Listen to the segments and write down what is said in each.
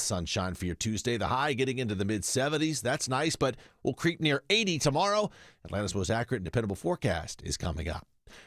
sunshine for your Tuesday. The high getting into the mid-70s. That's nice, but we'll creep near 80 tomorrow. Atlanta's most accurate and dependable forecast is coming up.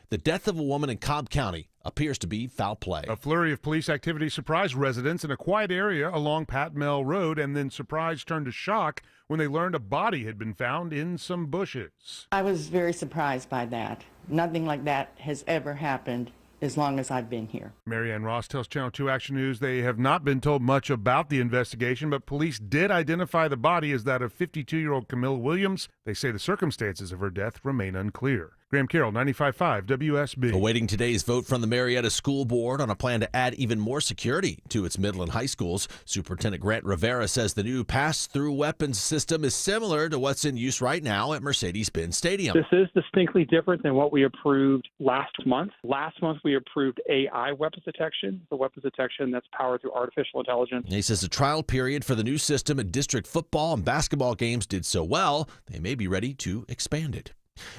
The death of a woman in Cobb County appears to be foul play. A flurry of police activity surprised residents in a quiet area along Pat Mel Road, and then surprise turned to shock when they learned a body had been found in some bushes. I was very surprised by that. Nothing like that has ever happened as long as I've been here. Marianne Ross tells Channel 2 Action News they have not been told much about the investigation, but police did identify the body as that of 52-year-old Camille Williams. They say the circumstances of her death remain unclear. Graham Carroll, 95.5 WSB. Awaiting today's vote from the Marietta School Board on a plan to add even more security to its middle and high schools. Superintendent Grant Rivera says the new pass-through weapons system is similar to what's in use right now at Mercedes-Benz Stadium. This is distinctly different than what we approved last month. Last month, we approved AI weapons detection, the weapons detection that's powered through artificial intelligence. He says the trial period for the new system at district football and basketball games did so well, they may be ready to expand it.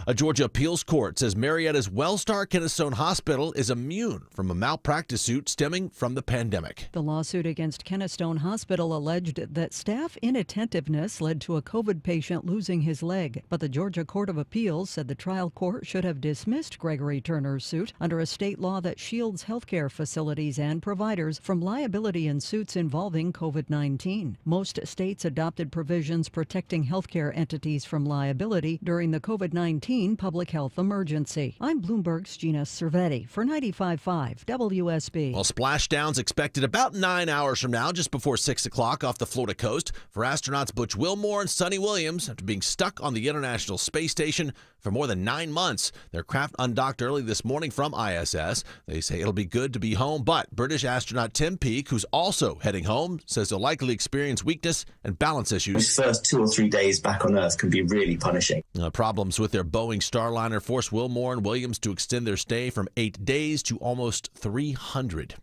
A Georgia appeals court says Marietta's Wellstar Kennestone Hospital is immune from a malpractice suit stemming from the pandemic. The lawsuit against Kennestone Hospital alleged that staff inattentiveness led to a COVID patient losing his leg. But the Georgia Court of Appeals said the trial court should have dismissed Gregory Turner's suit under a state law that shields healthcare facilities and providers from liability in suits involving COVID-19. Most states adopted provisions protecting healthcare entities from liability during the COVID-19 public health emergency. I'm Bloomberg's Gina Cervetti for 95.5 WSB. Well, splashdowns expected about 9 hours from now, just before 6 o'clock off the Florida coast for astronauts Butch Wilmore and Sonny Williams after being stuck on the International Space Station for more than 9 months. Their craft undocked early this morning from ISS. They say it'll be good to be home, but British astronaut Tim Peake, who's also heading home, says they'll likely experience weakness and balance issues. Those first 2 or 3 days back on Earth can be really punishing. Problems with their Boeing Starliner forced Wilmore and Williams to extend their stay from 8 days to almost 300.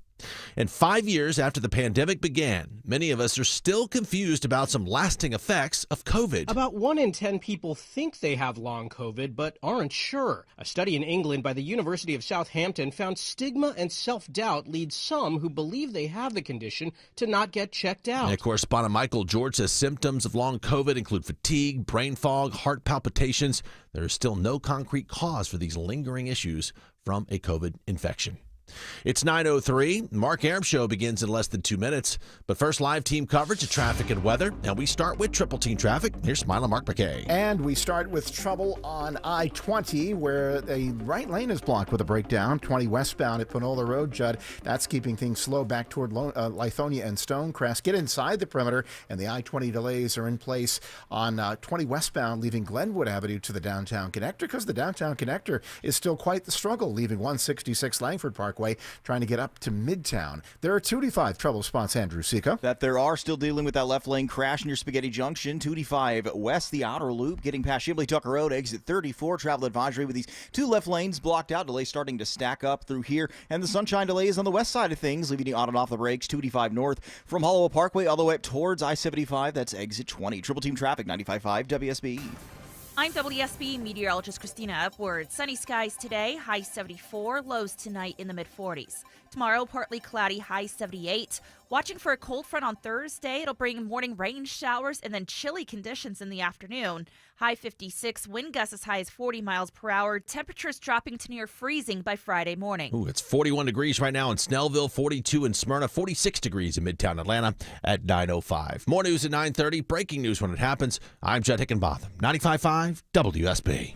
And 5 years after the pandemic began, many of us are still confused about some lasting effects of COVID. About 1 in 10 people think they have long COVID, but aren't sure. A study in England by the University of Southampton found stigma and self-doubt lead some who believe they have the condition to not get checked out. And correspondent Michael George says symptoms of long COVID include fatigue, brain fog, heart palpitations. There is still no concrete cause for these lingering issues from a COVID infection. It's 9:03. Mark Arum Show begins in less than 2 minutes. But first, live team coverage of traffic and weather. And we start with Triple Team Traffic. Here's Smile and Mark McKay. And we start with trouble on I-20, where the right lane is blocked with a breakdown. 20 westbound at Panola Road, Judd. That's keeping things slow back toward Lithonia and Stonecrest. Get inside the perimeter, and the I-20 delays are in place on 20 westbound, leaving Glenwood Avenue to the downtown connector, because the downtown connector is still quite the struggle, leaving 166 Langford Parkway, trying to get up to Midtown. There are 285 trouble spots, Andrew Seco. That there are still dealing with that left lane crash near Spaghetti Junction. 285 west, the outer loop, getting past Shibley Tucker Road, exit 34. Travel advisory with these 2 left lanes blocked out. Delays starting to stack up through here. And the sunshine delays on the west side of things, leaving you on and off the brakes. 285 north from Hollowell Parkway all the way up towards I-75. That's exit 20. Triple Team Traffic, 95.5 WSB. I'm WSB meteorologist Christina Upward. Sunny skies today, high 74, lows tonight in the mid-40s. Tomorrow, partly cloudy, high 78. Watching for a cold front on Thursday. It'll bring morning rain showers and then chilly conditions in the afternoon. High 56, wind gusts as high as 40 miles per hour. Temperatures dropping to near freezing by Friday morning. Ooh, it's 41 degrees right now in Snellville, 42 in Smyrna, 46 degrees in Midtown Atlanta at 9:05. More news at 9:30. Breaking news when it happens. I'm Judd Hickenbotham, 95.5 WSB.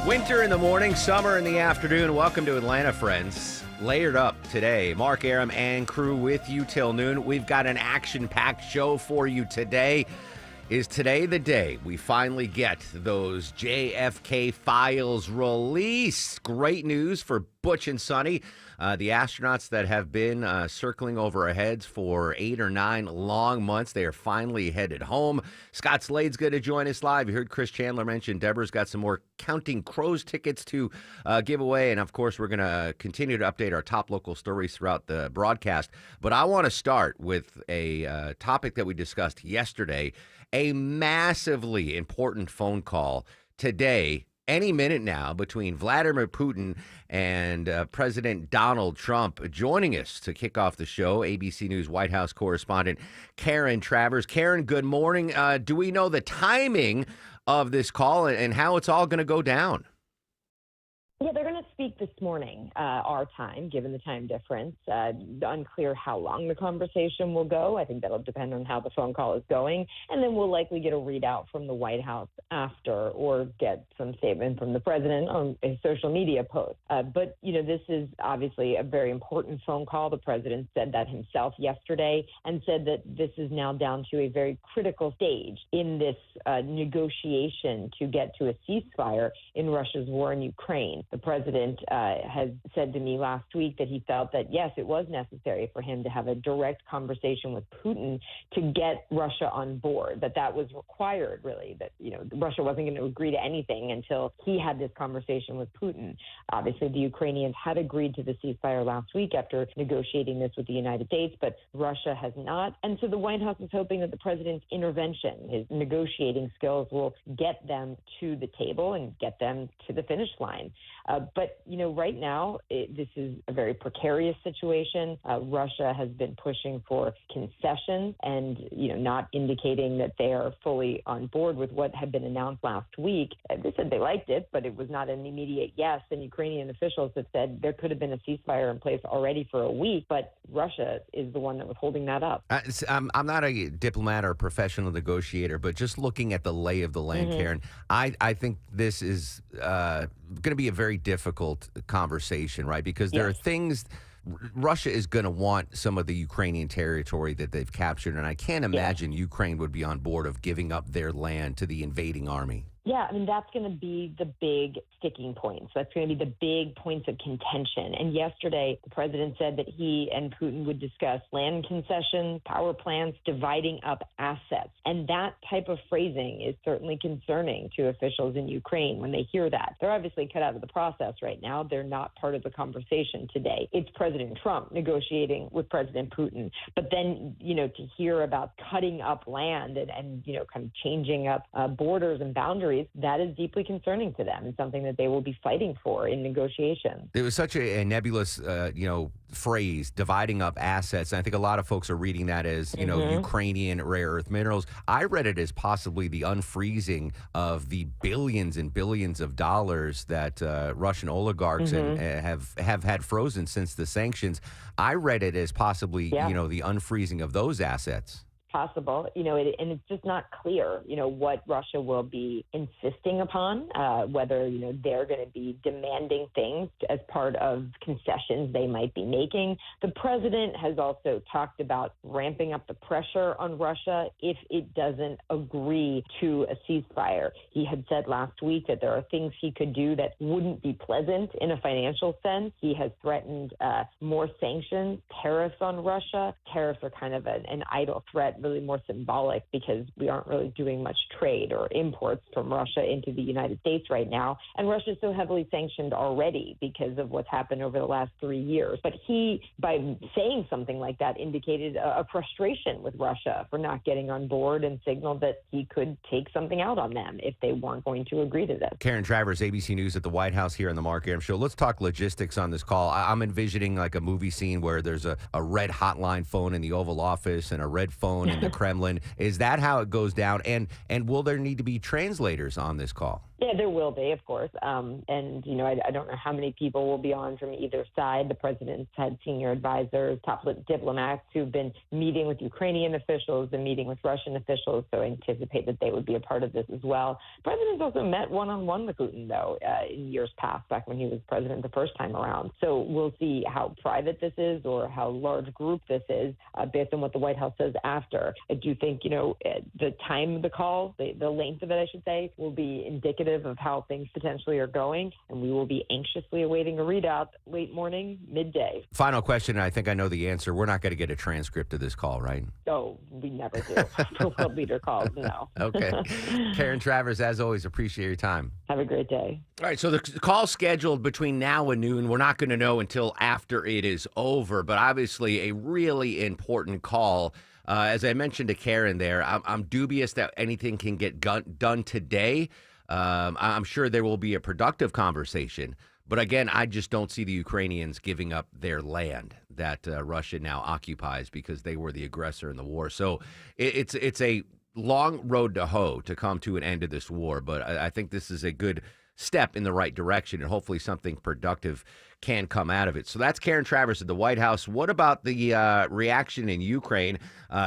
Winter in the morning, summer in the afternoon. Welcome to Atlanta, friends. Layered up today. Mark Arum and crew with you till noon. We've got an action-packed show for you today. Is today the day we finally get those JFK files released? Great news for Butch and Sonny, the astronauts that have been circling over our heads for 8 or 9 long months. They are finally headed home. Scott Slade's going to join us live. You heard Chris Chandler mention Deborah's got some more Counting Crows tickets to give away. And, of course, we're going to continue to update our top local stories throughout the broadcast. But I want to start with a topic that we discussed yesterday, a massively important phone call today any minute now between Vladimir Putin and President Donald Trump. Joining us to kick off the show, ABC News White House correspondent Karen Travers. Karen, good morning. Do we know the timing of this call and how it's all going to go down? Yeah, they're going to speak this morning, our time, given the time difference. Unclear how long the conversation will go. I think that'll depend on how the phone call is going. And then we'll likely get a readout from the White House after or get some statement from the president on a social media post. But, this is obviously a very important phone call. The president said that himself yesterday and said that this is now down to a very critical stage in this negotiation to get to a ceasefire in Russia's war in Ukraine. The president has said to me last week that he felt that, yes, it was necessary for him to have a direct conversation with Putin to get Russia on board, that was required, really, that, Russia wasn't going to agree to anything until he had this conversation with Putin. Obviously, the Ukrainians had agreed to the ceasefire last week after negotiating this with the United States, but Russia has not. And so the White House is hoping that the president's intervention, his negotiating skills, will get them to the table and get them to the finish line. But right now, this is a very precarious situation. Russia has been pushing for concessions and, not indicating that they are fully on board with what had been announced last week. They said they liked it, but it was not an immediate yes. And Ukrainian officials have said there could have been a ceasefire in place already for a week, but Russia is the one that was holding that up. I'm not a diplomat or a professional negotiator, but just looking at the lay of the land, Karen, I think this is going to be a very difficult conversation, right? Because there are things Russia is going to want some of the Ukrainian territory that they've captured, and I can't imagine Ukraine would be on board of giving up their land to the invading army. Yeah, that's going to be the big sticking points. That's going to be the big points of contention. And yesterday, the president said that he and Putin would discuss land concessions, power plants, dividing up assets. And that type of phrasing is certainly concerning to officials in Ukraine when they hear that. They're obviously cut out of the process right now. They're not part of the conversation today. It's President Trump negotiating with President Putin. But then, to hear about cutting up land and kind of changing up borders and boundaries, that is deeply concerning to them and something that they will be fighting for in negotiations. It was such a nebulous, phrase, dividing up assets. And I think a lot of folks are reading that as, Ukrainian rare earth minerals. I read it as possibly the unfreezing of the billions and billions of dollars that Russian oligarchs have had frozen since the sanctions. I read it as possibly, the unfreezing of those assets. Possible, and it's just not clear, what Russia will be insisting upon, whether, they're going to be demanding things as part of concessions they might be making. The president has also talked about ramping up the pressure on Russia if it doesn't agree to a ceasefire. He had said last week that there are things he could do that wouldn't be pleasant in a financial sense. He has threatened more sanctions, tariffs on Russia. Tariffs are kind of an idle threat, really more symbolic because we aren't really doing much trade or imports from Russia into the United States right now. And Russia is so heavily sanctioned already because of what's happened over the last 3 years. But he, by saying something like that, indicated a frustration with Russia for not getting on board and signaled that he could take something out on them if they weren't going to agree to this. Karen Travers, ABC News at the White House here on the Mark Arum Show. Let's talk logistics on this call. I'm envisioning like a movie scene where there's a red hotline phone in the Oval Office and a red phone in the Kremlin. Is that how it goes down? And will there need to be translators on this call? Yeah, there will be, of course. And, I don't know how many people will be on from either side. The president's had senior advisors, top diplomats who've been meeting with Ukrainian officials and meeting with Russian officials, so I anticipate that they would be a part of this as well. The president's also met one-on-one with Putin, though, in years past, back when he was president the first time around. So we'll see how private this is or how large group this is based on what the White House says after. I do think, the time of the call, the length of it, I should say, will be indicative of how things potentially are going, and we will be anxiously awaiting a readout late morning, midday. Final question, and I think I know the answer. We're not going to get a transcript of this call, right? Oh, we never do. For world leader calls, no. Okay. Karen Travers, as always, appreciate your time. Have a great day. All right, so the call scheduled between now and noon, we're not going to know until after it is over, but obviously a really important call. As I mentioned to Karen there, I'm dubious that anything can get done today. I'm sure there will be a productive conversation. But again, I just don't see the Ukrainians giving up their land that Russia now occupies because they were the aggressor in the war. So it's a long road to hoe to come to an end of this war. But I think this is a good step in the right direction, and hopefully something productive can come out of it. So that's Karen Travers at the White House. What about the reaction in Ukraine?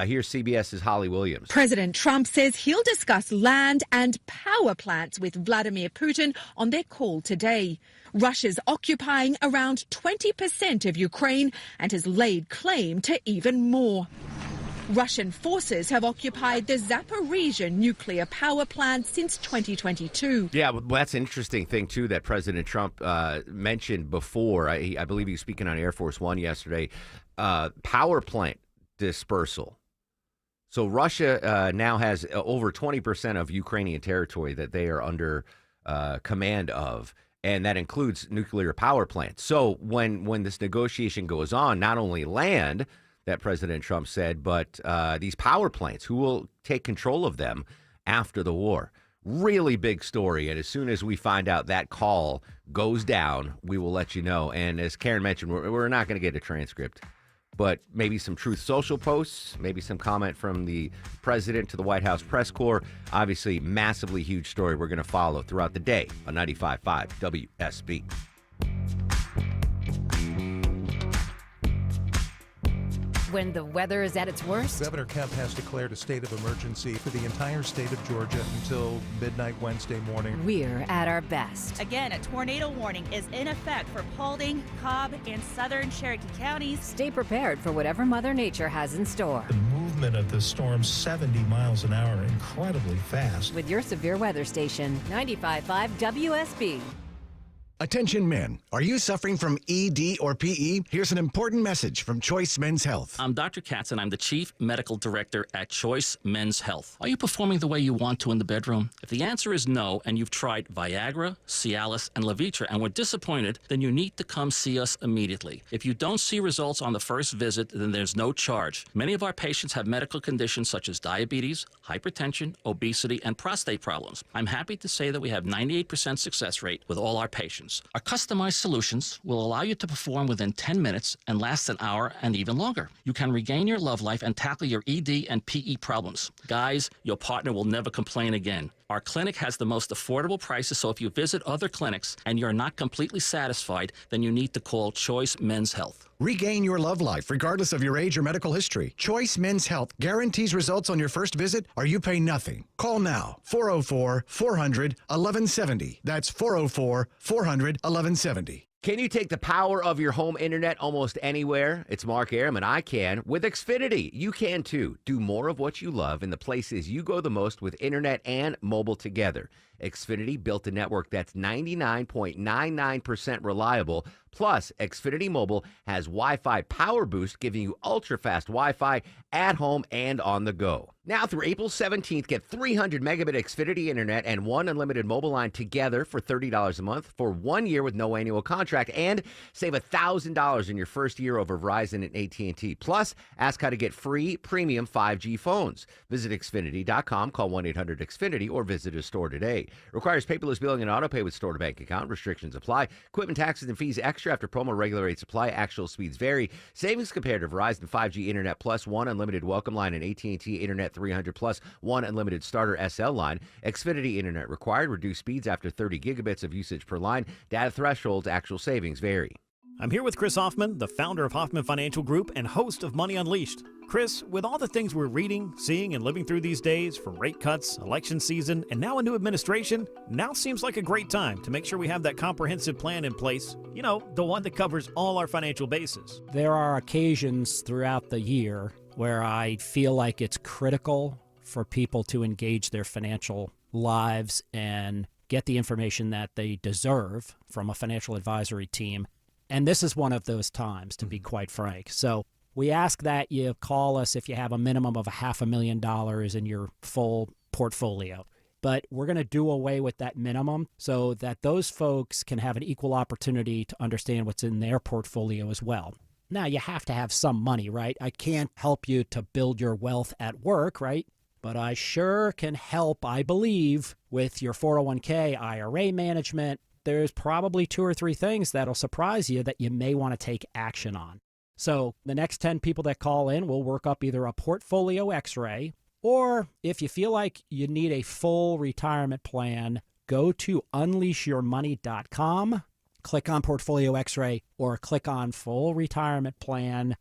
Here's CBS's Holly Williams. President Trump says he'll discuss land and power plants with Vladimir Putin on their call today. Russia's occupying around 20% of Ukraine and has laid claim to even more. Russian forces have occupied the Zaporizhia nuclear power plant since 2022. Yeah, well, that's an interesting thing, too, that President Trump mentioned before. I believe he was speaking on Air Force One yesterday. Power plant dispersal. So Russia now has over 20% of Ukrainian territory that they are under command of. And that includes nuclear power plants. So when this negotiation goes on, not only land that President Trump said, but these power plants, who will take control of them after the war. Really big story. And as soon as we find out that call goes down, we will let you know. And as Karen mentioned, we're not going to get a transcript, but maybe some Truth Social posts, maybe some comment from the president to the White House press corps. Obviously, massively huge story we're going to follow throughout the day on 95.5 WSB. When the weather is at its worst, Governor Kemp has declared a state of emergency for the entire state of Georgia until midnight Wednesday morning. we're at our best. Again, a tornado warning is in effect for Paulding, Cobb, and southern Cherokee counties. Stay prepared for whatever Mother Nature has in store. The movement of the storm, 70 miles an hour, incredibly fast. With your severe weather station, 95.5 WSB. Attention men, are you suffering from ED or PE? Here's an important message from Choice Men's Health. I'm Dr. Katz, and I'm the Chief Medical Director at Choice Men's Health. Are you performing the way you want to in the bedroom? If the answer is no, and you've tried Viagra, Cialis, and Levitra and were disappointed, then you need to come see us immediately. If you don't see results on the first visit, then there's no charge. Many of our patients have medical conditions such as diabetes, hypertension, obesity, and prostate problems. I'm happy to say that we have 98% success rate with all our patients. Our customized solutions will allow you to perform within 10 minutes and last an hour and even longer. You can regain your love life and tackle your ED and PE problems. Guys, your partner will never complain again. Our clinic has the most affordable prices, so if you visit other clinics and you're not completely satisfied, then you need to call Choice Men's Health. Regain your love life regardless of your age or medical history. Choice Men's Health guarantees results on your first visit or you pay nothing. Call now, 404-400-1170. That's 404-400-1170. Can you take the power of your home internet almost anywhere? It's Mark Aram, and I can. With Xfinity, you can too. Do more of what you love in the places you go the most with internet and mobile together. Xfinity built a network that's 99.99% reliable. Plus, Xfinity Mobile has Wi-Fi Power Boost, giving you ultra-fast Wi-Fi at home and on the go. Now through April 17th, get 300 megabit Xfinity internet and one unlimited mobile line together for $30 a month for 1 year with no annual contract, and save $1,000 in your first year over Verizon and AT&T. Plus, ask how to get free premium 5G phones. Visit Xfinity.com, call 1-800-XFINITY, or visit a store today. Requires paperless billing and autopay with store-to-bank account. Restrictions apply. Equipment taxes and fees extra after promo regular rates apply. Actual speeds vary. Savings compared to Verizon 5G Internet Plus, one unlimited welcome line, and AT&T Internet 300 Plus, one unlimited starter SL line. Xfinity Internet required. Reduced speeds after 30 gigabits of usage per line. Data thresholds. Actual savings vary. I'm here with Chris Hoffman, the founder of Hoffman Financial Group and host of Money Unleashed. Chris, with all the things we're reading, seeing, and living through these days, from rate cuts, election season, and now a new administration, now seems like a great time to make sure we have that comprehensive plan in place. You know, the one that covers all our financial bases. There are occasions throughout the year where I feel like it's critical for people to engage their financial lives and get the information that they deserve from a financial advisory team. And this is one of those times, to be quite frank. So we ask that you call us if you have a minimum of $500,000 in your full portfolio. But we're going to do away with that minimum so that those folks can have an equal opportunity to understand what's in their portfolio as well. Now, you have to have some money, right? I can't help you to build your wealth at work, right? but I sure can help, I believe, with your 401k, IRA management. There's probably 2 or 3 things that'll surprise you that you may want to take action on. So the next 10 people that call in will work up either a portfolio x-ray, or if you feel like you need a full retirement plan, go to unleashyourmoney.com, click on portfolio x-ray, or click on full retirement plan.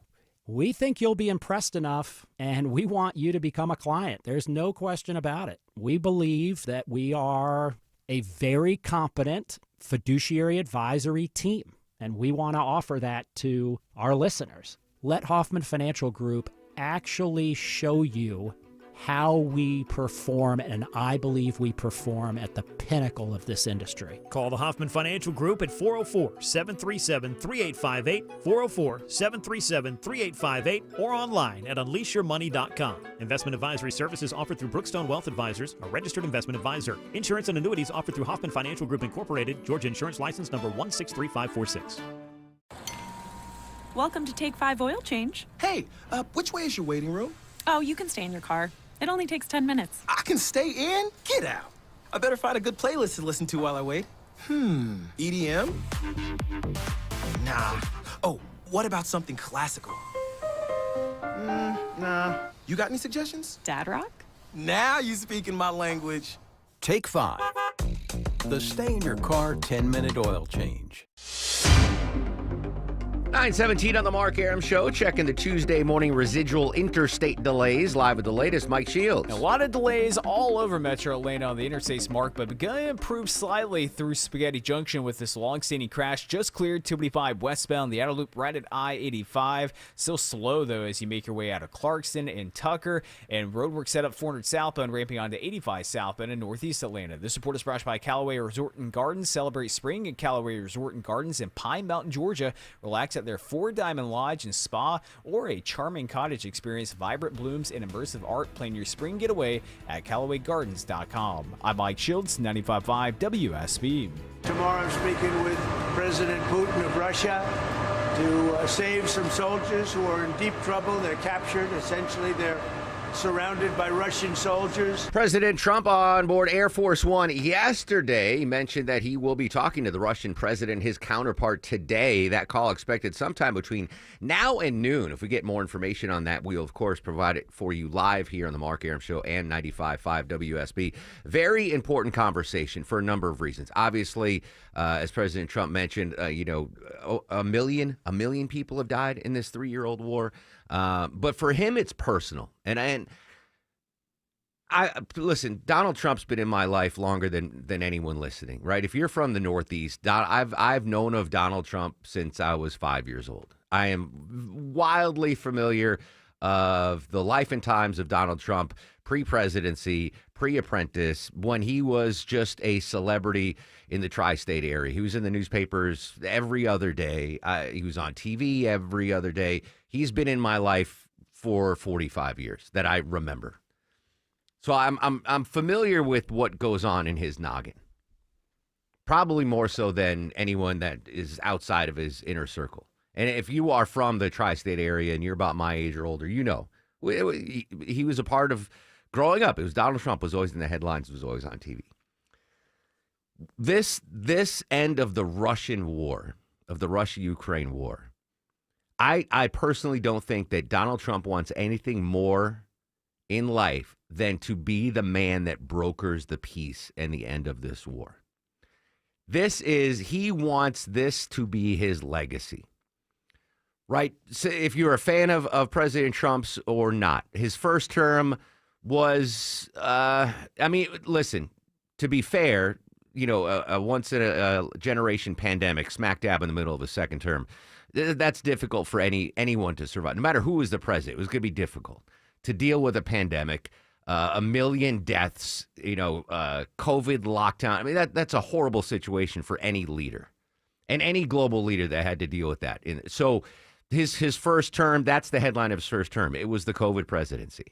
We think you'll be impressed enough, and we want you to become a client. There's no question about it. We believe that we are a very competent fiduciary advisory team, and we want to offer that to our listeners. Let Hoffman Financial Group actually show you how we perform, and I believe we perform at the pinnacle of this industry. Call the Hoffman Financial Group at 404-737-3858, 404-737-3858, or online at unleashyourmoney.com. Investment advisory services offered through Brookstone Wealth Advisors, a registered investment advisor. Insurance and annuities offered through Hoffman Financial Group Incorporated, Georgia Insurance License number 163546. Welcome to Take 5 Oil Change. Hey, which way is your waiting room? Oh, you can stay in your car. It only takes 10 minutes. I can stay in? Get out. I better find a good playlist to listen to while I wait. EDM? Nah. Oh, what about something classical? Nah. You got any suggestions? Dad rock? Now you speaking my language. Take 5. The stay in your car 10-minute oil change. 9:17 on the Mark Arum Show, checking the Tuesday morning residual interstate delays. Live with the latest, Mike Shields. A lot of delays all over Metro Atlanta on the interstates, Mark, but begun to improve slightly through Spaghetti Junction with this long-standing crash just cleared 285 westbound, the outer loop right at I-85. Still slow, though, as you make your way out of Clarkston and Tucker, and roadwork set up 400 southbound, ramping onto 85 southbound in northeast Atlanta. This report is brought to you by Callaway Resort and Gardens. Celebrate spring at Callaway Resort and Gardens in Pine Mountain, Georgia. Relax at their 4-Diamond Lodge and Spa, or a charming cottage. Experience vibrant blooms and immersive art. Plan your spring getaway at CallawayGardens.com. I'm Mike Shields, 95.5 WSB. Tomorrow I'm speaking with President Putin of Russia to save some soldiers who are in deep trouble. They're captured. Essentially, they're surrounded by Russian soldiers. President Trump on board Air Force One yesterday mentioned that he will be talking to the Russian president, his counterpart, today. That call expected sometime between now and noon. If we get more information on that, we'll, of course, provide it for you live here on the Mark Arum Show and 95.5 WSB. Very important conversation for a number of reasons. Obviously, as President Trump mentioned, a million people have died in this 3-year-old war. But for him, it's personal. And I listen, Donald Trump's been in my life longer than anyone listening, right? If you're from the Northeast, I've known of Donald Trump since I was 5 years old. I am wildly familiar of the life and times of Donald Trump, pre-presidency, pre-apprentice, when he was just a celebrity in the tri-state area. He was in the newspapers every other day. He was on TV every other day. He's been in my life for 45 years that I remember. So I'm familiar with what goes on in his noggin. Probably more so than anyone that is outside of his inner circle. And if you are from the tri-state area and you're about my age or older, you know, he was a part of growing up. It was Donald Trump was always in the headlines, was always on TV. This end of the Russian war, of the Russia-Ukraine war, I personally don't think that Donald Trump wants anything more in life than to be the man that brokers the peace and the end of this war. He wants this to be his legacy, right? So if you're a fan of President Trump's or not, his first term was, listen, to be fair, a once in a generation pandemic smack dab in the middle of a second term. That's difficult for anyone to survive. No matter who is the president, it was going to be difficult to deal with a pandemic, 1 million deaths, COVID lockdown. I mean, that's a horrible situation for any leader and any global leader that had to deal with that. So his first term, that's the headline of his first term. It was the COVID presidency.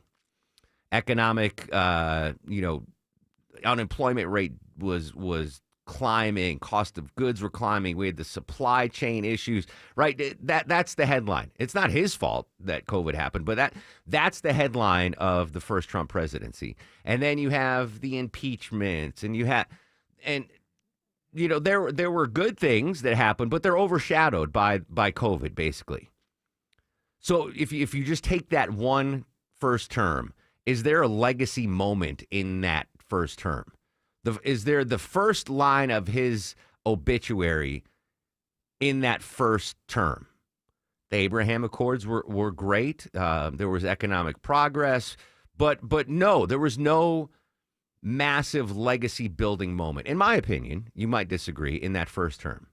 Economic, unemployment rate was climbing, cost of goods were climbing. We had the supply chain issues, right? That's the headline. It's not his fault that COVID happened, but that's the headline of the first Trump presidency. And then you have the impeachments, and there were good things that happened, but they're overshadowed by COVID, basically. So if you just take that one first term, is there a legacy moment in that first term? Is there the first line of his obituary in that first term? The Abraham Accords were great. There was economic progress, but no, there was no massive legacy building moment. In my opinion, you might disagree, in that first term.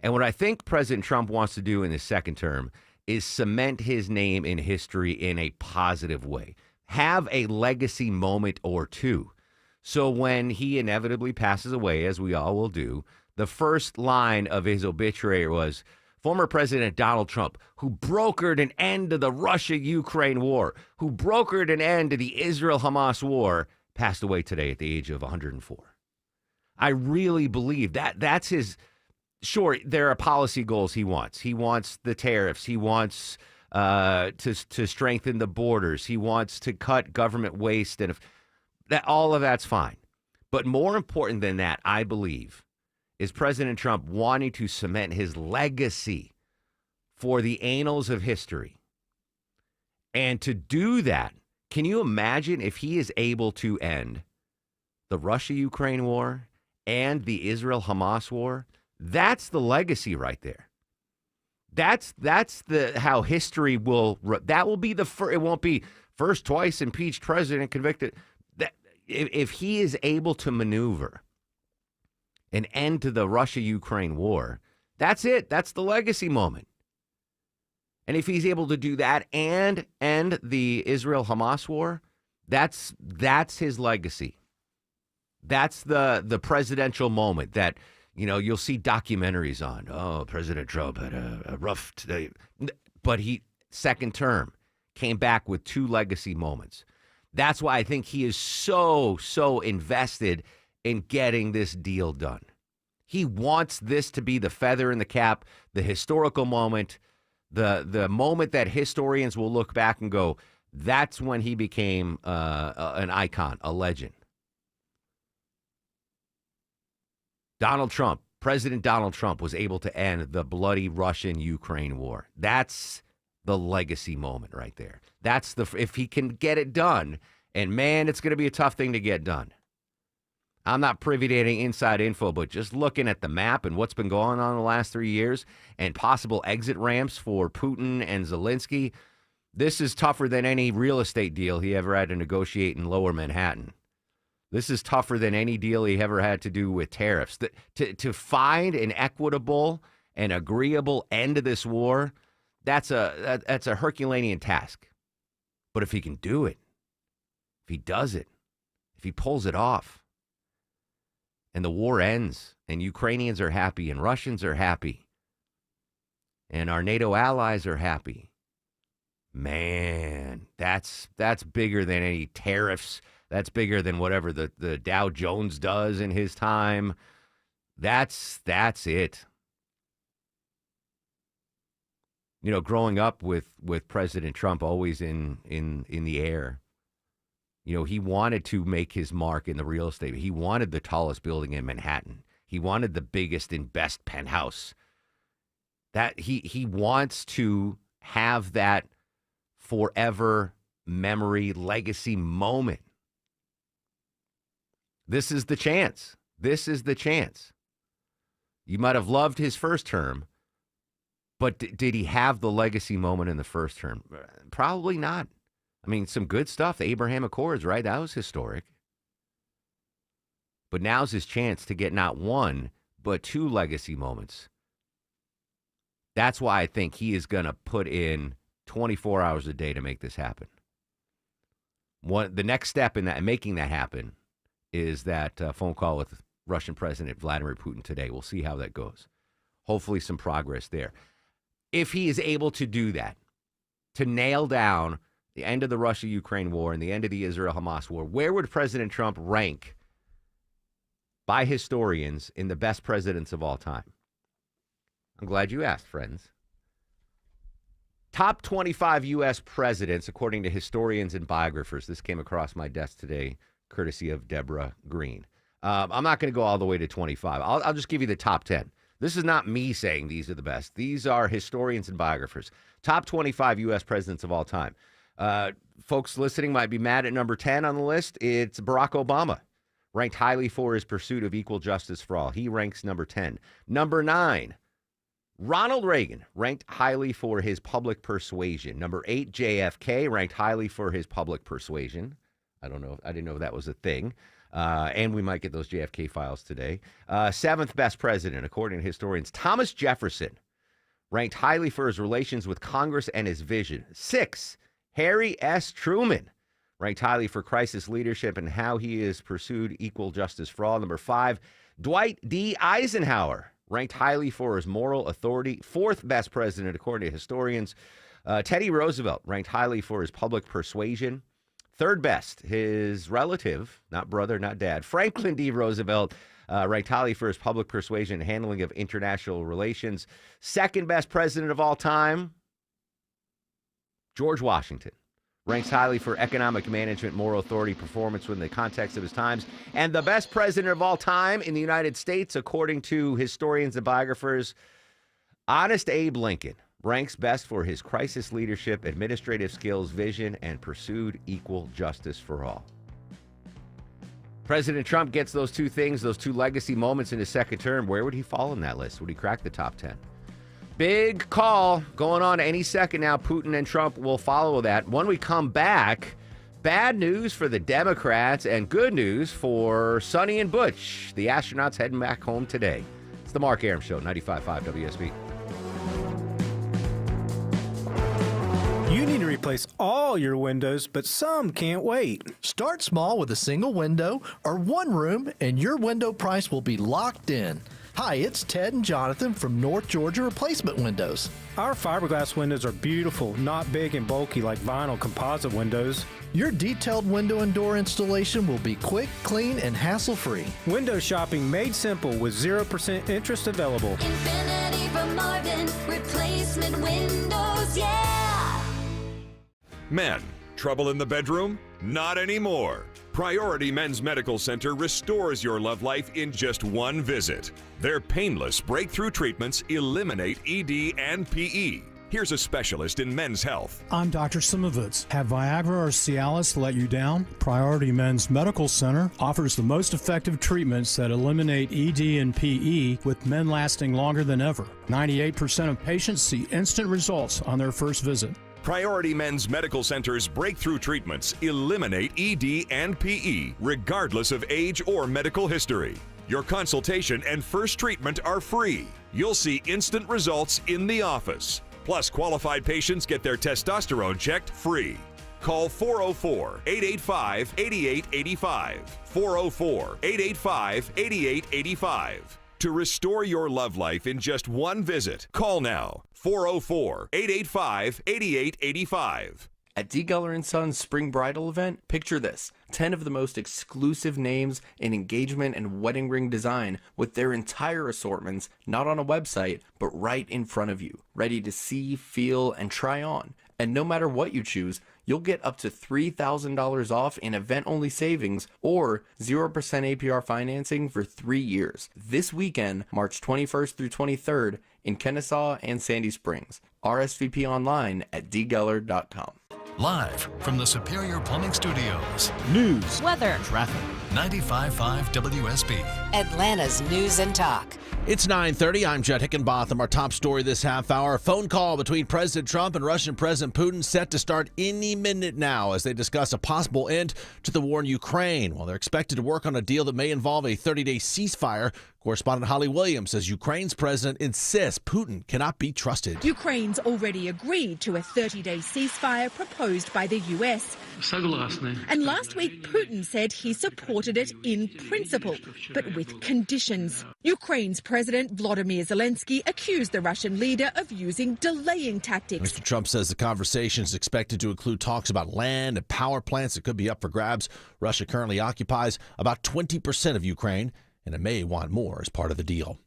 And what I think President Trump wants to do in his second term is cement his name in history in a positive way. Have a legacy moment or two. So when he inevitably passes away, as we all will do, the first line of his obituary was, former President Donald Trump, who brokered an end to the Russia-Ukraine war, who brokered an end to the Israel-Hamas war, passed away today at the age of 104. I really believe that's his. Sure, there are policy goals he wants. He wants the tariffs. He wants to strengthen the borders. He wants to cut government waste, and all of that's fine. But more important than that, I believe, is President Trump wanting to cement his legacy for the annals of history. And to do that, can you imagine if he is able to end the Russia-Ukraine war and the Israel-Hamas war? That's the legacy right there. That's the how history will. That will be the first. It won't be first twice impeached president convicted. If he is able to maneuver an end to the Russia-Ukraine war, that's it. That's the legacy moment. And if he's able to do that and end the Israel-Hamas war, that's his legacy. That's the presidential moment that, you'll see documentaries on. Oh, President Trump had a rough day. But he, second term, came back with two legacy moments. That's why I think he is so invested in getting this deal done. He wants this to be the feather in the cap, the historical moment, the moment that historians will look back and go, that's when he became an icon, a legend. President Donald Trump was able to end the bloody Russian-Ukraine war. That's the legacy moment right there. If he can get it done, and man, it's going to be a tough thing to get done. I'm not privy to any inside info, but just looking at the map and what's been going on in the last 3 years and possible exit ramps for Putin and Zelensky, this is tougher than any real estate deal he ever had to negotiate in Lower Manhattan. This is tougher than any deal he ever had to do with tariffs. To find an equitable and agreeable end to this war, that's a Herculean task. But if he can do it, if he does it, if he pulls it off, and the war ends, and Ukrainians are happy, and Russians are happy, and our NATO allies are happy, man, that's bigger than any tariffs. That's bigger than whatever the Dow Jones does in his time. That's it. Growing up with President Trump always in the air, he wanted to make his mark in the real estate. He wanted the tallest building in Manhattan. He wanted the biggest and best penthouse. That he wants to have that forever memory legacy moment. This is the chance. This is the chance. You might have loved his first term, but did he have the legacy moment in the first term? Probably not. I mean, some good stuff. The Abraham Accords, right? That was historic. But now's his chance to get not one, but two legacy moments. That's why I think he is going to put in 24 hours a day to make this happen. The next step in that, making that happen, is that phone call with Russian President Vladimir Putin today. We'll see how that goes. Hopefully some progress there. If he is able to do that, to nail down the end of the Russia-Ukraine war and the end of the Israel-Hamas war, where would President Trump rank by historians in the best presidents of all time? I'm glad you asked, friends. Top 25 U.S. presidents, according to historians and biographers. This came across my desk today, courtesy of Deborah Green. I'm not going to go all the way to 25. I'll just give you the top 10. This is not me saying these are the best. These are historians and biographers. Top 25 U.S. presidents of all time. Folks listening might be mad at number 10 on the list. It's Barack Obama, ranked highly for his pursuit of equal justice for all. He ranks number 10. Number 9, Ronald Reagan, ranked highly for his public persuasion. Number 8, JFK, ranked highly for his public persuasion. I didn't know that was a thing. And we might get those JFK files today. 7th best president, according to historians, Thomas Jefferson, ranked highly for his relations with Congress and his vision. 6, Harry S. Truman, ranked highly for crisis leadership and how he has pursued equal justice for all. Number 5, Dwight D. Eisenhower, ranked highly for his moral authority. 4th best president, according to historians, Teddy Roosevelt, ranked highly for his public persuasion. 3rd best, his relative, not brother, not dad, Franklin D. Roosevelt, ranked highly for his public persuasion and handling of international relations. 2nd best president of all time, George Washington, ranks highly for economic management, moral authority, performance within the context of his times. And the best president of all time in the United States, according to historians and biographers, Honest Abe Lincoln, ranks best for his crisis leadership, administrative skills, vision, and pursued equal justice for all. President Trump gets those two things, those two legacy moments in his second term. Where would he fall in that list? Would he crack the top 10? Big call going on any second now. Putin and Trump will follow that. When we come back, bad news for the Democrats and good news for Sonny and Butch. The astronauts heading back home today. It's the Mark Arum Show, 95.5 WSB. You need to replace all your windows, but some can't wait. Start small with a single window or one room, and your window price will be locked in. Hi, it's Ted and Jonathan from North Georgia Replacement Windows. Our fiberglass windows are beautiful, not big and bulky like vinyl composite windows. Your detailed window and door installation will be quick, clean, and hassle-free. Window shopping made simple with 0% interest available. Infinity from Marvin, replacement windows, yeah! Men, trouble in the bedroom? Not anymore. Priority Men's Medical Center restores your love life in just one visit. Their painless breakthrough treatments eliminate ED and PE. Here's a specialist in men's health. I'm Dr. Simovitz. Have Viagra or Cialis let you down? Priority Men's Medical Center offers the most effective treatments that eliminate ED and PE, with men lasting longer than ever. 98% of patients see instant results on their first visit. Priority Men's Medical Center's breakthrough treatments eliminate ED and PE, regardless of age or medical history. Your consultation and first treatment are free. You'll see instant results in the office. Plus, qualified patients get their testosterone checked free. Call 404-885-8885. 404-885-8885. To restore your love life in just one visit, call now. 404-885-8885. At D. Geller & Sons Spring Bridal event, picture this. 10 of the most exclusive names in engagement and wedding ring design, with their entire assortments not on a website, but right in front of you, ready to see, feel, and try on. And no matter what you choose, you'll get up to $3,000 off in event-only savings or 0% APR financing for 3 years. This weekend, March 21st through 23rd, in Kennesaw and Sandy Springs. RSVP online at dgeller.com. Live from the Superior Plumbing Studios. News, weather, traffic. 95.5 WSB. Atlanta's News and Talk. It's 9:30. I'm Judd Hickenbotham. Our top story this half hour, a phone call between President Trump and Russian President Putin set to start any minute now as they discuss a possible end to the war in Ukraine. Well, they're expected to work on a deal that may involve a 30-day ceasefire. Correspondent Holly Williams says Ukraine's president insists Putin cannot be trusted. Ukraine's already agreed to a 30-day ceasefire proposed by the U.S. And last week, Putin said he supported it in principle, but with conditions. Ukraine's President Vladimir Zelensky accused the Russian leader of using delaying tactics. Mr. Trump says the conversation is expected to include talks about land and power plants that could be up for grabs. Russia currently occupies about 20% of Ukraine, and it may want more as part of the deal.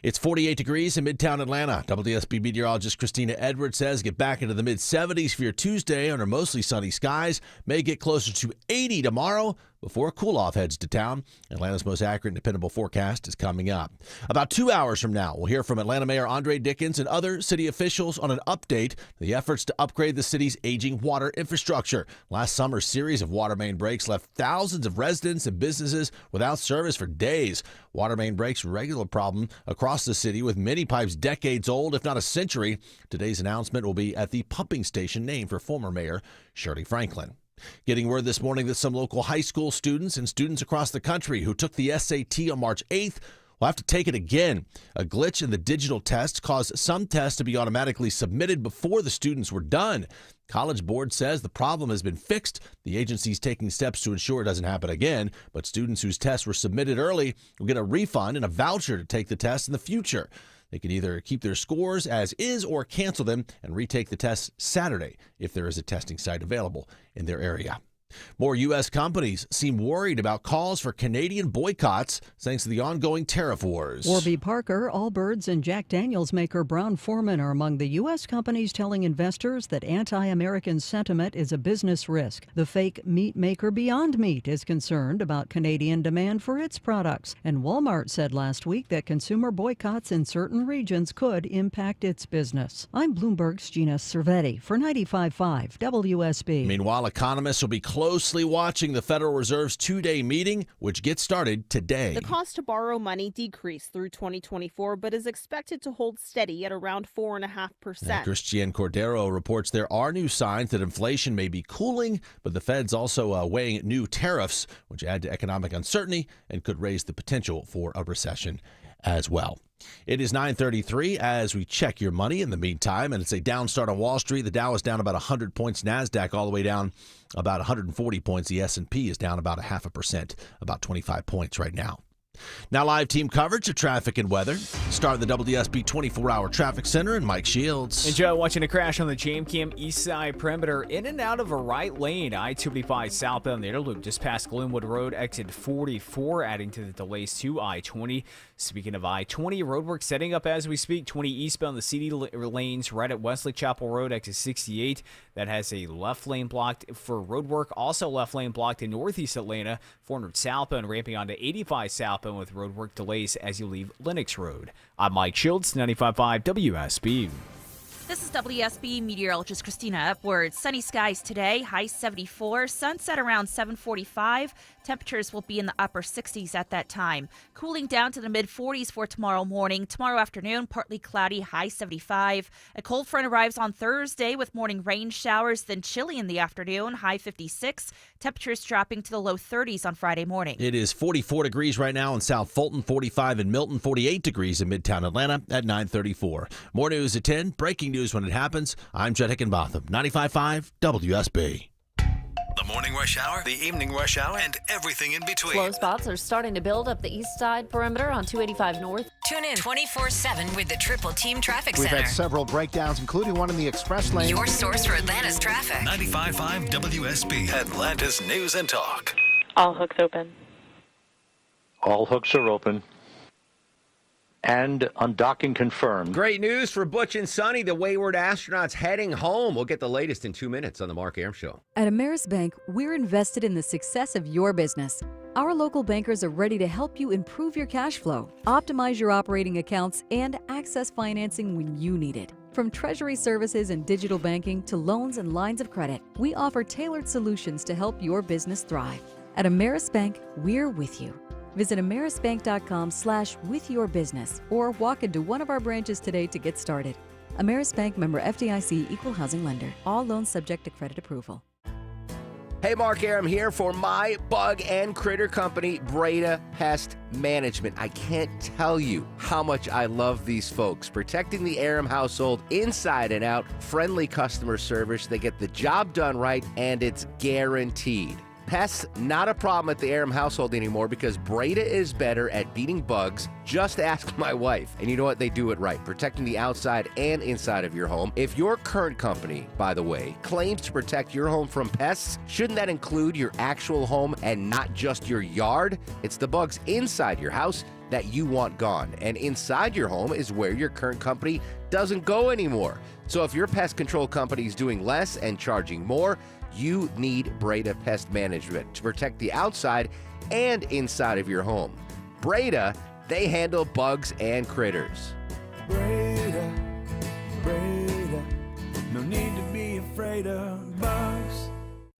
It's 48 degrees in Midtown Atlanta. WSB meteorologist Christina Edwards says get back into the mid-70s for your Tuesday under mostly sunny skies. May get closer to 80 tomorrow before a cool-off heads to town. Atlanta's most accurate and dependable forecast is coming up. About 2 hours from now, we'll hear from Atlanta Mayor Andre Dickens and other city officials on an update to the efforts to upgrade the city's aging water infrastructure. Last summer's series of water main breaks left thousands of residents and businesses without service for days. Water main breaks, a regular problem across the city with many pipes decades old, if not a century. Today's announcement will be at the pumping station named for former Mayor Shirley Franklin. Getting word this morning that some local high school students and students across the country who took the SAT on March 8th will have to take it again. A glitch in the digital test caused some tests to be automatically submitted before the students were done. College Board says the problem has been fixed. The agency's taking steps to ensure it doesn't happen again, but students whose tests were submitted early will get a refund and a voucher to take the test in the future. They can either keep their scores as is or cancel them and retake the test Saturday if there is a testing site available in their area. More U.S. companies seem worried about calls for Canadian boycotts thanks to the ongoing tariff wars. Warby Parker, Allbirds, and Jack Daniels maker Brown-Forman are among the U.S. companies telling investors that anti-American sentiment is a business risk. The fake meat maker Beyond Meat is concerned about Canadian demand for its products. And Walmart said last week that consumer boycotts in certain regions could impact its business. I'm Bloomberg's Gina Cervetti for 95.5 WSB. Meanwhile, economists will be closely watching the Federal Reserve's two-day meeting, which gets started today. The cost to borrow money decreased through 2024, but is expected to hold steady at around 4.5%. Christian Cordero reports there are new signs that inflation may be cooling, but the Fed's also weighing new tariffs, which add to economic uncertainty and could raise the potential for a recession as well. It is 9:33 as we check your money in the meantime, and it's a down start on Wall Street. The Dow is down about 100 points. NASDAQ all the way down about 140 points. The S&P is down about 0.5%, about 25 points right now. Now live team coverage of traffic and weather. Start the WSB 24-hour traffic center and Mike Shields. And Joe, watching a crash on the JamCam East Side Perimeter in and out of a right lane. I-285 southbound the Interloop just past Glenwood Road, exit 44, adding to the delays to I-20. Speaking of I-20, roadwork setting up as we speak. 20 eastbound the CD lanes right at Wesley Chapel Road, exit 68. That has a left lane blocked for roadwork. Also left lane blocked in northeast Atlanta. 400 southbound ramping onto 85 southbound with roadwork delays as you leave Lenox Road. I'm Mike Shields, 95.5 WSB. This is WSB meteorologist Christina Upwards. Sunny skies today, high 74, sunset around 7:45. Temperatures will be in the upper 60s at that time. Cooling down to the mid-40s for tomorrow morning. Tomorrow afternoon, partly cloudy, high 75. A cold front arrives on Thursday with morning rain showers, then chilly in the afternoon, high 56. Temperatures dropping to the low 30s on Friday morning. It is 44 degrees right now in South Fulton, 45 in Milton, 48 degrees in Midtown Atlanta at 9:34. More news at 10. Breaking news when it happens. I'm Jed Hickenbotham, 95.5 WSB. The morning rush hour, the evening rush hour, and everything in between. Slow spots are starting to build up the east side perimeter on 285 North. Tune in 24/7 with the Triple Team Traffic We've Center. had several breakdowns, including one in the express lane. Your source for Atlanta's traffic. 95.5 WSB, Atlanta's news and talk. All hooks open. All hooks are open. And undocking confirmed. Great news for Butch and Sonny, the wayward astronauts heading home. We'll get the latest in 2 minutes on the Mark Arum Show. At Ameris Bank, we're invested in the success of your business. Our local bankers are ready to help you improve your cash flow, optimize your operating accounts, and access financing when you need it. From treasury services and digital banking to loans and lines of credit, we offer tailored solutions to help your business thrive. At Ameris Bank, we're with you. Visit amerisbank.com/withyourbusiness or walk into one of our branches today to get started. Ameris Bank, member FDIC, equal housing lender. All loans subject to credit approval. Hey, Mark Arum here for my bug and critter company, Breda Pest Management. I can't tell you how much I love these folks. Protecting the Arum household inside and out, friendly customer service. They get the job done right, and it's guaranteed. Pests, not a problem at the Aram household anymore because Breda is better at beating bugs. Just ask my wife. And you know what? They do it right, protecting the outside and inside of your home. If your current company, by the way, claims to protect your home from pests, shouldn't that include your actual home and not just your yard? It's the bugs inside your house that you want gone. And inside your home is where your current company doesn't go anymore. So if your pest control company is doing less and charging more, you need Breda Pest Management to protect the outside and inside of your home. Breda, they handle bugs and critters. Breda, no need to be afraid of bugs.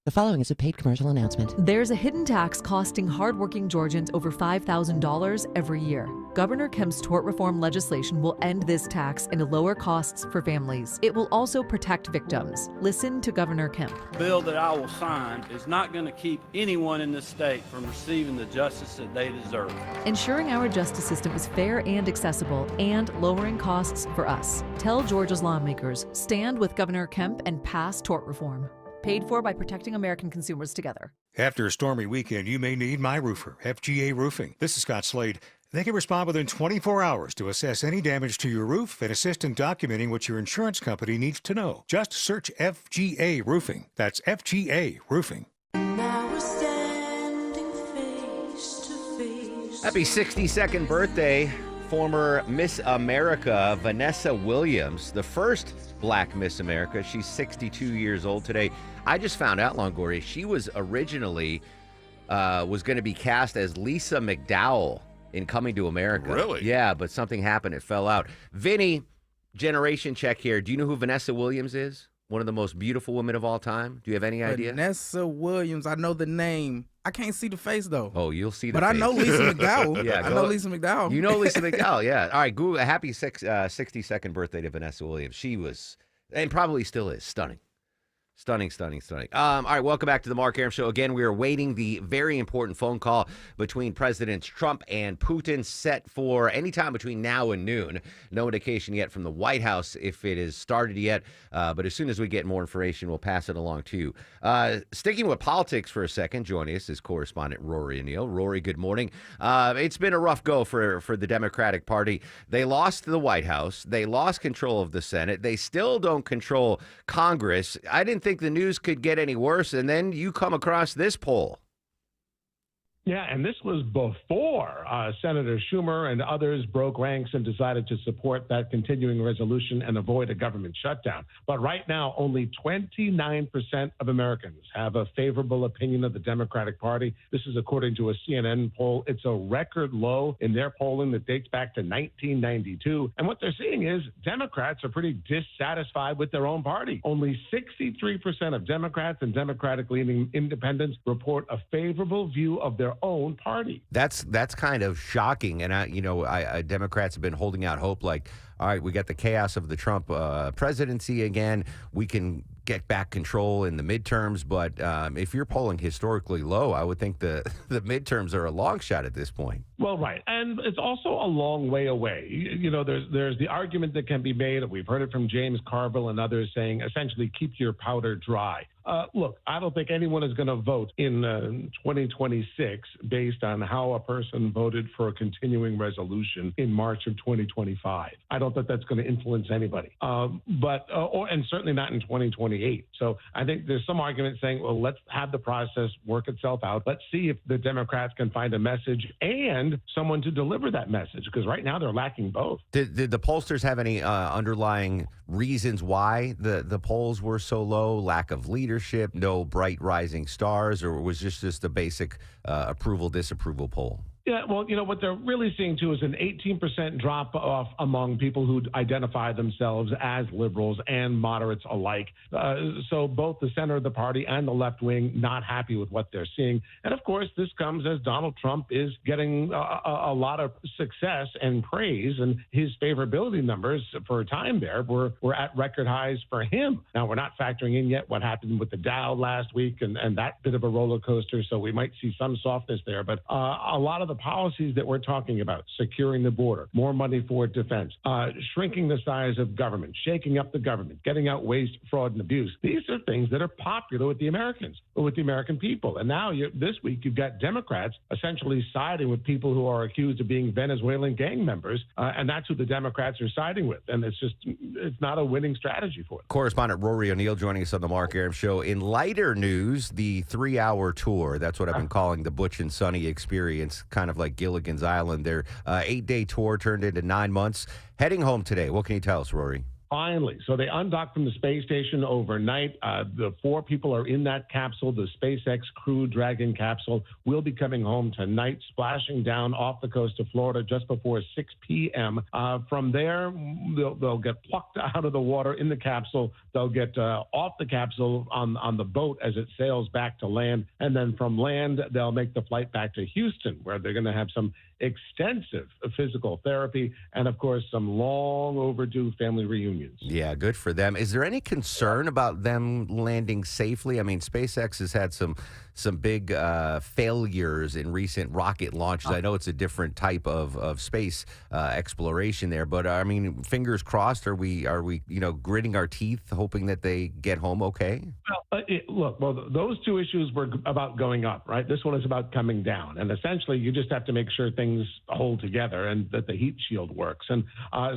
The following is a paid commercial announcement. There's a hidden tax costing hardworking Georgians over $5,000 every year. Governor Kemp's tort reform legislation will end this tax and lower costs for families. It will also protect victims. Listen to Governor Kemp. The bill that I will sign is not going to keep anyone in this state from receiving the justice that they deserve. Ensuring our justice system is fair and accessible and lowering costs for us. Tell Georgia's lawmakers, stand with Governor Kemp and pass tort reform. Paid for by Protecting American Consumers Together. After a stormy weekend, you may need My Roofer, FGA Roofing. This is Scott Slade. They can respond within 24 hours to assess any damage to your roof and assist in documenting what your insurance company needs to know. Just search FGA Roofing. That's FGA Roofing. Now we're standing face to face. Happy 62nd birthday, former Miss America, Vanessa Williams, the first Black Miss America. She's 62 years old today. I just found out, Longoria, she was originally was going to be cast as Lisa McDowell in Coming to America. Really? Yeah, but something happened. It fell out. Vinny, generation check here. Do you know who Vanessa Williams is? One of the most beautiful women of all time. Do you have any idea? Vanessa Williams. I know the name. I can't see the face, though. Oh, you'll see the face. But I know Lisa McDowell. Yeah, I know Lisa McDowell. You know Lisa McDowell, yeah. All right, Google, happy 62nd birthday to Vanessa Williams. She was, and probably still is, stunning. Stunning. All right, welcome back to the Mark Arum Show. Again, we are awaiting the very important phone call between Presidents Trump and Putin, set for any time between now and noon. No indication yet from the White House if it has started yet, but as soon as we get more information, we'll pass it along to you. Sticking with politics for a second, joining us is correspondent Rory O'Neill. Rory, good morning. It's been a rough go for the Democratic Party. They lost the White House. They lost control of the Senate. They still don't control Congress. I didn't think the news could get any worse, and then you come across this poll. Yeah, and this was before Senator Schumer and others broke ranks and decided to support that continuing resolution and avoid a government shutdown. But right now, only 29% of Americans have a favorable opinion of the Democratic Party. This is according to a CNN poll. It's a record low in their polling that dates back to 1992. And what they're seeing is Democrats are pretty dissatisfied with their own party. Only 63% of Democrats and Democratic-leaning independents report a favorable view of their own party. That's kind of shocking. And Democrats have been holding out hope, like, all right, we got the chaos of the Trump presidency again. We can get back control in the midterms. But if you're polling historically low, I would think the midterms are a long shot at this point. Well, right. And it's also a long way away. There's the argument that can be made. We've heard it from James Carville and others saying, essentially, keep your powder dry. Look, I don't think anyone is going to vote in 2026 based on how a person voted for a continuing resolution in March of 2025. I don't think that's going to influence anybody, and certainly not in 2028. So I think there's some argument saying, well, let's have the process work itself out. Let's see if the Democrats can find a message and someone to deliver that message, because right now they're lacking both. Did the pollsters have any underlying reasons why the polls were so low? Lack of leadership, no bright rising stars, or was this just a basic approval-disapproval poll? Yeah, well, what they're really seeing, too, is an 18% drop-off among people who identify themselves as liberals and moderates alike. So both the center of the party and the left wing not happy with what they're seeing. And, of course, this comes as Donald Trump is getting a lot of success and praise, and his favorability numbers for a time there were at record highs for him. Now, we're not factoring in yet what happened with the Dow last week and that bit of a roller coaster, so we might see some softness there. But a lot of the the policies that we're talking about, securing the border, more money for defense, shrinking the size of government, shaking up the government, getting out waste, fraud, and abuse, these are things that are popular with the Americans, or with the American people. And now this week you've got Democrats essentially siding with people who are accused of being Venezuelan gang members, and that's who the Democrats are siding with. And it's not a winning strategy for it. Correspondent Rory O'Neill joining us on the Mark Arum Show. In lighter news, the 3-hour tour, that's what I've been calling the Butch and Sonny experience, kind of like Gilligan's Island. Their 8-day tour turned into 9 months. Heading home today. What can you tell us, Rory? Finally. So they undocked from the space station overnight. The 4 people are in that capsule. The SpaceX Crew Dragon capsule will be coming home tonight, splashing down off the coast of Florida just before 6 p.m. From there, they'll get plucked out of the water in the capsule. They'll get off the capsule on the boat as it sails back to land. And then from land, they'll make the flight back to Houston, where they're going to have some extensive physical therapy and, of course, some long overdue family reunions. Yeah, good for them. Is there any concern about them landing safely? I mean, SpaceX has had some big failures in recent rocket launches. I know it's a different type of space exploration there, but I mean, fingers crossed. Are we gritting our teeth, hoping that they get home okay? Well, those two issues were about going up, right? This one is about coming down, and essentially, you just have to make sure things hold together and that the heat shield works. And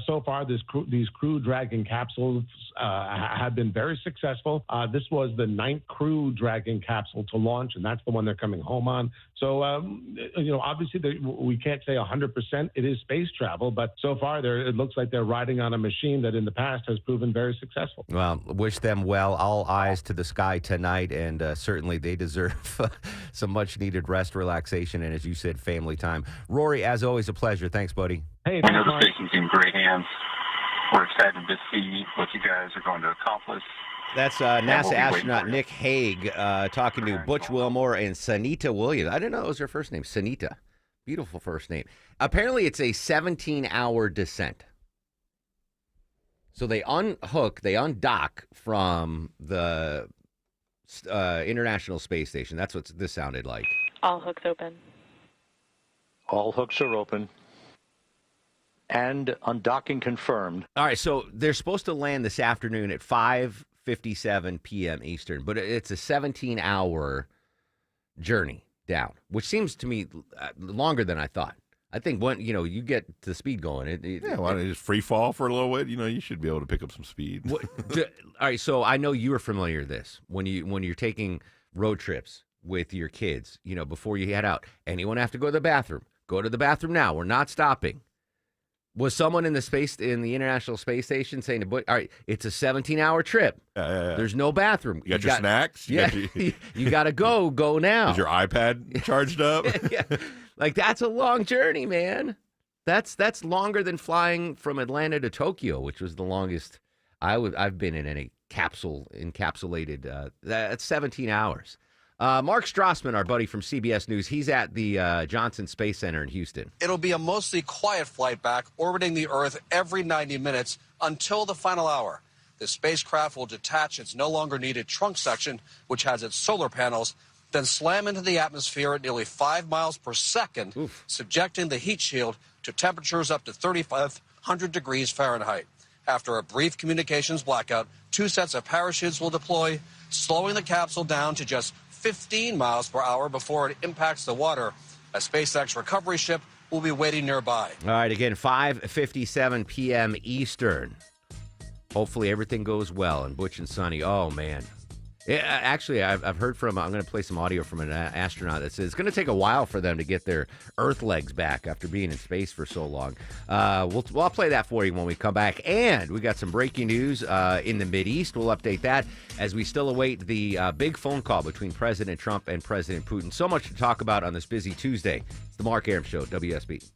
so far, these Crew Dragon capsules have been very successful. This was the 9th Crew Dragon capsule to launch, and that's the one they're coming home on. So, obviously, we can't say 100% it is space travel, but so far, it looks like they're riding on a machine that in the past has proven very successful. Well, wish them well. All eyes to the sky tonight, and certainly they deserve some much-needed rest, relaxation, and, as you said, family time. Rory, as always, a pleasure. Thanks, buddy. Hey, I know the station's in great hands. We're excited to see what you guys are going to accomplish. That's NASA astronaut Nick Hague talking to Butch Wilmore and Sunita Williams. I didn't know it was her first name, Sunita. Beautiful first name. Apparently, it's a 17-hour descent. So they undock from the International Space Station. That's what this sounded like. All hooks open. All hooks are open. And undocking confirmed. All right, so they're supposed to land this afternoon at 5:57 p.m. Eastern, but it's a 17-hour journey down, which seems to me longer than I thought. I think when you get the speed going, why don't you just free fall for a little bit? You should be able to pick up some speed. All right, so I know you are familiar with this when you're taking road trips with your kids. Before you head out, anyone have to go to the bathroom? Go to the bathroom now. We're not stopping. Was someone in the International Space Station saying to Butch, all right, it's a 17-hour trip. There's no bathroom. You got your snacks? You got to go now. Is your iPad charged up? Yeah. Like, that's a long journey, man. That's longer than flying from Atlanta to Tokyo, which was the longest I've been in any encapsulated. That's 17 hours. Mark Strassman, our buddy from CBS News, he's at the Johnson Space Center in Houston. It'll be a mostly quiet flight back, orbiting the Earth every 90 minutes until the final hour. The spacecraft will detach its no longer needed trunk section, which has its solar panels, then slam into the atmosphere at nearly 5 miles per second, subjecting the heat shield to temperatures up to 3,500 degrees Fahrenheit. After a brief communications blackout, 2 sets of parachutes will deploy, slowing the capsule down to just 15 miles per hour before it impacts the water. A SpaceX recovery ship will be waiting nearby. All right, again, 5:57 p.m. Eastern. Hopefully everything goes well. And Butch and Sonny, oh, man. Actually, I've heard from, I'm going to play some audio from an astronaut that says it's going to take a while for them to get their Earth legs back after being in space for so long. I'll play that for you when we come back. And we got some breaking news in the Mideast. We'll update that as we still await the big phone call between President Trump and President Putin. So much to talk about on this busy Tuesday. It's the Mark Arum Show, WSB.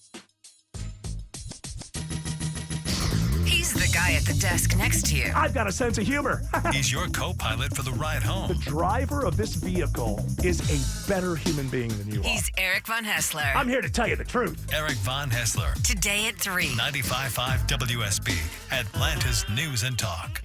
He's the guy at the desk next to you. I've got a sense of humor. He's your co-pilot for the ride home. The driver of this vehicle is a better human being than you are. He's Eric Von Hessler. I'm here to tell you the truth. Eric Von Hessler. Today at 3. 95.5 WSB, Atlanta's News and Talk.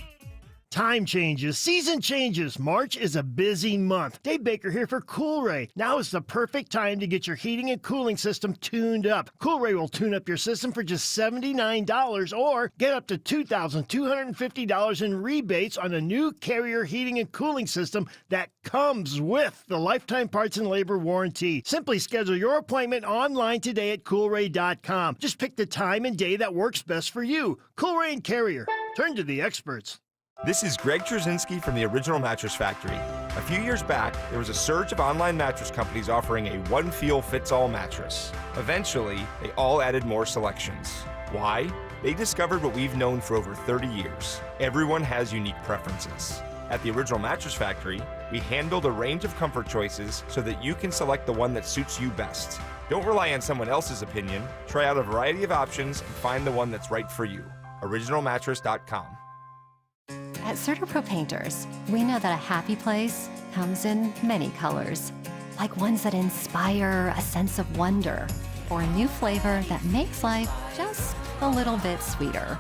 Time changes, season changes. March is a busy month. Dave Baker here for Coolray. Now is the perfect time to get your heating and cooling system tuned up. Coolray will tune up your system for just $79 or get up to $2,250 in rebates on a new Carrier heating and cooling system that comes with the lifetime parts and labor warranty. Simply schedule your appointment online today at Coolray.com. Just pick the time and day that works best for you. Coolray and Carrier. Turn to the experts. This is Greg Trzynski from the Original Mattress Factory. A few years back, there was a surge of online mattress companies offering a one-feel-fits-all mattress. Eventually, they all added more selections. Why? They discovered what we've known for over 30 years. Everyone has unique preferences. At the Original Mattress Factory, we handled a range of comfort choices so that you can select the one that suits you best. Don't rely on someone else's opinion. Try out a variety of options and find the one that's right for you. OriginalMattress.com. At CertaPro Painters, we know that a happy place comes in many colors, like ones that inspire a sense of wonder, or a new flavor that makes life just a little bit sweeter,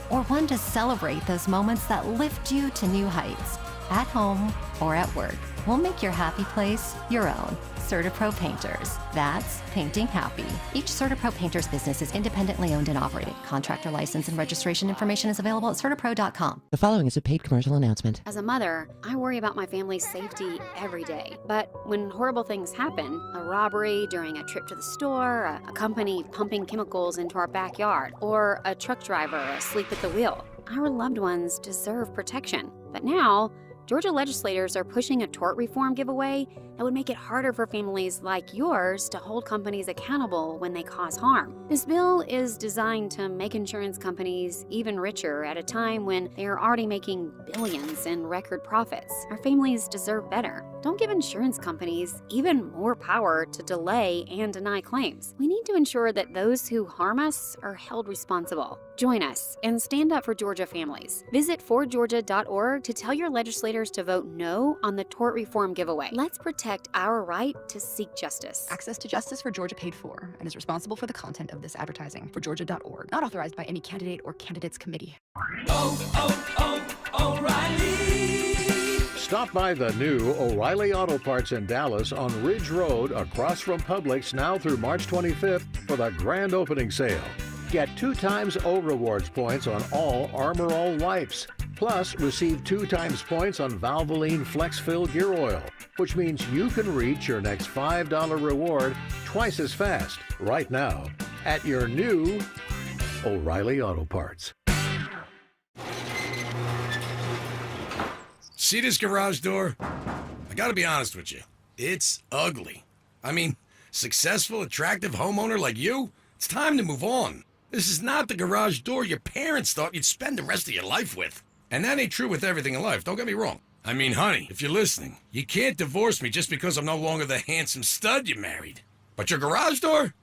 or one to celebrate those moments that lift you to new heights, at home or at work. We'll make your happy place your own. CertaPro Painters. That's painting happy. Each CertaPro Painters business is independently owned and operated. Contractor license and registration information is available at CertaPro.com. The following is a paid commercial announcement. As a mother, I worry about my family's safety every day. But when horrible things happen, a robbery during a trip to the store, a company pumping chemicals into our backyard, or a truck driver asleep at the wheel, our loved ones deserve protection. But now, Georgia legislators are pushing a tort reform giveaway that would make it harder for families like yours to hold companies accountable when they cause harm. This bill is designed to make insurance companies even richer at a time when they are already making billions in record profits. Our families deserve better. Don't give insurance companies even more power to delay and deny claims. We need to ensure that those who harm us are held responsible. Join us and stand up for Georgia families. Visit forgeorgia.org to tell your legislators to vote no on the tort reform giveaway. Let's protect our right to seek justice. Access to Justice for Georgia paid for and is responsible for the content of this advertising. Forgeorgia.org. Not authorized by any candidate or candidates committee. O'Reilly. Stop by the new O'Reilly Auto Parts in Dallas on Ridge Road across from Publix now through March 25th for the grand opening sale. Get 2 times O Rewards points on all Armor All wipes. Plus, receive 2 times points on Valvoline Flex Fill Gear Oil, which means you can reach your next $5 reward twice as fast right now at your new O'Reilly Auto Parts. See this garage door? I gotta be honest with you. It's ugly. I mean, successful, attractive homeowner like you, it's time to move on. This is not the garage door your parents thought you'd spend the rest of your life with. And that ain't true with everything in life, don't get me wrong. I mean, honey, if you're listening, you can't divorce me just because I'm no longer the handsome stud you married. But your garage door?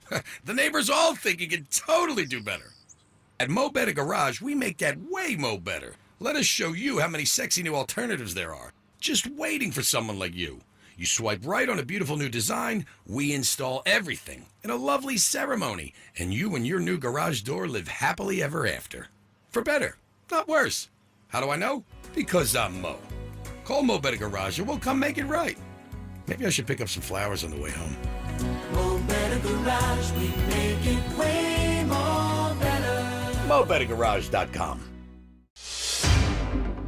The neighbors all think you can totally do better. At Mo Better Garage, we make that way mo better. Let us show you how many sexy new alternatives there are. Just waiting for someone like you. You swipe right on a beautiful new design, we install everything in a lovely ceremony, and you and your new garage door live happily ever after. For better, not worse. How do I know? Because I'm Mo. Call Mo Better Garage and we'll come make it right. Maybe I should pick up some flowers on the way home. Mo Better Garage, we make it way more better. MoBetterGarage.com.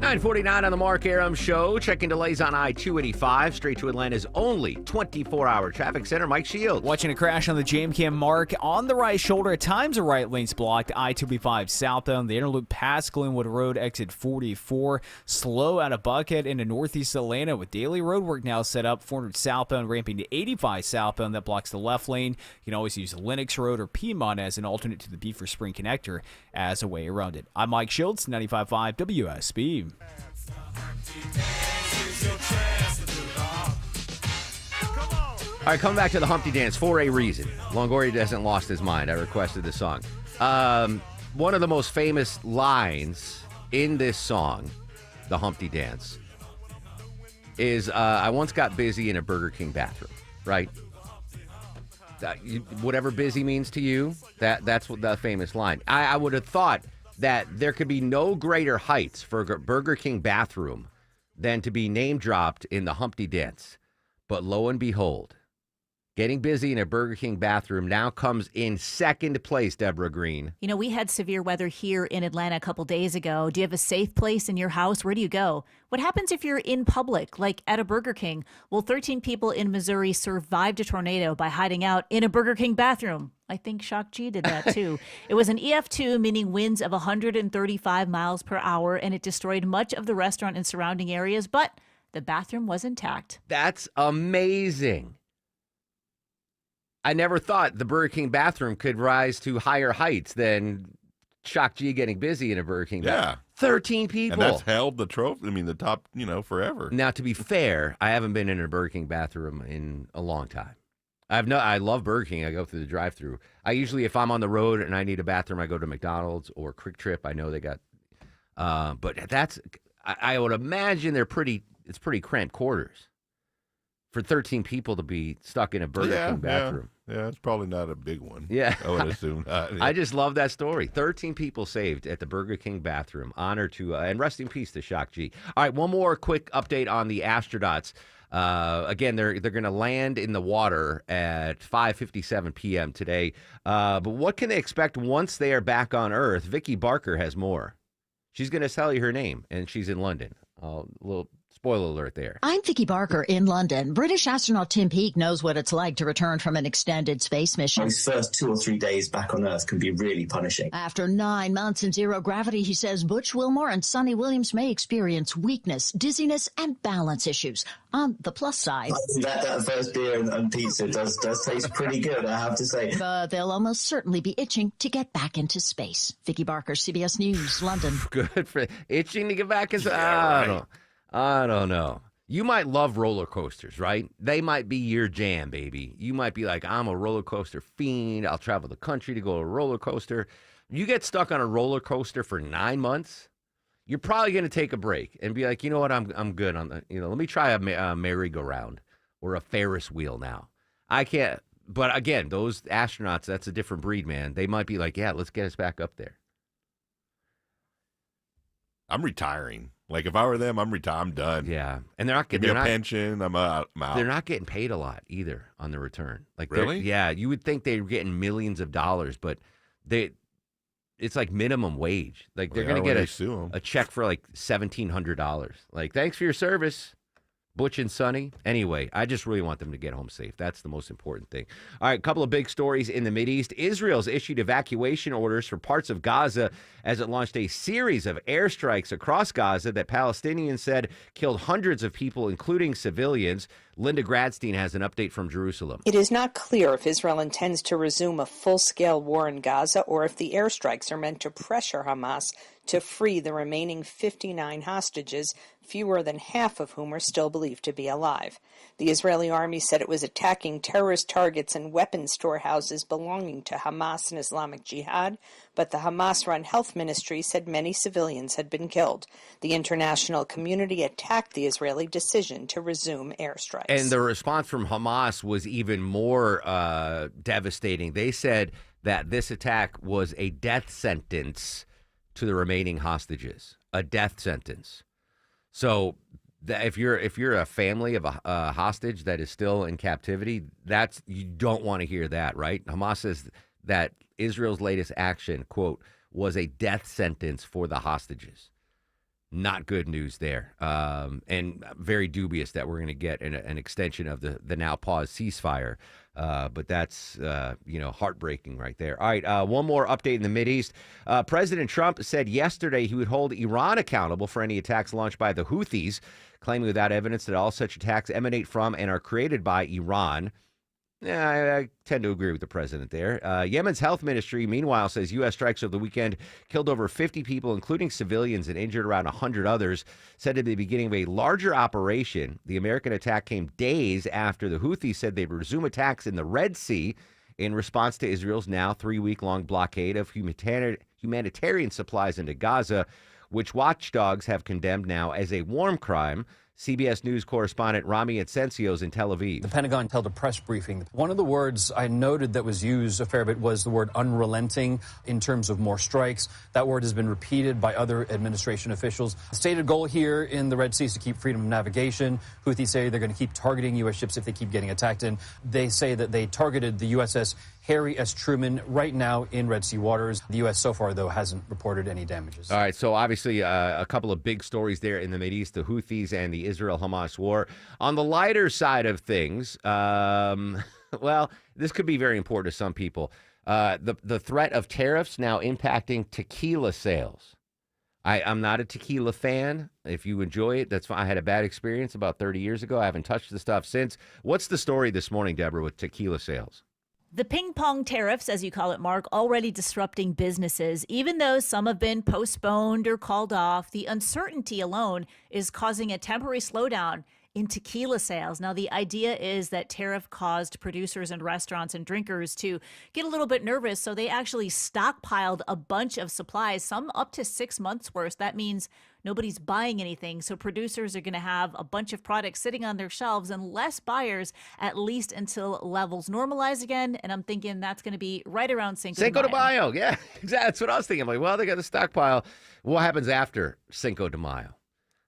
9:49 on the Mark Arum Show. Checking delays on I-285 straight to Atlanta's only 24-hour traffic center. Mike Shields. Watching a crash on the Jam Cam Mark on the right shoulder. At times, the right lane's blocked. I-285 southbound. The Interloop past Glenwood Road, exit 44. Slow out of Buckhead into northeast Atlanta with daily road work now set up. 400 southbound ramping to 85 southbound. That blocks the left lane. You can always use Lennox Road or Piedmont as an alternate to the Beaver Spring connector as a way around it. I'm Mike Shields, 95.5 WSB. All right, coming back to the Humpty Dance for a reason. Longoria hasn't lost his mind. I requested the song. One of the most famous lines in this song, the Humpty Dance, is I once got busy in a Burger King bathroom, right? Whatever busy means to you, that's what the famous line. I would have thought that there could be no greater heights for a Burger King bathroom than to be name dropped in the Humpty Dance. But lo and behold, getting busy in a Burger King bathroom now comes in second place, Deborah Green. You know, we had severe weather here in Atlanta a couple days ago. Do you have a safe place in your house? Where do you go? What happens if you're in public, like at a Burger King? Well, 13 people in Missouri survived a tornado by hiding out in a Burger King bathroom. I think Shock G did that too. It was an EF2, meaning winds of 135 miles per hour, and it destroyed much of the restaurant and surrounding areas, but the bathroom was intact. That's amazing. I never thought the Burger King bathroom could rise to higher heights than Shock G getting busy in a Burger King bathroom. 13 people. And that's held the trophy, the top, forever. Now, to be fair, I haven't been in a Burger King bathroom in a long time. I love Burger King. I go through the drive-thru. I usually, if I'm on the road and I need a bathroom, I go to McDonald's or Quick Trip. I know they got, but I would imagine it's pretty cramped quarters for 13 people to be stuck in a Burger King bathroom. Yeah, it's probably not a big one. Yeah. I would assume. I just love that story. 13 people saved at the Burger King bathroom. Honor to, and rest in peace to Shock G. All right, one more quick update on the astronauts. Again, they're going to land in the water at 5:57 p.m. today. But what can they expect once they are back on Earth? Vicky Barker has more. She's going to tell you her name, and she's in London. A little spoiler alert there. I'm Vicky Barker in London. British astronaut Tim Peake knows what it's like to return from an extended space mission. Those first 2 or 3 days back on Earth can be really punishing. After 9 months in zero gravity, he says Butch Wilmore and Sonny Williams may experience weakness, dizziness, and balance issues. On the plus side, that first beer and pizza does taste pretty good, I have to say. But they'll almost certainly be itching to get back into space. Vicky Barker, CBS News, London. Good for itching to get back into. I don't know. You might love roller coasters, right? They might be your jam, baby. You might be like, I'm a roller coaster fiend. I'll travel the country to go to a roller coaster. You get stuck on a roller coaster for 9 months, you're probably going to take a break and be like, you know what, I'm good on the, let me try a merry-go-round or a Ferris wheel now. I can't. But again, those astronauts, that's a different breed, man. They might be like, yeah, let's get us back up there. I'm retiring. Like, if I were them, I'm retired. I'm done. Yeah. And they're not getting a pension. I'm out. They're not getting paid a lot either on the return. Like, really? Yeah. You would think they were getting millions of dollars, but it's like minimum wage. Like, they're going to get a check for like $1,700. Like, thanks for your service, Butch and Sonny. Anyway, I just really want them to get home safe. That's the most important thing. All right, a couple of big stories in the Mideast. Israel's issued evacuation orders for parts of Gaza as it launched a series of airstrikes across Gaza that Palestinians said killed hundreds of people, including civilians. Linda Gradstein has an update from Jerusalem. It is not clear if Israel intends to resume a full-scale war in Gaza or if the airstrikes are meant to pressure Hamas to free the remaining 59 hostages, fewer than half of whom are still believed to be alive. The Israeli army said it was attacking terrorist targets and weapons storehouses belonging to Hamas and Islamic Jihad, but the Hamas-run health ministry said many civilians had been killed. The international community attacked the Israeli decision to resume airstrikes. And the response from Hamas was even more devastating. They said that this attack was a death sentence to the remaining hostages, a death sentence. So if you're a family of a hostage that is still in captivity, you don't want to hear that, right? Hamas says that Israel's latest action, quote, was a death sentence for the hostages. Not good news there, and very dubious that we're going to get an extension of the now paused ceasefire. But that's, heartbreaking right there. All right, one more update in the Mideast. President Trump said yesterday he would hold Iran accountable for any attacks launched by the Houthis, claiming without evidence that all such attacks emanate from and are created by Iran. Yeah, I tend to agree with the president there. Yemen's health ministry, meanwhile, says U.S. strikes over the weekend killed over 50 people, including civilians, and injured around 100 others. Said at the beginning of a larger operation, the American attack came days after the Houthis said they'd resume attacks in the Red Sea in response to Israel's now 3-week-long blockade of humanitarian supplies into Gaza, which watchdogs have condemned now as a war crime. CBS News correspondent Rami Etsencio's in Tel Aviv. The Pentagon held a press briefing. One of the words I noted that was used a fair bit was the word unrelenting in terms of more strikes. That word has been repeated by other administration officials. The stated goal here in the Red Sea is to keep freedom of navigation. Houthis say they're going to keep targeting U.S. ships if they keep getting attacked. And they say that they targeted the USS Harry S. Truman right now in Red Sea waters. The U.S. so far, though, hasn't reported any damages. All right, so obviously a couple of big stories there in the Mideast, the Houthis and the Israel-Hamas war. On the lighter side of things, well, this could be very important to some people. The threat of tariffs now impacting tequila sales. I'm not a tequila fan. If you enjoy it, that's fine. I had a bad experience about 30 years ago. I haven't touched the stuff since. What's the story this morning, Deborah, with tequila sales? The ping pong tariffs, as you call it, Mark, already disrupting businesses. Even though some have been postponed or called off, the uncertainty alone is causing a temporary slowdown in tequila sales. Now, the idea is that tariff caused producers and restaurants and drinkers to get a little bit nervous, so they actually stockpiled a bunch of supplies, some up to 6 months worth. That means nobody's buying anything, so producers are going to have a bunch of products sitting on their shelves and less buyers, at least until levels normalize again. And I'm thinking that's going to be right around Cinco de Mayo. Yeah, exactly. That's what I was thinking. I'm like, well, they got the stockpile. What happens after Cinco de Mayo?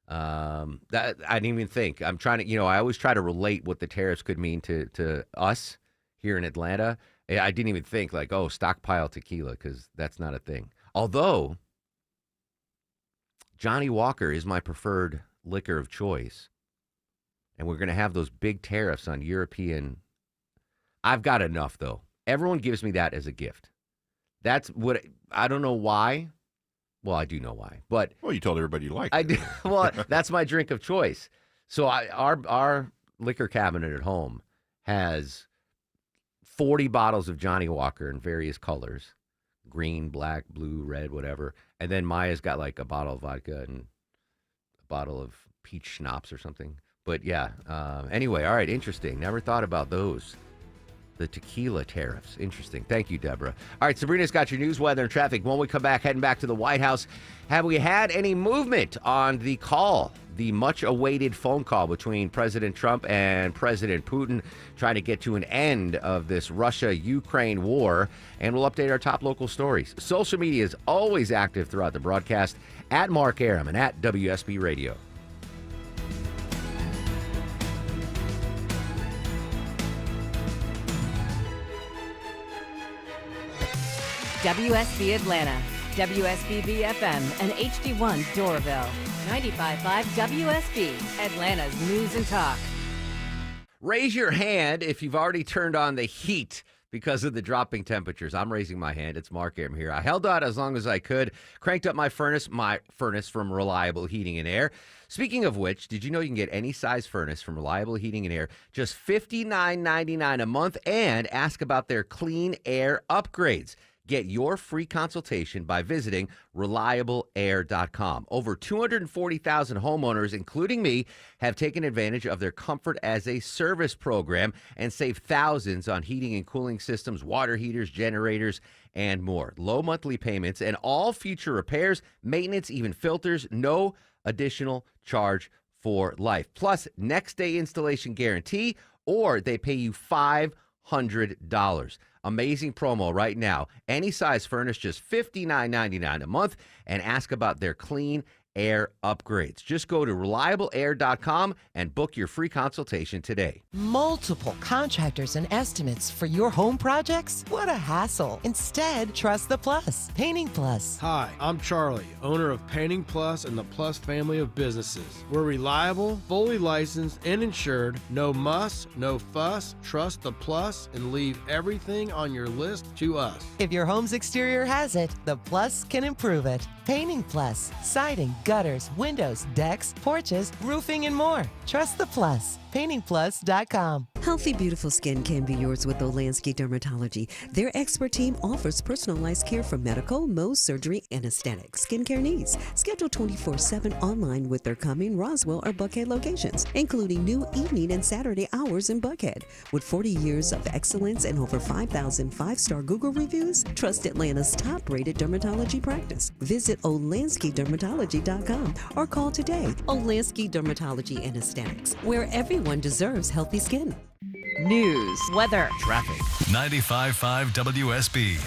That I didn't even think. I'm trying to, I always try to relate what the tariffs could mean to us here in Atlanta. I didn't even think like, oh, stockpile tequila, because that's not a thing. Although Johnny Walker is my preferred liquor of choice, and we're going to have those big tariffs on European. I've got enough, though. Everyone gives me that as a gift. That's what I don't know why. Well, I do know why, but you told everybody you liked it. I do. Well, that's my drink of choice. So our liquor cabinet at home has 40 bottles of Johnny Walker in various colors: green, black, blue, red, whatever. And then Maya's got like a bottle of vodka and a bottle of peach schnapps or something. But yeah. Anyway, all right, interesting. Never thought about those. The tequila tariffs. Interesting. Thank you, Deborah. All right, Sabrina's got your news, weather, and traffic. When we come back, heading back to the White House, have we had any movement on the call, the much-awaited phone call between President Trump and President Putin, trying to get to an end of this Russia-Ukraine war? And we'll update our top local stories. Social media is always active throughout the broadcast, at Mark Arum and at WSB Radio. WSB Atlanta, WSB FM, and HD1 Doraville. 95.5 WSB, Atlanta's news and talk. Raise your hand if you've already turned on the heat because of the dropping temperatures. I'm raising my hand. It's Mark Arum here. I held out as long as I could, cranked up my furnace from Reliable Heating and Air. Speaking of which, did you know you can get any size furnace from Reliable Heating and Air, just $59.99 a month, and ask about their clean air upgrades. Get your free consultation by visiting ReliableAir.com. Over 240,000 homeowners, including me, have taken advantage of their Comfort as a Service program and saved thousands on heating and cooling systems, water heaters, generators, and more. Low monthly payments and all future repairs, maintenance, even filters, no additional charge for life. Plus, next day installation guarantee, or they pay you $500. Amazing promo right now. Any size furnace, just $59.99 a month, and ask about their clean air upgrades. Just go to ReliableAir.com and book your free consultation today. Multiple contractors and estimates for your home projects? What a hassle. Instead, trust the Plus. Painting Plus. Hi, I'm Charlie, owner of Painting Plus and the Plus family of businesses. We're reliable, fully licensed, and insured. No muss, no fuss. Trust the Plus and leave everything on your list to us. If your home's exterior has it, the Plus can improve it. Painting Plus. Siding, gutters, windows, decks, porches, roofing, and more. Trust the Plus. PaintingPlus.com. Healthy, beautiful skin can be yours with Olansky Dermatology. Their expert team offers personalized care for medical, Mohs, surgery, and aesthetic skincare needs. Schedule 24/7 online with their Cumming, Roswell, or Buckhead locations, including new evening and Saturday hours in Buckhead. With 40 years of excellence and over 5,000 five-star Google reviews, trust Atlanta's top-rated dermatology practice. Visit OlanskyDermatology.com or call today. Olansky Dermatology and Aesthetics, where everyone deserves healthy skin. News, weather, traffic. 95.5 WSB,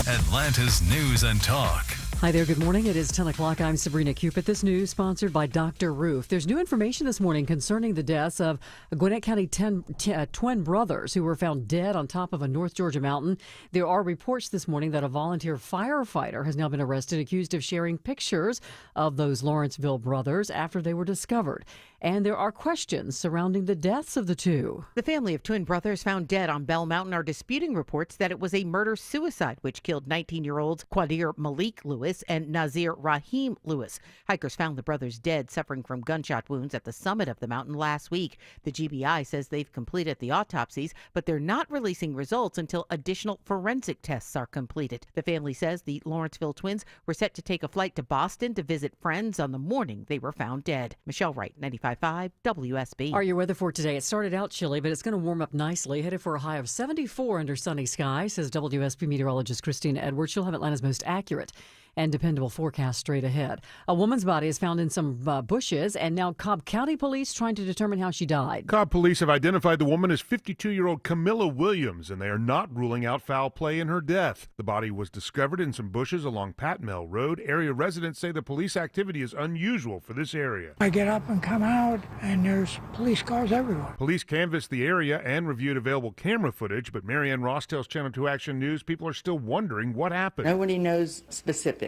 Atlanta's News and Talk. Hi there, good morning. It is 10 o'clock. I'm Sabrina Cupid. This news sponsored by Dr. Roof. There's new information this morning concerning the deaths of Gwinnett County twin brothers who were found dead on top of a North Georgia mountain. There are reports this morning that a volunteer firefighter has now been arrested, accused of sharing pictures of those Lawrenceville brothers after they were discovered. And there are questions surrounding the deaths of the two. The family of twin brothers found dead on Bell Mountain are disputing reports that it was a murder-suicide which killed 19-year-olds Qadir Malik Lewis and Nazir Rahim Lewis. Hikers found the brothers dead, suffering from gunshot wounds at the summit of the mountain last week. The GBI says they've completed the autopsies, but they're not releasing results until additional forensic tests are completed. The family says the Lawrenceville twins were set to take a flight to Boston to visit friends on the morning they were found dead. Michelle Wright, 95.5 WSB. Our your weather for today. It started out chilly, but it's going to warm up nicely. Headed for a high of 74 under sunny skies, says WSB meteorologist Christina Edwards. She'll have Atlanta's most accurate and dependable forecast straight ahead. A woman's body is found in some bushes, and now Cobb County police trying to determine how she died. Cobb police have identified the woman as 52-year-old Camilla Williams, and they are not ruling out foul play in her death. The body was discovered in some bushes along Patmel Road. Area residents say the police activity is unusual for this area. I get up and come out, and there's police cars everywhere. Police canvassed the area and reviewed available camera footage, but Marianne Ross tells Channel 2 Action News people are still wondering what happened. Nobody knows specifics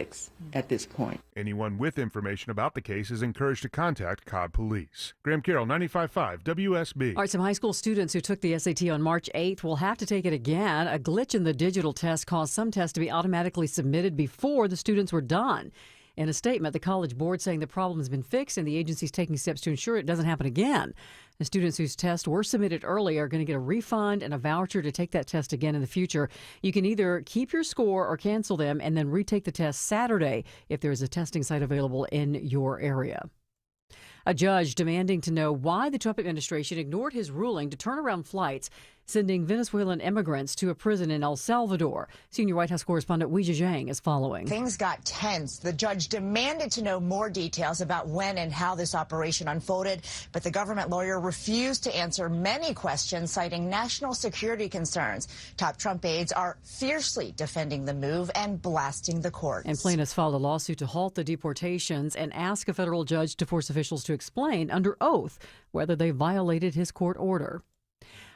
at this point. Anyone with information about the case is encouraged to contact Cobb Police. Graham Carroll, 95.5 WSB. All right, some high school students who took the SAT on March 8th will have to take it again. A glitch in the digital test caused some tests to be automatically submitted before the students were done. In a statement, the College Board saying the problem has been fixed and the agency is taking steps to ensure it doesn't happen again. The students whose tests were submitted early are going to get a refund and a voucher to take that test again in the future. You can either keep your score or cancel them and then retake the test Saturday if there is a testing site available in your area. A judge demanding to know why the Trump administration ignored his ruling to turn around flights sending Venezuelan immigrants to a prison in El Salvador. Senior White House correspondent Weijia Zhang is following. Things got tense. The judge demanded to know more details about when and how this operation unfolded, but the government lawyer refused to answer many questions, citing national security concerns. Top Trump aides are fiercely defending the move and blasting the courts. And plaintiffs filed a lawsuit to halt the deportations and ask a federal judge to force officials to explain under oath whether they violated his court order.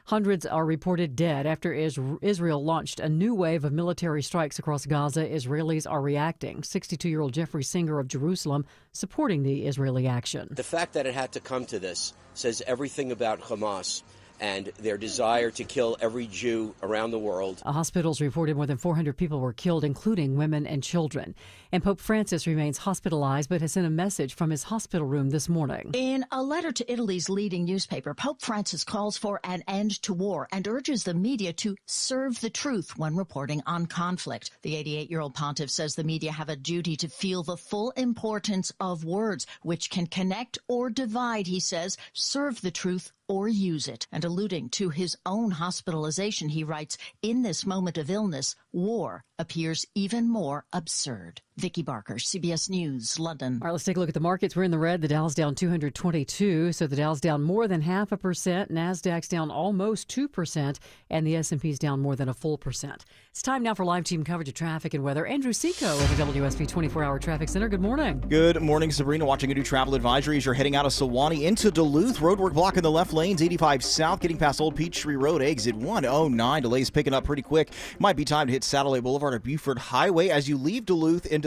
Hundreds are reported dead after Israel launched a new wave of military strikes across Gaza. Israelis are reacting. 62-year-old Jeffrey Singer of Jerusalem supporting the Israeli action. The fact that it had to come to this says everything about Hamas and their desire to kill every Jew around the world. Hospitals reported more than 400 people were killed, including women and children. And Pope Francis remains hospitalized but has sent a message from his hospital room this morning. In a letter to Italy's leading newspaper, Pope Francis calls for an end to war and urges the media to serve the truth when reporting on conflict. The 88-year-old pontiff says the media have a duty to feel the full importance of words, which can connect or divide, he says. Serve the truth or use it. And alluding to his own hospitalization, he writes, in this moment of illness, war appears even more absurd. Vicky Barker, CBS News, London. All right, let's take a look at the markets. We're in the red. The Dow's down 222, so the Dow's down more than 0.5%. NASDAQ's down almost 2%, and the S&P's down more than 1%. It's time now for live team coverage of traffic and weather. Andrew Seco of the WSB 24-hour traffic center. Good morning. Good morning, Sabrina. Watching a new travel advisory as you're heading out of Sewanee into Duluth. Roadwork blocking the left lanes, 85 south, getting past Old Peachtree Road, exit 109. Delays picking up pretty quick. Might be time to hit Satellite Boulevard at Buford Highway as you leave Duluth into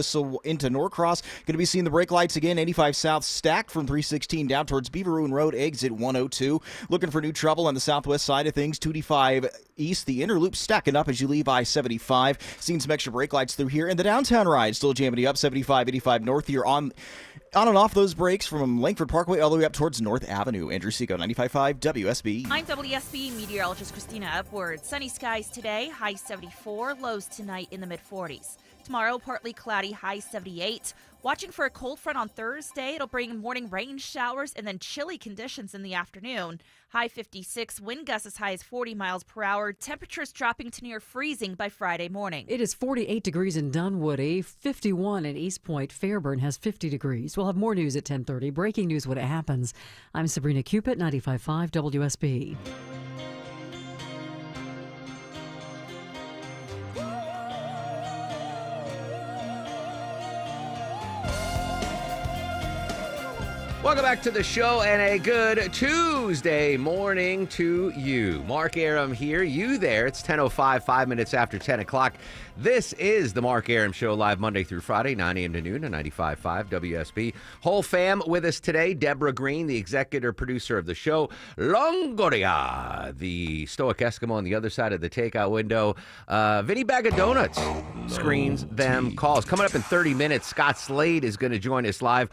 Norcross. Going to be seeing the brake lights again. 85 south stacked from 316 down towards Beaver Ruin Road, exit 102. Looking for new trouble on the southwest side of things. 285 east. The inner loop stacking up as you leave I-75. Seeing some extra brake lights through here. And the downtown ride still jamming up 75, 85 north here on and off those brakes from Langford Parkway all the way up towards North Avenue. Andrew Seco, 95.5 WSB. I'm WSB meteorologist Christina Upward. Sunny skies today, high 74, lows tonight in the mid-40s. Tomorrow, partly cloudy, high 78. Watching for a cold front on Thursday. It'll bring morning rain showers and then chilly conditions in the afternoon. High 56, wind gusts as high as 40 miles per hour. Temperatures dropping to near freezing by Friday morning. It is 48 degrees in Dunwoody, 51 in East Point. Fairburn has 50 degrees. We'll have more news at 10:30. Breaking news when it happens. I'm Sabrina Cupid, 95.5 WSB. Welcome back to the show and a good Tuesday morning to you. Mark Arum here, you there. It's 10:05, 5 minutes after 10 o'clock. This is the Mark Arum Show, live Monday through Friday, 9 a.m. to noon on 95.5 WSB. Whole fam with us today. Deborah Green, the executive producer of the show. Longoria, the stoic Eskimo on the other side of the takeout window. Vinny Bag of Donuts screens them calls. Coming up in 30 minutes, Scott Slade is going to join us live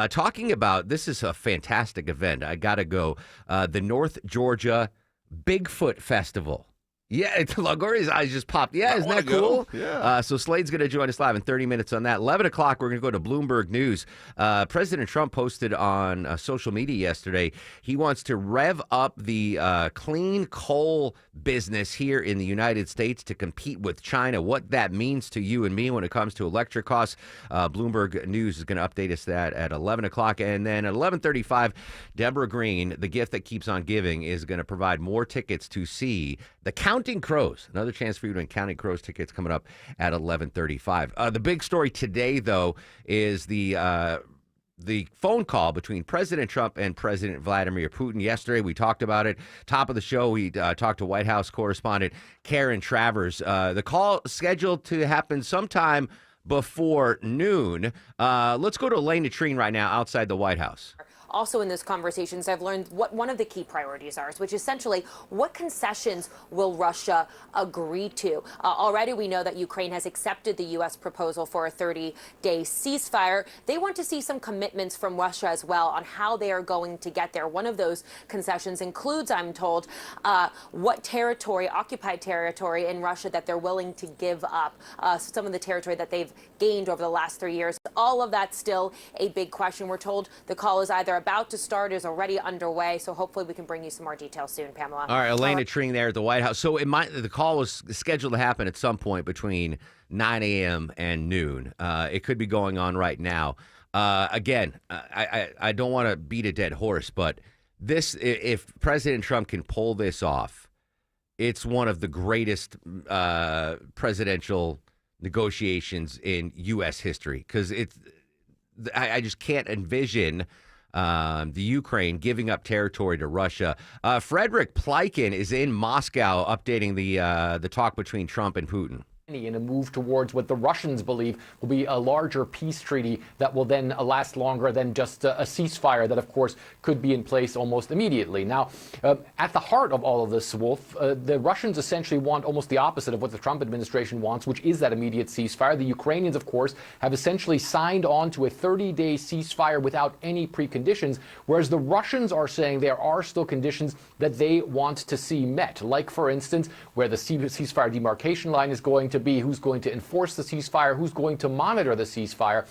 talking about, this is a fantastic event. I got to go. The North Georgia Bigfoot Festival. Yeah, Longoria's eyes just popped. Yeah, isn't that cool? Yeah. So Slade's going to join us live in 30 minutes on that. 11 o'clock, we're going to go to Bloomberg News. President Trump posted on social media yesterday, he wants to rev up the clean coal business here in the United States to compete with China. What that means to you and me when it comes to electric costs. Bloomberg News is going to update us that at 11 o'clock. And then at 11:35, Deborah Green, the gift that keeps on giving, is going to provide more tickets to see the Counting Crows. Another chance for you to win Counting Crows tickets coming up at 11:35. The big story today, though, is the phone call between President Trump and President Vladimir Putin. Yesterday, we talked about it. Top of the show, we talked to White House correspondent Karen Travers. The call scheduled to happen sometime before noon. Let's go to Elaine Latrine right now outside the White House. Also in those conversations, I've learned what one of the key priorities are, which is essentially what concessions will Russia agree to? Already we know that Ukraine has accepted the U.S. proposal for a 30-day ceasefire. They want to see some commitments from Russia as well on how they are going to get there. One of those concessions includes, I'm told, what territory, occupied territory in Russia that they're willing to give up, some of the territory that they've gained over the last 3 years. All of that's still a big question. We're told the call is either about to start, is already underway. So hopefully we can bring you some more details soon, Pamela. All right, Elaine Latrine there at the White House. So the call was scheduled to happen at some point between 9 a.m. and noon. It could be going on right now. Again, I don't want to beat a dead horse, but this, if President Trump can pull this off, it's one of the greatest presidential negotiations in U.S. history, because I just can't envision the Ukraine giving up territory to Russia. Frederick Pleiken is in Moscow updating the talk between Trump and Putin. In a move towards what the Russians believe will be a larger peace treaty that will then last longer than just a ceasefire that, of course, could be in place almost immediately. Now, at the heart of all of this, Wolf, the Russians essentially want almost the opposite of what the Trump administration wants, which is that immediate ceasefire. The Ukrainians, of course, have essentially signed on to a 30-day ceasefire without any preconditions, whereas the Russians are saying there are still conditions that they want to see met, like, for instance, where the ceasefire demarcation line is going to be, who's going to enforce the ceasefire, who's going to monitor the ceasefire.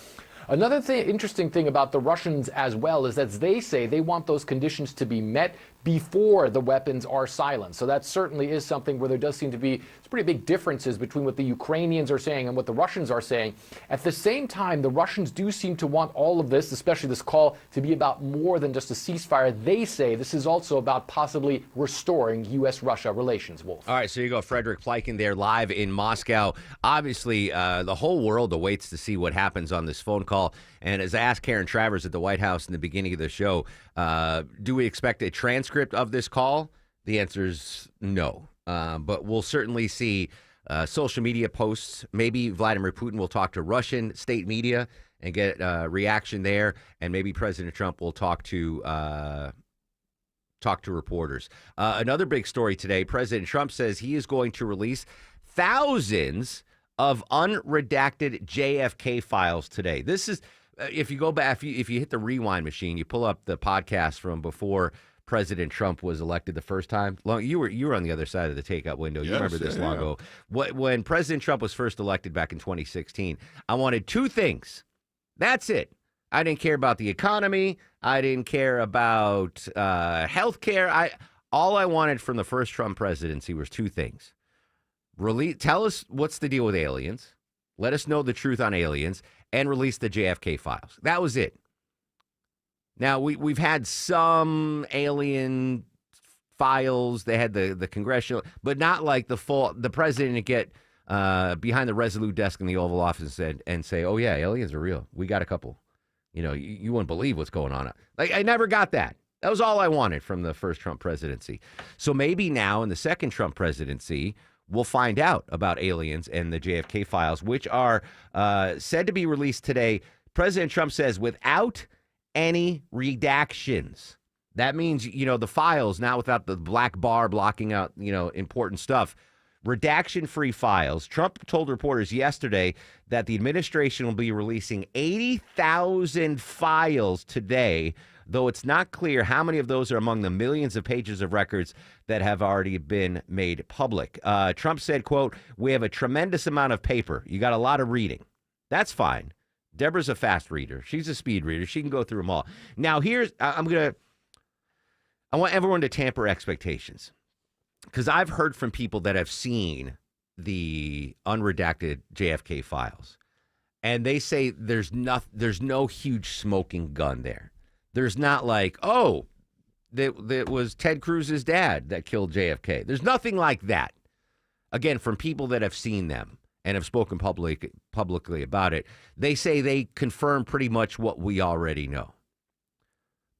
Another interesting thing about the Russians as well is that they say they want those conditions to be met before the weapons are silenced. So that certainly is something where there does seem to be pretty big differences between what the Ukrainians are saying and what the Russians are saying. At the same time, the Russians do seem to want all of this, especially this call, to be about more than just a ceasefire. They say this is also about possibly restoring U.S.-Russia relations, Wolf. All right, so you go Frederick Pleiken there live in Moscow. Obviously, the whole world awaits to see what happens on this phone call. And as I asked Karen Travers at the White House in the beginning of the show, do we expect a transcript of this call? The answer is no. But we'll certainly see social media posts. Maybe Vladimir Putin will talk to Russian state media and get a reaction there. And maybe President Trump will talk to talk to reporters. Another big story today, President Trump says he is going to release thousands of unredacted JFK files today. This is, if you go back, if you hit the rewind machine, you pull up the podcast from before President Trump was elected the first time. You were on the other side of the takeout window. You remember this long ago. When President Trump was first elected back in 2016, I wanted two things. That's it. I didn't care about the economy. I didn't care about health care. All I wanted from the first Trump presidency was two things. Tell us what's the deal with aliens. Let us know the truth on aliens and release the JFK files. That was it. Now, we've had some alien files. They had the congressional, but not like the president to get behind the Resolute desk in the Oval Office and say, oh, yeah, aliens are real. We got a couple. You wouldn't believe what's going on. Like, I never got that. That was all I wanted from the first Trump presidency. So maybe now in the second Trump presidency, we'll find out about aliens and the JFK files, which are said to be released today. President Trump says without any redactions. That means, the files now without the black bar blocking out, important stuff. Redaction-free files. Trump told reporters yesterday that the administration will be releasing 80,000 files today, though it's not clear how many of those are among the millions of pages of records that have already been made public. Trump said, quote, "We have a tremendous amount of paper. You got a lot of reading. That's fine. Deborah's a fast reader. She's a speed reader. She can go through them all." Now, I want everyone to temper expectations, because I've heard from people that have seen the unredacted JFK files, and they say there's no huge smoking gun there. There's not like, oh, that was Ted Cruz's dad that killed JFK. There's nothing like that. Again, from people that have seen them and have spoken publicly about it, they say they confirm pretty much what we already know.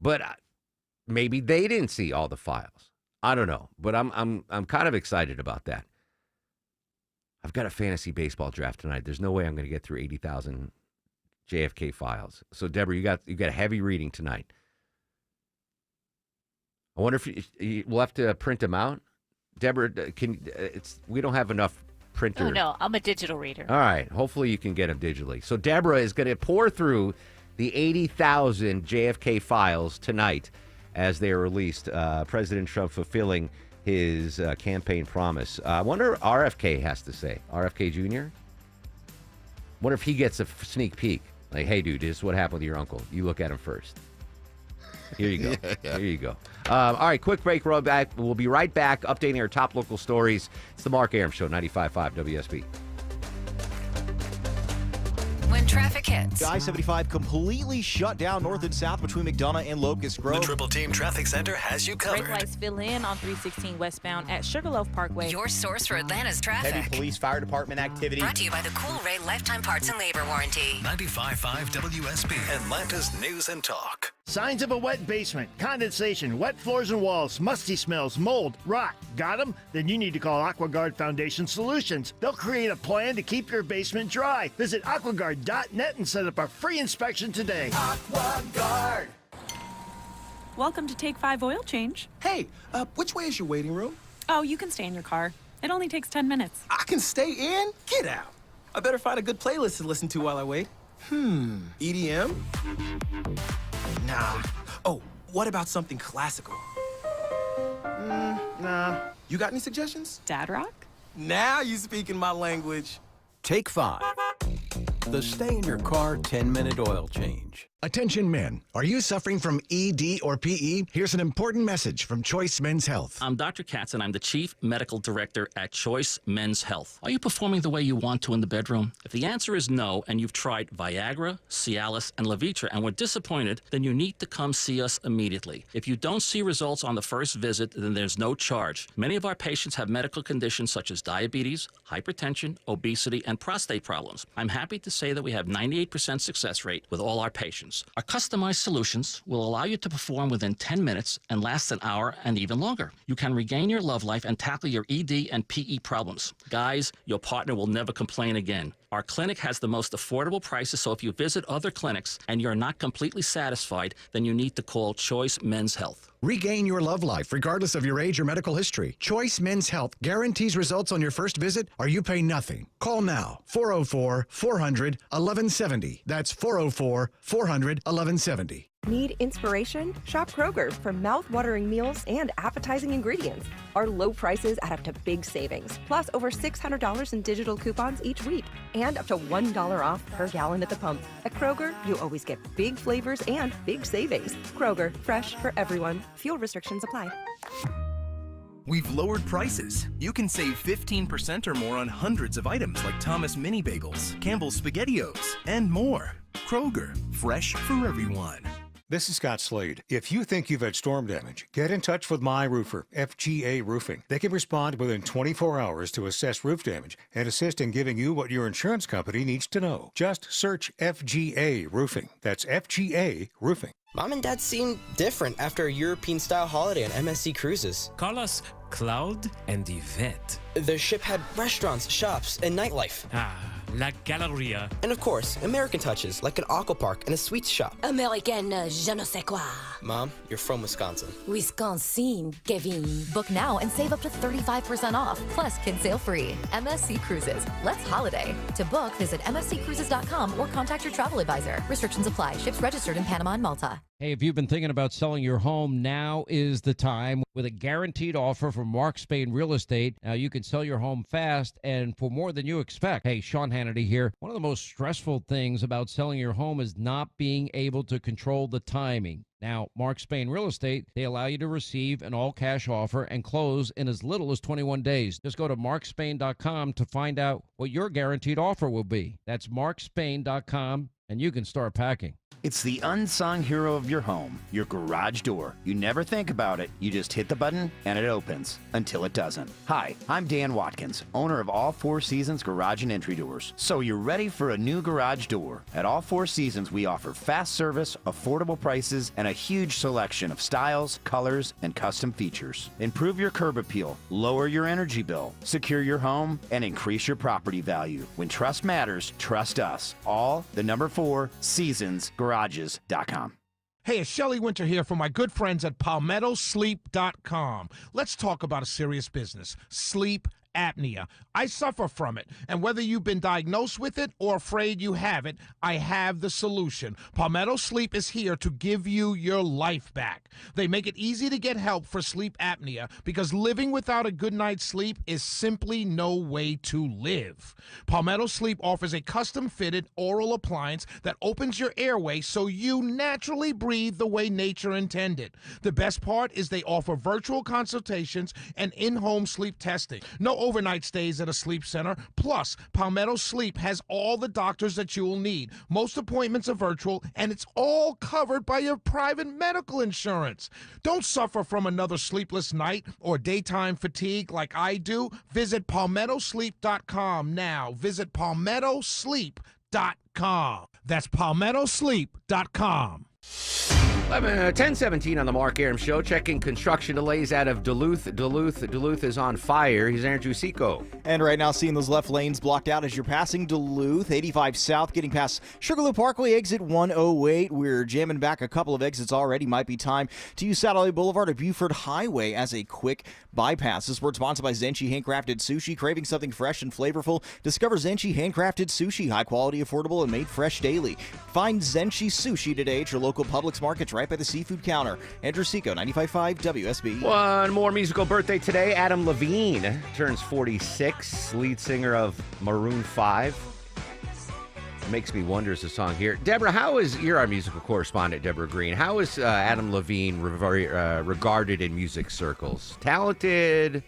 But maybe they didn't see all the files. I don't know, but I'm kind of excited about that. I've got a fantasy baseball draft tonight. There's no way I'm going to get through 80,000 JFK files. So Deborah, you got a heavy reading tonight. I wonder if we'll have to print them out. Deborah, we don't have enough printer. Oh, no, I'm a digital reader. All right. Hopefully you can get them digitally. So Deborah is going to pour through the 80,000 JFK files tonight as they are released. President Trump fulfilling his campaign promise. I wonder what RFK has to say. RFK Jr.? Wonder if he gets a sneak peek. Like, hey, dude, this is what happened with your uncle. You look at him first. Here you go. Here you go. All right, quick break. We'll be right back updating our top local stories. It's the Mark Arum Show, 95.5 WSB. When traffic hits. I-75 completely shut down north and south between McDonough and Locust Grove. The Triple Team Traffic Center has you covered. Brake lights fill in on 316 westbound at Sugarloaf Parkway. Your source for Atlanta's traffic. Heavy police, fire department activity. Brought to you by the Cool Ray Lifetime Parts and Labor Warranty. 95.5 WSB, Atlanta's News and Talk. Signs of a wet basement, condensation, wet floors and walls, musty smells, mold, rot. Got them? Then you need to call AquaGuard Foundation Solutions. They'll create a plan to keep your basement dry. Visit aquaguard.net and set up a free inspection today. AquaGuard. Welcome to Take 5 Oil Change. Hey, which way is your waiting room? Oh, you can stay in your car. It only takes 10 minutes. I can stay in? Get out. I better find a good playlist to listen to while I wait. EDM? Nah. Oh, what about something classical? Nah. You got any suggestions? Dad rock? Now you speaking my language. Take 5. The stay in your car 10-minute oil change. Attention men, are you suffering from ED or PE? Here's an important message from Choice Men's Health. I'm Dr. Katz, and I'm the Chief Medical Director at Choice Men's Health. Are you performing the way you want to in the bedroom? If the answer is no, and you've tried Viagra, Cialis, and Levitra and were disappointed, then you need to come see us immediately. If you don't see results on the first visit, then there's no charge. Many of our patients have medical conditions such as diabetes, hypertension, obesity, and prostate problems. I'm happy to say that we have 98% success rate with all our patients. Our customized solutions will allow you to perform within 10 minutes and last an hour and even longer. You can regain your love life and tackle your ED and PE problems. Guys, your partner will never complain again. Our clinic has the most affordable prices, so if you visit other clinics and you're not completely satisfied, then you need to call Choice Men's Health. Regain your love life regardless of your age or medical history. Choice Men's Health guarantees results on your first visit or you pay nothing. Call now. 404-400-1170. That's 404-400-1170. Need inspiration? Shop Kroger for mouth-watering meals and appetizing ingredients. Our low prices add up to big savings, plus over $600 in digital coupons each week, and up to $1 off per gallon at the pump. At Kroger, you always get big flavors and big savings. Kroger, fresh for everyone. Fuel restrictions apply. We've lowered prices. You can save 15% or more on hundreds of items like Thomas Mini Bagels, Campbell's SpaghettiOs, and more. Kroger, fresh for everyone. This is Scott Slade. If you think you've had storm damage, get in touch with My Roofer, FGA Roofing. They can respond within 24 hours to assess roof damage and assist in giving you what your insurance company needs to know. Just search FGA Roofing. That's FGA Roofing. Mom and Dad seem different after a European-style holiday on MSC Cruises. Call us Cloud and Yvette. The ship had restaurants, shops, and nightlife. La Galleria. And of course, American touches, like an aqua park and a sweets shop. American je ne sais quoi. Mom, you're from Wisconsin. Wisconsin, Kevin. Book now and save up to 35% off. Plus, kids sail free. MSC Cruises. Let's holiday. To book, visit msccruises.com or contact your travel advisor. Restrictions apply. Ships registered in Panama and Malta. Hey, if you've been thinking about selling your home, now is the time. With a guaranteed offer from Mark Spain Real Estate, now you can sell your home fast and for more than you expect. Hey, Sean Hannity here. One of the most stressful things about selling your home is not being able to control the timing. Now, Mark Spain Real Estate, they allow you to receive an all-cash offer and close in as little as 21 days. Just go to markspain.com to find out what your guaranteed offer will be. That's markspain.com, and you can start packing. It's the unsung hero of your home, your garage door. You never think about it. You just hit the button and it opens until it doesn't. Hi, I'm Dan Watkins, owner of All Four Seasons Garage and Entry Doors. So you're ready for a new garage door. At All Four Seasons, we offer fast service, affordable prices, and a huge selection of styles, colors, and custom features. Improve your curb appeal, lower your energy bill, secure your home, and increase your property value. When trust matters, trust us. All the number 4 Seasons Garages.com. Hey, it's Shelley Winter here for my good friends at PalmettoSleep.com. Let's talk about a serious business, sleep apnea. I suffer from it, and whether you've been diagnosed with it or afraid you have it, I have the solution. Palmetto Sleep is here to give you your life back. They make it easy to get help for sleep apnea because living without a good night's sleep is simply no way to live. Palmetto Sleep offers a custom-fitted oral appliance that opens your airway so you naturally breathe the way nature intended. The best part is they offer virtual consultations and in-home sleep testing. No overnight stays at a sleep center. Plus, Palmetto Sleep has all the doctors that you will need. Most appointments are virtual, and it's all covered by your private medical insurance. Don't suffer from another sleepless night or daytime fatigue like I do. Visit PalmettoSleep.com now. Visit PalmettoSleep.com. That's PalmettoSleep.com. 10:17 on the Mark Arum Show. Checking construction delays out of Duluth. Duluth is on fire. Here's Andrew Seco. And right now, seeing those left lanes blocked out as you're passing Duluth. 85 South, getting past Sugarloaf Parkway, exit 108. We're jamming back a couple of exits already. Might be time to use Satellite Boulevard or Buford Highway as a quick bypass. This word sponsored by Zenchi Handcrafted Sushi. Craving something fresh and flavorful? Discover Zenchi Handcrafted Sushi. High quality, affordable, and made fresh daily. Find Zenchi Sushi today at your local Publix markets right by the seafood counter. Andrew Seco, 95.5 WSB. One more musical birthday today. Adam Levine turns 46, lead singer of Maroon 5. Makes me wonder is the song here. Deborah, you're our musical correspondent, Deborah Green. How is Adam Levine regarded in music circles? Talented,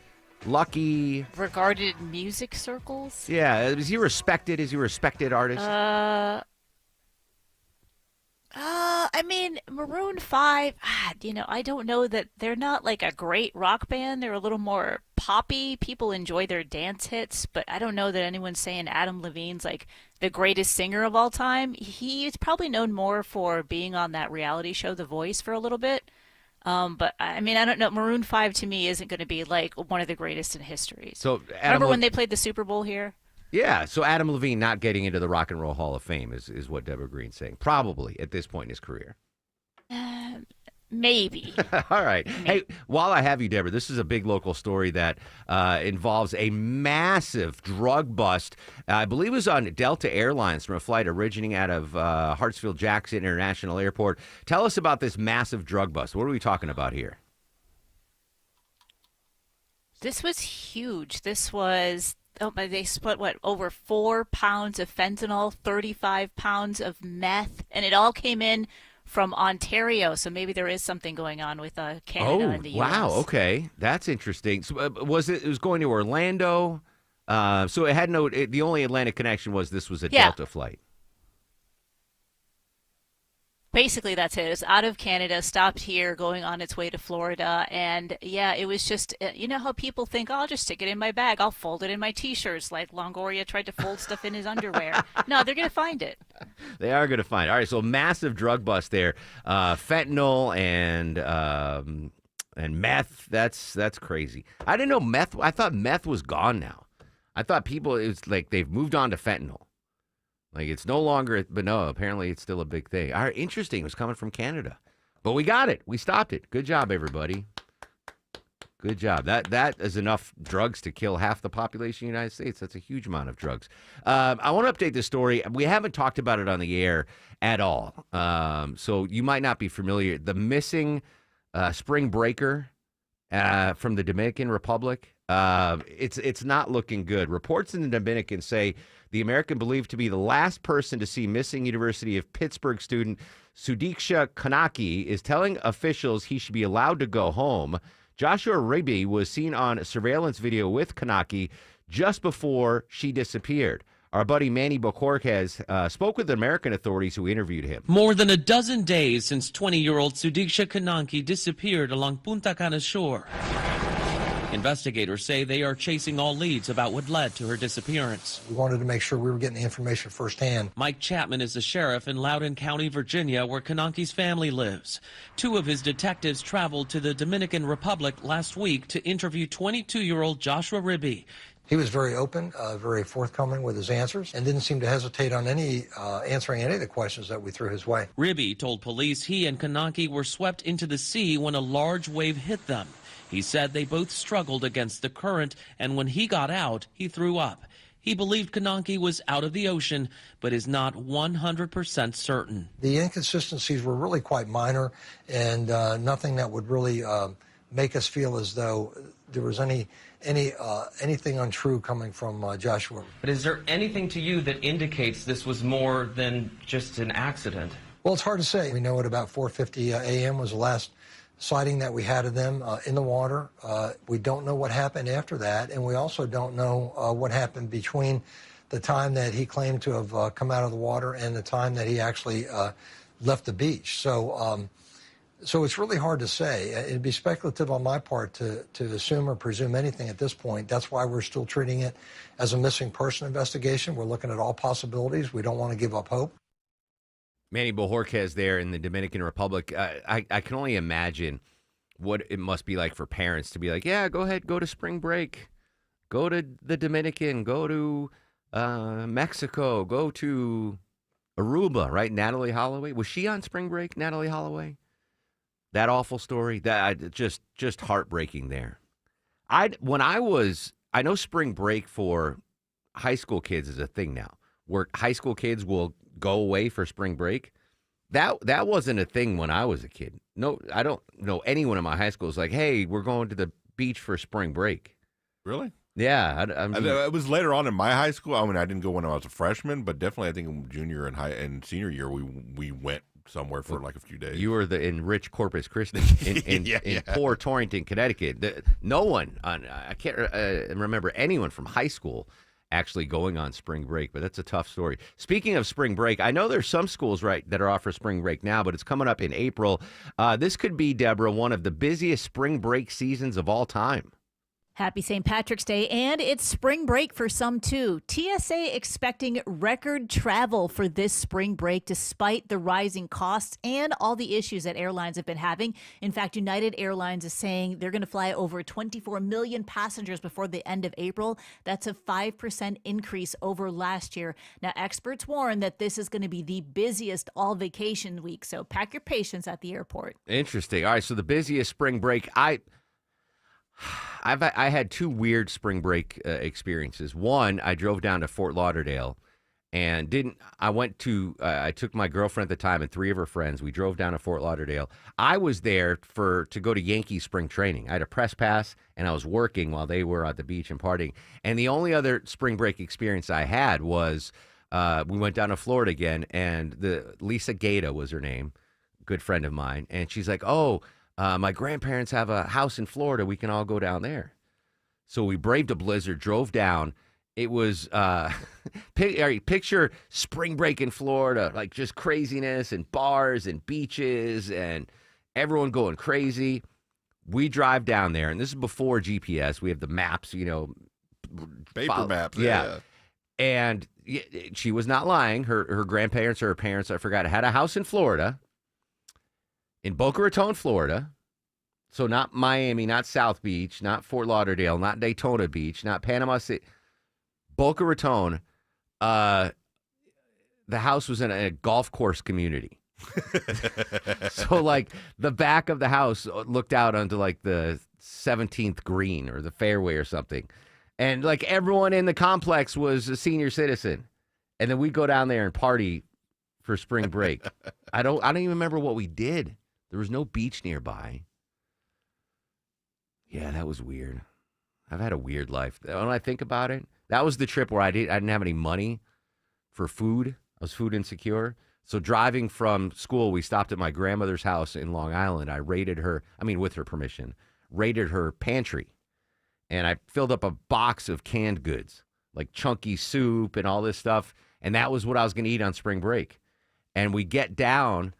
lucky? Regarded in music circles? Yeah. Is he respected? Is he a respected artist? I mean, Maroon 5, I don't know that they're not like a great rock band. They're a little more poppy. People enjoy their dance hits, but I don't know that anyone's saying Adam Levine's like the greatest singer of all time. He's probably known more for being on that reality show, The Voice, for a little bit. But I mean, I don't know. Maroon 5 to me isn't going to be like one of the greatest in history. So remember when they played the Super Bowl here? Yeah, so Adam Levine not getting into the Rock and Roll Hall of Fame is what Deborah Green's saying. Probably at this point in his career. Maybe. All right. Hey, while I have you, Deborah, this is a big local story that involves a massive drug bust. I believe it was on Delta Airlines from a flight originating out of Hartsfield-Jackson International Airport. Tell us about this massive drug bust. What are we talking about here? This was huge. This was, they split, over 4 pounds of fentanyl, 35 pounds of meth, and it all came in from Ontario, so maybe there is something going on with Canada and the U.S. Wow, okay. That's interesting. So, it was going to Orlando? So it had the only Atlantic connection was this was a Delta flight. Basically, that's it. It's out of Canada, stopped here, going on its way to Florida. And yeah, it was just, you know how people think, oh, I'll just stick it in my bag. I'll fold it in my T-shirts, like Longoria tried to fold stuff in his underwear. No, they're going to find it. They are going to find it. All right, so massive drug bust there. Fentanyl and meth. That's crazy. I didn't know meth. I thought meth was gone now. I thought it was like they've moved on to fentanyl. Like, it's no longer, but no, apparently it's still a big thing. All right, interesting. It was coming from Canada. But we got it. We stopped it. Good job, everybody. Good job. That is enough drugs to kill half the population of the United States. That's a huge amount of drugs. I want to update this story. We haven't talked about it on the air at all. So you might not be familiar. The missing spring breaker from the Dominican Republic, it's not looking good. Reports in the Dominican say the American believed to be the last person to see missing University of Pittsburgh student Sudiksha Kanaki is telling officials he should be allowed to go home. Joshua Ribby was seen on a surveillance video with Kanaki just before she disappeared. Our buddy Manny Bojorquez spoke with the American authorities who interviewed him. More than a dozen days since 20-year-old Sudiksha Kanaki disappeared along Punta Cana shore. Investigators say they are chasing all leads about what led to her disappearance. We wanted to make sure we were getting the information firsthand. Mike Chapman is the sheriff in Loudoun County, Virginia, where Kanaki's family lives. 2 of his detectives traveled to the Dominican Republic last week to interview 22-year-old Joshua Ribby. He was very open, very forthcoming with his answers, and didn't seem to hesitate on answering any of the questions that we threw his way. Ribby told police he and Kanaki were swept into the sea when a large wave hit them. He said they both struggled against the current, and when he got out, he threw up. He believed Kanaki was out of the ocean, but is not 100% certain. The inconsistencies were really quite minor, and nothing that would really make us feel as though there was anything untrue coming from Joshua. But is there anything to you that indicates this was more than just an accident? Well, it's hard to say. We know at about 4:50 a.m. was the last sighting that we had of them in the water. We don't know what happened after that, and we also don't know what happened between the time that he claimed to have come out of the water and the time that he actually left the beach. So it's really hard to say. It'd be speculative on my part to assume or presume anything at this point. That's why we're still treating it as a missing person investigation. We're looking at all possibilities. We don't want to give up hope. Manny Bojorquez there in the Dominican Republic. I can only imagine what it must be like for parents to be like, yeah, go ahead, go to spring break. Go to the Dominican, go to Mexico, go to Aruba, right? Natalie Holloway. Was she on spring break, Natalie Holloway? That awful story. That just heartbreaking there. I know spring break for high school kids is a thing now, where high school kids will go away for spring break. That wasn't a thing when I was a kid. No, I don't know anyone in my high school is like, hey, we're going to the beach for spring break. Really? Yeah. It was later on in my high school. I mean, I didn't go when I was a freshman, but definitely I think in junior and senior year we went somewhere for like a few days. You were in rich Corpus Christi in poor Torrington, Connecticut. No one I can't remember anyone from high school actually going on spring break, but that's a tough story. Speaking of spring break, I know there's some schools that are off for spring break now, but it's coming up in April. This could be, Deborah, one of the busiest spring break seasons of all time. Happy St. Patrick's Day, and it's spring break for some too. TSA expecting record travel for this spring break despite the rising costs and all the issues that airlines have been having. In fact, United Airlines is saying they're going to fly over 24 million passengers before the end of April. That's a 5% increase over last year. Now, experts warn that this is going to be the busiest all vacation week, so pack your patience at the airport. Interesting. All right, so the busiest spring break. I had two weird spring break experiences. One, I drove down to Fort Lauderdale and I took my girlfriend at the time and three of her friends. We drove down to Fort Lauderdale. I was there to go to Yankee spring training. I had a press pass and I was working while they were at the beach and partying. And the only other spring break experience I had was we went down to Florida again, and Lisa Gata was her name, good friend of mine. And she's like, my grandparents have a house in Florida. We can all go down there. So we braved a blizzard, drove down. It was, picture spring break in Florida, like just craziness and bars and beaches and everyone going crazy. We drive down there, and this is before GPS. We have the maps, paper maps. Yeah. And she was not lying. Her grandparents or her parents, I forgot, had a house in Florida. In Boca Raton, Florida, so not Miami, not South Beach, not Fort Lauderdale, not Daytona Beach, not Panama City, Boca Raton, the house was in a golf course community. So, like, the back of the house looked out onto, like, the 17th green or the fairway or something. And, like, everyone in the complex was a senior citizen. And then we go down there and party for spring break. I don't even remember what we did. There was no beach nearby. Yeah, that was weird. I've had a weird life. When I think about it, that was the trip where I didn't have any money for food. I was food insecure. So driving from school, we stopped at my grandmother's house in Long Island. I raided her, with her permission, raided her pantry. And I filled up a box of canned goods, like chunky soup and all this stuff. And that was what I was going to eat on spring break. And we get down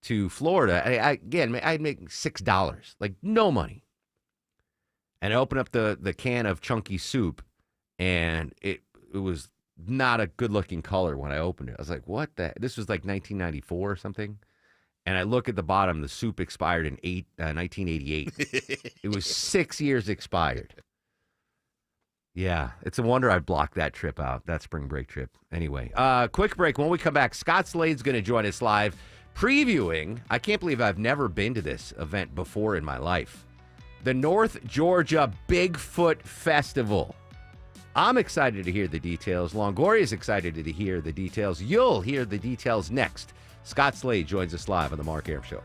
to Florida. I'd make $6, like no money. And I open up the can of chunky soup, and it was not a good-looking color when I opened it. I was like, what the? This was like 1994 or something. And I look at the bottom. The soup expired in 1988. It was 6 years expired. Yeah, it's a wonder I blocked that trip out, that spring break trip. Anyway, quick break. When we come back, Scott Slade's going to join us live, previewing, I can't believe I've never been to this event before in my life, the North Georgia Bigfoot Festival. I'm excited to hear the details. Longoria's excited to hear the details. You'll hear the details next. Scott Slade joins us live on The Mark Arum Show.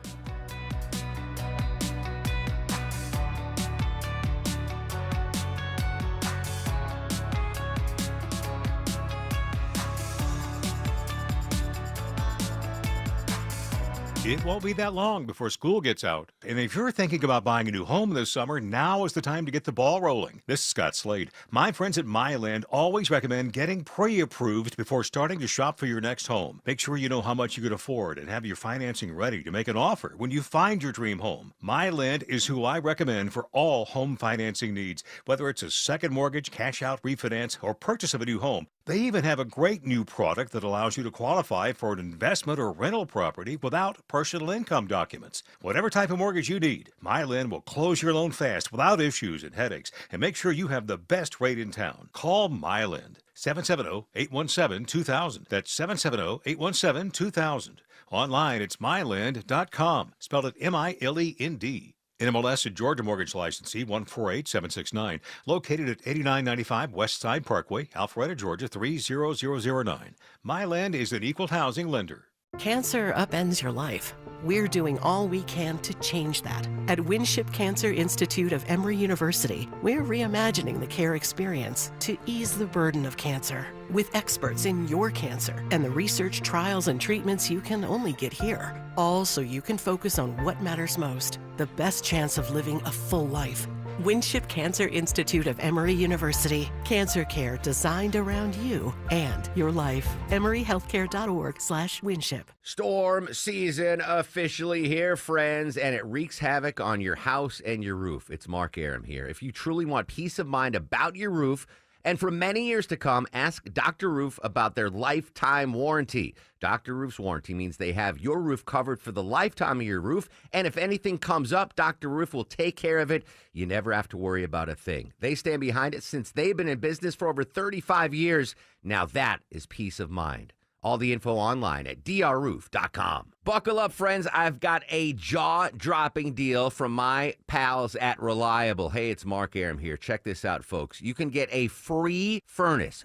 It won't be that long before school gets out. And if you're thinking about buying a new home this summer, now is the time to get the ball rolling. This is Scott Slade. My friends at Myland always recommend getting pre-approved before starting to shop for your next home. Make sure you know how much you can afford and have your financing ready to make an offer when you find your dream home. Myland is who I recommend for all home financing needs, whether it's a second mortgage, cash out refinance, or purchase of a new home. They even have a great new product that allows you to qualify for an investment or rental property without personal income documents. Whatever type of mortgage you need, Myland will close your loan fast without issues and headaches and make sure you have the best rate in town. Call Myland. 770-817-2000. That's 770-817-2000. Online, it's myland.com. Spelled it M-I-L-E-N-D. NMLS and Georgia Mortgage Licensee 148769. Located at 8995 West Side Parkway, Alpharetta, Georgia 30009. Myland is an equal housing lender. Cancer upends your life. We're doing all we can to change that. At Winship Cancer Institute of Emory University, we're reimagining the care experience to ease the burden of cancer with experts in your cancer and the research, trials, and treatments you can only get here. All so you can focus on what matters most, the best chance of living a full life. Winship Cancer Institute of Emory University. Cancer care designed around you and your life. EmoryHealthcare.org/Winship. Storm season officially here, friends, and it wreaks havoc on your house and your roof. It's Mark Aram here. If you truly want peace of mind about your roof, and for many years to come, ask Dr. Roof about their lifetime warranty. Dr. Roof's warranty means they have your roof covered for the lifetime of your roof, and if anything comes up, Dr. Roof will take care of it. You never have to worry about a thing. They stand behind it since they've been in business for over 35 years. Now that is peace of mind. All the info online at drroof.com. Buckle up, friends. I've got a jaw-dropping deal from my pals at Reliable. Hey, it's Mark Aram here. Check this out, folks. You can get a free furnace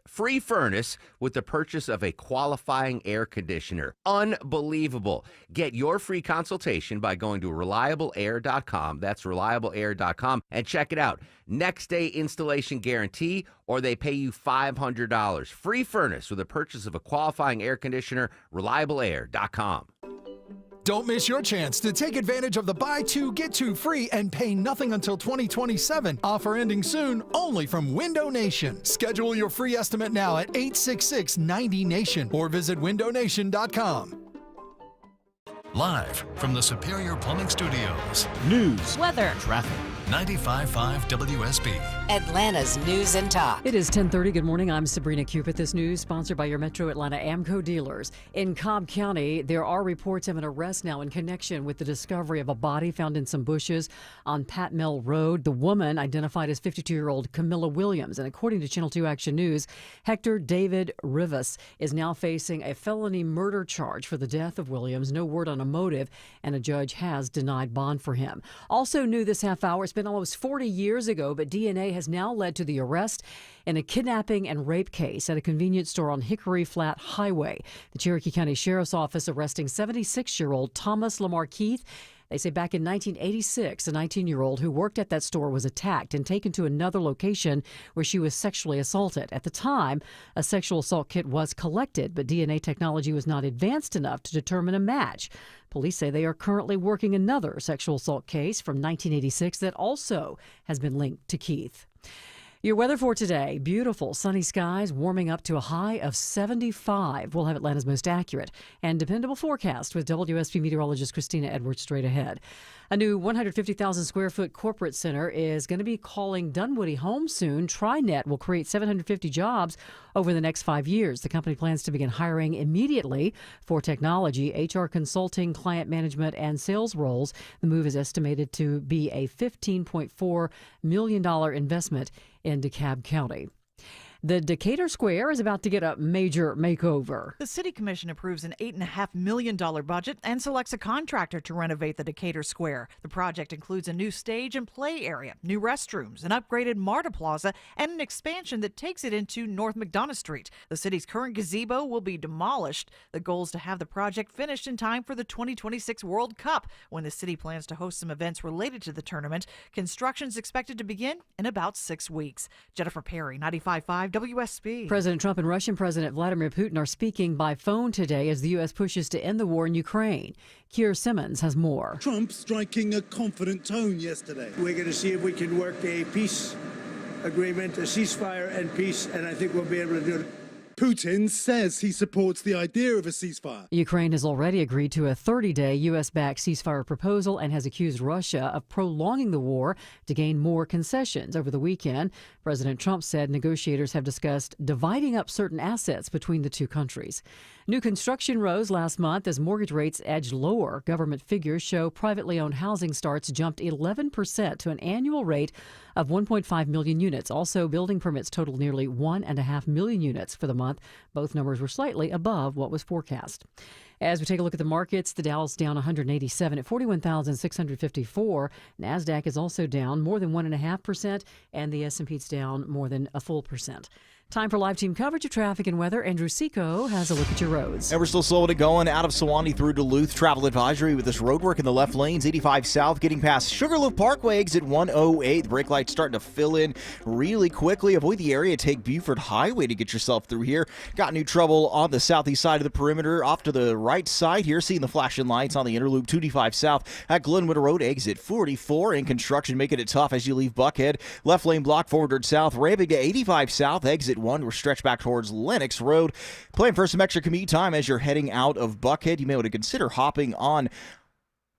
with the purchase of a qualifying air conditioner. Unbelievable. Get your free consultation by going to reliableair.com. That's reliableair.com, and check it out. Next day installation guarantee, or they pay you $500. Free furnace with the purchase of a qualifying air conditioner. Reliableair.com. Don't miss your chance to take advantage of the buy two, get two free and pay nothing until 2027. Offer ending soon, only from Window Nation. Schedule your free estimate now at 866-90-NATION or visit windownation.com. Live from the Superior Plumbing Studios. News, weather, traffic. 95.5 WSB. Atlanta's News and Talk. It is 10:30. Good morning. I'm Sabrina Cupid. This news sponsored by your Metro Atlanta Amco dealers. In Cobb County, there are reports of an arrest now in connection with the discovery of a body found in some bushes on Pat Mill Road. The woman, identified as 52-year-old Camilla Williams, and according to Channel 2 Action News, Hector David Rivas is now facing a felony murder charge for the death of Williams. No word on a motive, and a judge has denied bond for him. Also new this half hour, it's been almost 40 years ago, but DNA has now led to the arrest in a kidnapping and rape case at a convenience store on Hickory Flat Highway. The Cherokee County Sheriff's Office arresting 76-year-old Thomas Lamar Keith. They say back in 1986, a 19-year-old who worked at that store was attacked and taken to another location where she was sexually assaulted. At the time, a sexual assault kit was collected, but DNA technology was not advanced enough to determine a match. Police say they are currently working another sexual assault case from 1986 that also has been linked to Keith. Your weather for today, beautiful sunny skies, warming up to a high of 75. We'll have Atlanta's most accurate and dependable forecast with WSB meteorologist Christina Edwards straight ahead. A new 150,000 square foot corporate center is going to be calling Dunwoody home soon. TriNet will create 750 jobs over the next 5 years. The company plans to begin hiring immediately for technology, HR consulting, client management, and sales roles. The move is estimated to be a $15.4 million investment in DeKalb County. The Decatur Square is about to get a major makeover. The City Commission approves an $8.5 million budget and selects a contractor to renovate the Decatur Square. The project includes a new stage and play area, new restrooms, an upgraded MARTA Plaza, and an expansion that takes it into North McDonough Street. The city's current gazebo will be demolished. The goal is to have the project finished in time for the 2026 World Cup, when the city plans to host some events related to the tournament. Construction is expected to begin in about 6 weeks. Jennifer Perry, 95.5 WSB. President Trump and Russian President Vladimir Putin are speaking by phone today as the U.S. pushes to end the war in Ukraine. Keir Simmons has more. Trump striking a confident tone yesterday. We're going to see if we can work a peace agreement, a ceasefire and peace, and I think we'll be able to do it. Putin says he supports the idea of a ceasefire. Ukraine has already agreed to a 30-day U.S.-backed ceasefire proposal and has accused Russia of prolonging the war to gain more concessions. Over the weekend, President Trump said negotiators have discussed dividing up certain assets between the two countries. New construction rose last month as mortgage rates edged lower. Government figures show privately owned housing starts jumped 11% to an annual rate of 1.5 million units. Also, building permits totaled nearly 1.5 million units for the month. Both numbers were slightly above what was forecast. As we take a look at the markets, the Dow's down 187 at 41,654. NASDAQ is also down more than 1.5%, and the S&P's down more than a full percent. Time for live team coverage of traffic and weather. Andrew Seco has a look at your roads. And we're still slowing it going out of Sewanee through Duluth. Travel advisory with this road work in the left lanes. 85 south getting past Sugarloaf Parkway, exit 108. The brake light's starting to fill in really quickly. Avoid the area. Take Buford Highway to get yourself through here. Got new trouble on the southeast side of the perimeter. Off to the right right side here, seeing the flashing lights on the inner loop 295 south at Glenwood Road, exit 44. In construction, making it tough as you leave Buckhead. Left lane block 400 south, ramping to 85 south, exit 1. We're stretched back towards Lennox Road. Plan for some extra commute time as you're heading out of Buckhead. You may want to consider hopping on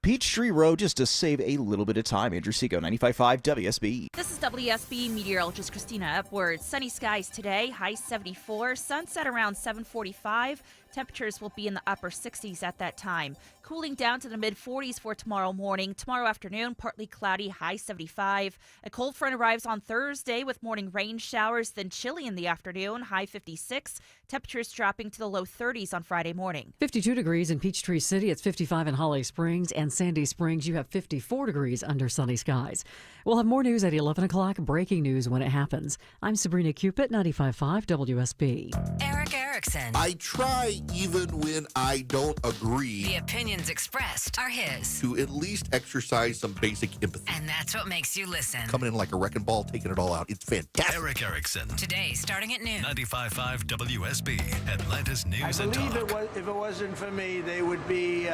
Peachtree Road just to save a little bit of time. Andrew Seco, 95.5 WSB. This is WSB meteorologist Christina Epworth. Sunny skies today, high 74, sunset around 7:45. Temperatures will be in the upper 60s at that time. Cooling down to the mid-40s for tomorrow morning. Tomorrow afternoon, partly cloudy, high 75. A cold front arrives on Thursday with morning rain showers, then chilly in the afternoon, high 56. Temperatures dropping to the low 30s on Friday morning. 52 degrees in Peachtree City. It's 55 in Holly Springs and Sandy Springs. You have 54 degrees under sunny skies. We'll have more news at 11 o'clock. Breaking news when it happens. I'm Sabrina Cupid, 95.5 WSB. Eric Erickson. I try even when I don't agree. The opinions expressed are his. To at least exercise some basic empathy. And that's what makes you listen. Coming in like a wrecking ball, taking it all out. It's fantastic. Eric Erickson. Today, starting at noon. 95.5 WSB, Atlanta's News and Talk. If it wasn't for me, they wouldn't be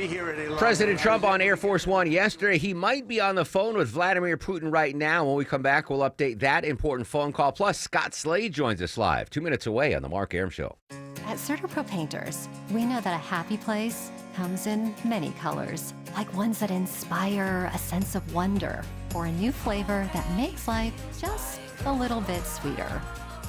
here any longer. President Trump on Air Force One yesterday. He might be on the phone with Vladimir Putin right now. When we come back, we'll update that important phone call. Plus, Scott Slade joins us live 2 minutes away on The Mark Arum Show. At CertaPro Painters, we know that a happy place comes in many colors, like ones that inspire a sense of wonder, or a new flavor that makes life just a little bit sweeter,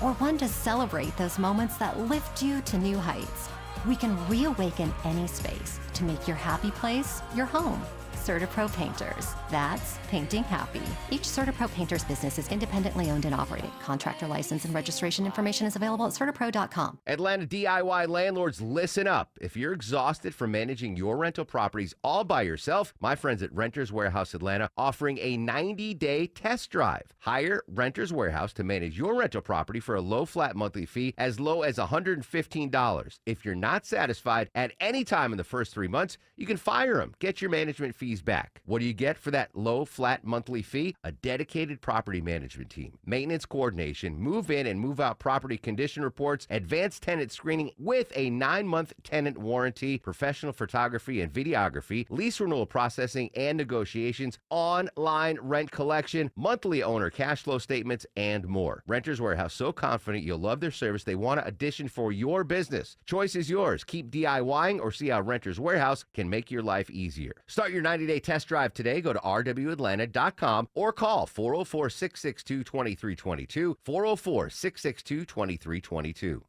or one to celebrate those moments that lift you to new heights. We can reawaken any space to make your happy place your home. CertaPro Painters. That's painting happy. Each CertaPro Painters business is independently owned and operated. Contractor license and registration information is available at CertaPro.com. Atlanta DIY landlords, listen up. If you're exhausted from managing your rental properties all by yourself, my friends at Renters Warehouse Atlanta offering a 90-day test drive. Hire Renters Warehouse to manage your rental property for a low flat monthly fee as low as $115. If you're not satisfied at any time in the first 3 months, you can fire them. Get your management fees back. What do you get for that low flat monthly fee? A dedicated property management team, maintenance coordination, move in and move out property condition reports, advanced tenant screening with a 9-month tenant warranty, professional photography and videography, lease renewal processing and negotiations, online rent collection, monthly owner cash flow statements, and more. Renters Warehouse, so confident you'll love their service, they want to audition for your business. Choice is yours. Keep DIYing or see how Renters Warehouse can make your life easier. Start your 90-day test drive today. Go to rwatlanta.com or call 404-662-2322, 404-662-2322.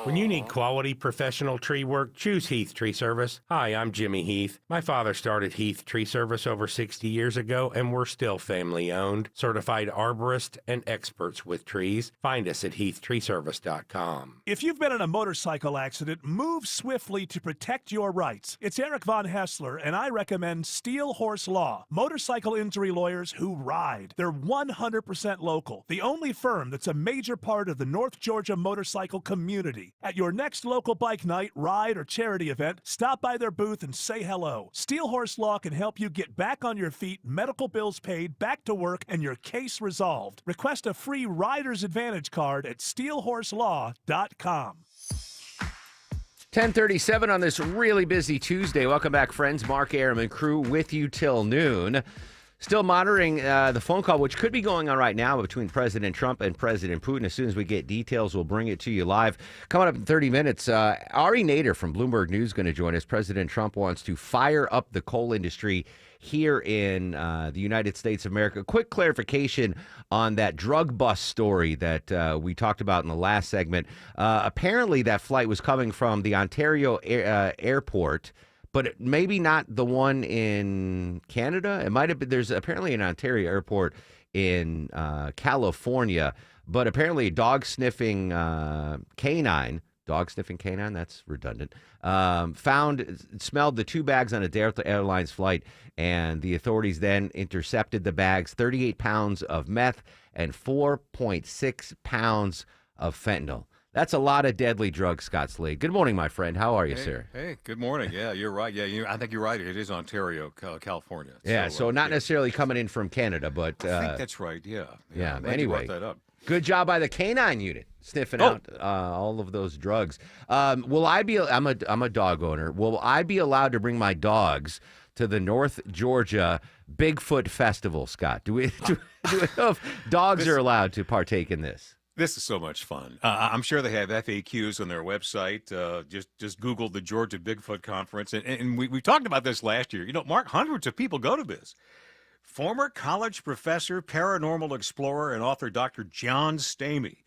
When you need quality professional tree work, choose Heath Tree Service. Hi, I'm Jimmy Heath. My father started Heath Tree Service over 60 years ago, and we're still family-owned, certified arborists, and experts with trees. Find us at heathtreeservice.com. If you've been in a motorcycle accident, move swiftly to protect your rights. It's Eric Von Hessler, and I recommend Steel Horse Law, motorcycle injury lawyers who ride. They're 100% local, the only firm that's a major part of the North Georgia motorcycle community. At your next local bike night, ride, or charity event, stop by their booth and say hello. Steel Horse Law can help you get back on your feet, medical bills paid, back to work, and your case resolved. Request a free Rider's Advantage card at steelhorselaw.com. 10:37 on this really busy Tuesday. Welcome back, friends. Mark Arum and crew with you till noon. Still monitoring the phone call, which could be going on right now between President Trump and President Putin. As soon as we get details, we'll bring it to you live. Coming up in 30 minutes, Ari Nader from Bloomberg News is going to join us. President Trump wants to fire up the coal industry here in the United States of America. Quick clarification on that drug bust story that we talked about in the last segment. Apparently, that flight was coming from the Ontario airport, but maybe not the one in Canada. It might have been. There's apparently an Ontario airport in California, but apparently a dog-sniffing canine, that's redundant, smelled the 2 bags on a Delta Airlines flight, and the authorities then intercepted the bags, 38 pounds of meth and 4.6 pounds of fentanyl. That's a lot of deadly drugs, Scott Slade. Good morning, my friend. How are you, sir? Hey, good morning. Yeah, you're right. Yeah, I think you're right. It is Ontario, California. Yeah, so not necessarily coming in from Canada, but... I think that's right, yeah. Yeah, Glad anyway. you brought that up. Good job by the canine unit sniffing out all of those drugs. Will I be? I'm a dog owner. Will I be allowed to bring my dogs to the North Georgia Bigfoot Festival, Scott? Do we know if dogs are allowed to partake in this? This is so much fun. I'm sure they have FAQs on their website. Just Google the Georgia Bigfoot Conference. And we talked about this last year. Mark, hundreds of people go to this. Former college professor, paranormal explorer, and author Dr. John Stamey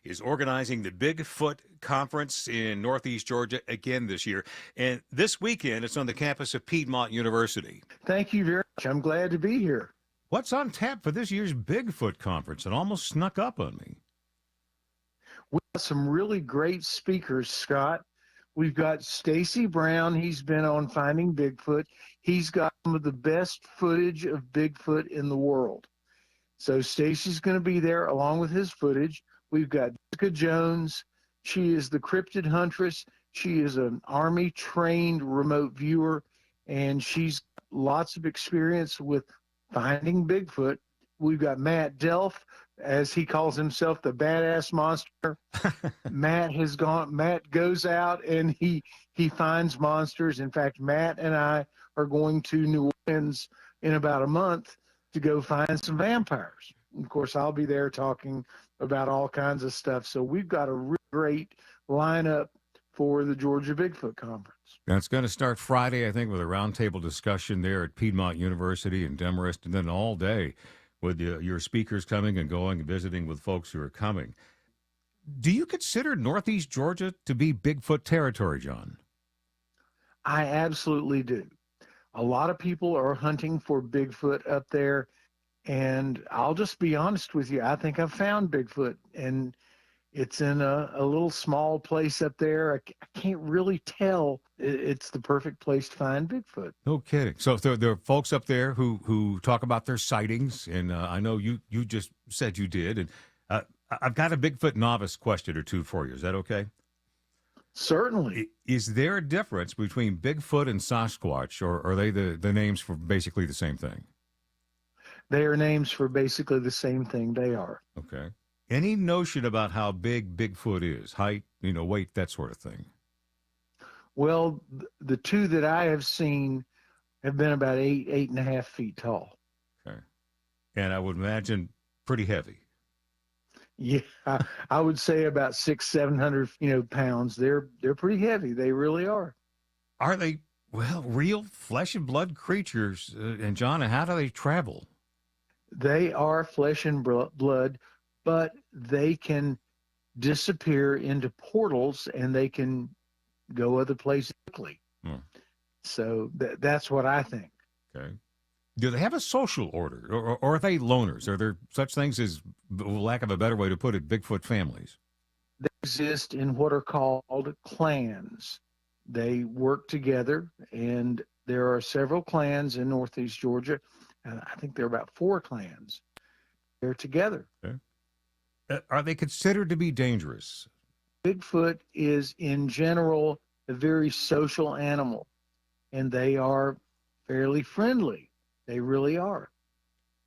is organizing the Bigfoot Conference in Northeast Georgia again this year. And this weekend, it's on the campus of Piedmont University. Thank you very much. I'm glad to be here. What's on tap for this year's Bigfoot Conference? It almost snuck up on me. We have some really great speakers, Scott. We've got Stacy Brown. He's been on Finding Bigfoot. He's got some of the best footage of Bigfoot in the world. So Stacy's going to be there along with his footage. We've got Jessica Jones. She is the cryptid huntress. She is an Army-trained remote viewer, and she's got lots of experience with finding Bigfoot. We've got Matt Delf, as he calls himself, the badass monster. Matt goes out and he finds monsters. In fact, Matt and I are going to New Orleans in about a month to go find some vampires. Of course, I'll be there talking about all kinds of stuff. So we've got a really great lineup for the Georgia Bigfoot Conference. That's going to start Friday, I think, with a roundtable discussion there at Piedmont University in Demarest, and then all day with your speakers coming and going and visiting with folks who are coming. Do you consider Northeast Georgia to be Bigfoot territory, John? I absolutely do. A lot of people are hunting for Bigfoot up there, and I'll just be honest with you. I think I've found Bigfoot, and it's in a little small place up there. I can't really tell. It's the perfect place to find Bigfoot. No kidding. So there are folks up there who talk about their sightings, and I know you just said you did. And I've got a Bigfoot novice question or two for you. Is that okay? Certainly. Is there a difference between Bigfoot and Sasquatch, or are they the names for basically the same thing? They are names for basically the same thing. They are. Okay. Any notion about how big Bigfoot is? Height, weight, that sort of thing? Well, the two that I have seen have been about 8.5 feet tall. Okay. And I would imagine pretty heavy. Yeah, I would say about 600-700, pounds. They're pretty heavy. They really are. Are they, real flesh and blood creatures? And John, how do they travel? They are flesh and blood, but they can disappear into portals and they can go other places quickly. So that's what I think. Okay. Do they have a social order, or are they loners? Are there such things as, for lack of a better way to put it, Bigfoot families? They exist in what are called clans. They work together, and there are several clans in Northeast Georgia. I think there are about 4 clans. They're together. Okay. Are they considered to be dangerous? Bigfoot is, in general, a very social animal, and they are fairly friendly. They really are.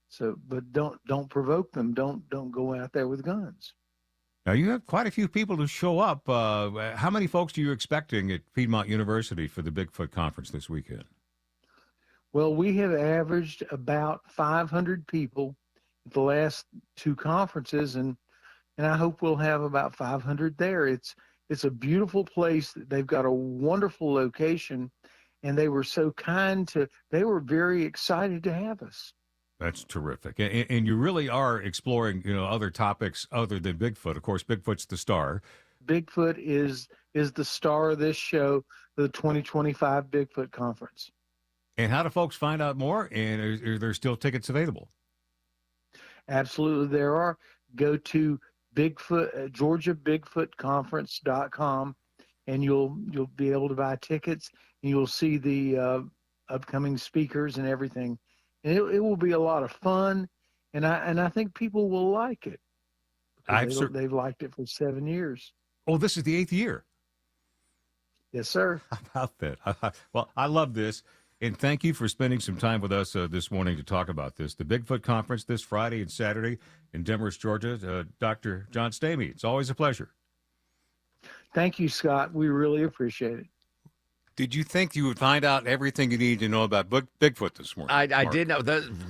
So, but don't provoke them. Don't go out there with guns. Now, you have quite a few people to show up. How many folks are you expecting at Piedmont University for the Bigfoot Conference this weekend? Well, we have averaged about 500 people at the last 2 conferences, and I hope we'll have about 500 there. It's a beautiful place. They've got a wonderful location, and they were so kind they were very excited to have us. That's terrific. And you really are exploring, other topics other than Bigfoot. Of course, Bigfoot's the star. Bigfoot is the star of this show, the 2025 Bigfoot Conference. And how do folks find out more? And are there still tickets available? Absolutely, there are. Go to GeorgiaBigfootConference.com, and you'll be able to buy tickets, and you'll see the upcoming speakers and everything. And it will be a lot of fun, and I think people will like it. They've liked it for 7 years. Oh, this is the 8th year. Yes, sir. How about that? Well, I love this. And thank you for spending some time with us this morning to talk about this. The Bigfoot Conference this Friday and Saturday in Demorest, Georgia. Dr. John Stamey, it's always a pleasure. Thank you, Scott. We really appreciate it. Did you think you would find out everything you need to know about Bigfoot this morning? I did know.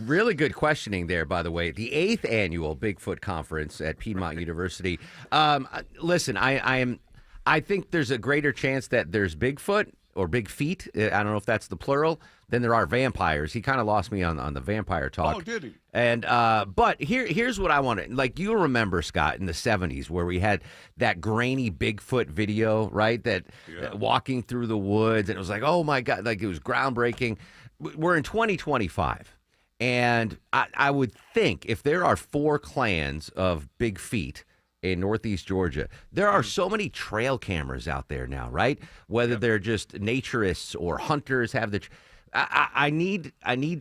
Really good questioning there, by the way. The 8th annual Bigfoot Conference at Piedmont University. Listen, I think there's a greater chance that there's Bigfoot or big feet. I don't know if that's the plural. Than there are vampires. He kind of lost me on the vampire talk. Oh, did he? And but here's what I want to, like, you remember, Scott, in the 70s where we had that grainy Bigfoot video, right? That walking through the woods, and it was like, oh my God, like it was groundbreaking. We're in 2025, and I would think if there are 4 clans of big feet in Northeast Georgia, there are so many trail cameras out there now, right? Whether they're just naturists or hunters have the. I need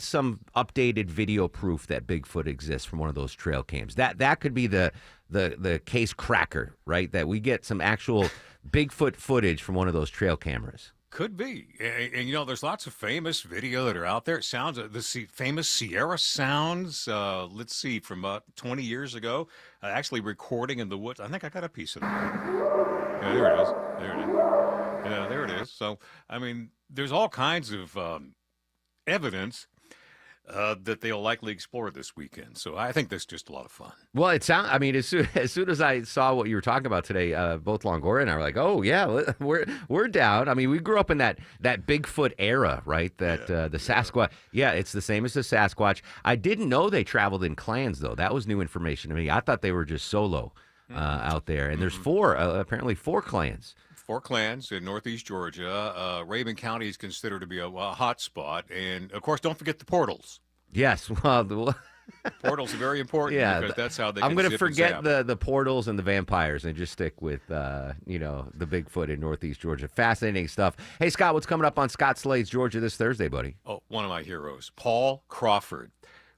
some updated video proof that Bigfoot exists from one of those trail cams. That could be the case cracker, right? That we get some actual Bigfoot footage from one of those trail cameras. Could be. And you know, there's lots of famous video that are out there. It sounds, the famous Sierra Sounds, let's see, from about 20 years ago, actually recording in the woods. I think I got a piece of that. Yeah, there it is. There it is. Yeah, there it is. So, I mean, there's all kinds of evidence that they'll likely explore this weekend. So I think that's just a lot of fun. Well, it sounds. I mean, as soon as I saw what you were talking about today, both Longoria and I were like, "Oh yeah, we're down." I mean, we grew up in that Bigfoot era, right? That the Sasquatch. Yeah, it's the same as the Sasquatch. I didn't know they traveled in clans, though. That was new information to me. I thought they were just solo out there. And there's apparently four clans. 4 clans in Northeast Georgia. Rabun County is considered to be a hot spot. And, of course, don't forget the portals. Yes. Well, portals are very important because that's how they can I'm going to zip forget and zap. the portals and the vampires and just stick with, the Bigfoot in Northeast Georgia. Fascinating stuff. Hey, Scott, what's coming up on Scott Slade's Georgia this Thursday, buddy? Oh, one of my heroes, Paul Crawford,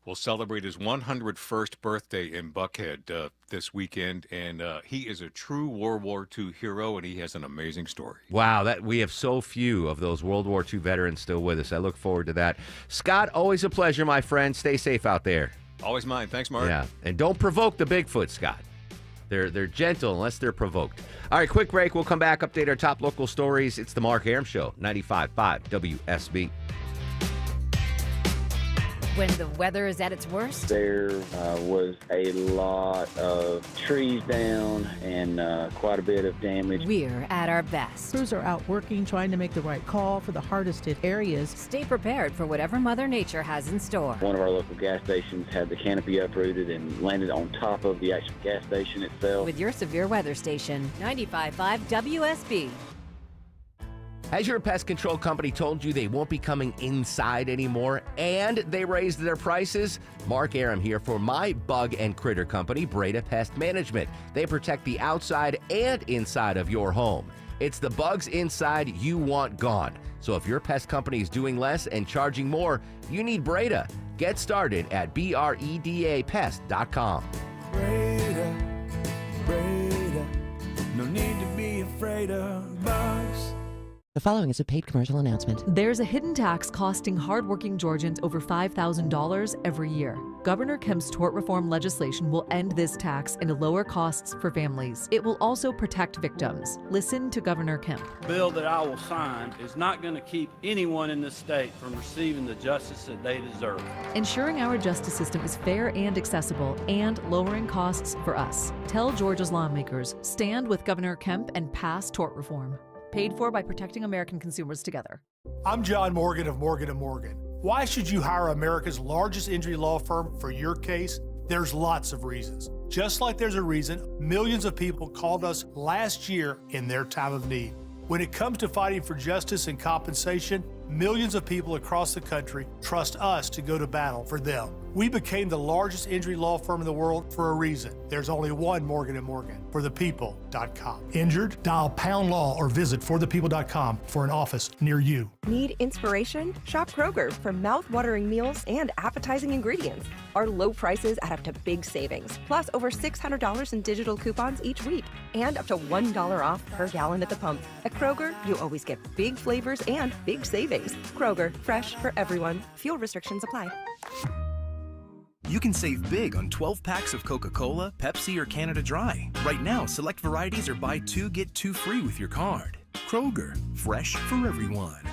will celebrate his 101st birthday in Buckhead this weekend, and he is a true World War II hero, and he has an amazing story. Wow, we have so few of those World War II veterans still with us. I look forward to that. Scott, always a pleasure, my friend. Stay safe out there. Always mine. Thanks, Mark. Yeah, and don't provoke the Bigfoot, Scott. They're gentle unless they're provoked. All right, quick break. We'll come back, update our top local stories. It's the Mark Arum Show, 95.5 WSB. When the weather is at its worst? There was a lot of trees down and quite a bit of damage. We're at our best. Crews are out working, trying to make the right call for the hardest hit areas. Stay prepared for whatever Mother Nature has in store. One of our local gas stations had the canopy uprooted and landed on top of the actual gas station itself. With your severe weather station, 95.5 WSB. Has your pest control company told you they won't be coming inside anymore and they raised their prices? Mark Arum here for my bug and critter company, Breda Pest Management. They protect the outside and inside of your home. It's the bugs inside you want gone. So if your pest company is doing less and charging more, you need Breda. Get started at BREDAPest.com. Breda, no need to be afraid of bugs. The following is a paid commercial announcement. There's a hidden tax costing hardworking Georgians over $5,000 every year. Governor Kemp's tort reform legislation will end this tax and lower costs for families. It will also protect victims. Listen to Governor Kemp. The bill that I will sign is not going to keep anyone in this state from receiving the justice that they deserve. Ensuring our justice system is fair and accessible and lowering costs for us. Tell Georgia's lawmakers, stand with Governor Kemp and pass tort reform. Paid for by Protecting American Consumers Together. I'm John Morgan of Morgan & Morgan. Why should you hire America's largest injury law firm for your case? There's lots of reasons. Just like there's a reason millions of people called us last year in their time of need. When it comes to fighting for justice and compensation, millions of people across the country trust us to go to battle for them. We became the largest injury law firm in the world for a reason. There's only one Morgan & Morgan, forthepeople.com. Injured? Dial pound law or visit forthepeople.com for an office near you. Need inspiration? Shop Kroger for mouth-watering meals and appetizing ingredients. Our low prices add up to big savings, plus over $600 in digital coupons each week, and up to $1 off per gallon at the pump. At Kroger, you always get big flavors and big savings. Kroger, fresh for everyone. Fuel restrictions apply. You can save big on 12 packs of Coca-Cola, Pepsi, or Canada Dry. Right now, select varieties are buy 2, get 2 free with your card. Kroger, fresh for everyone.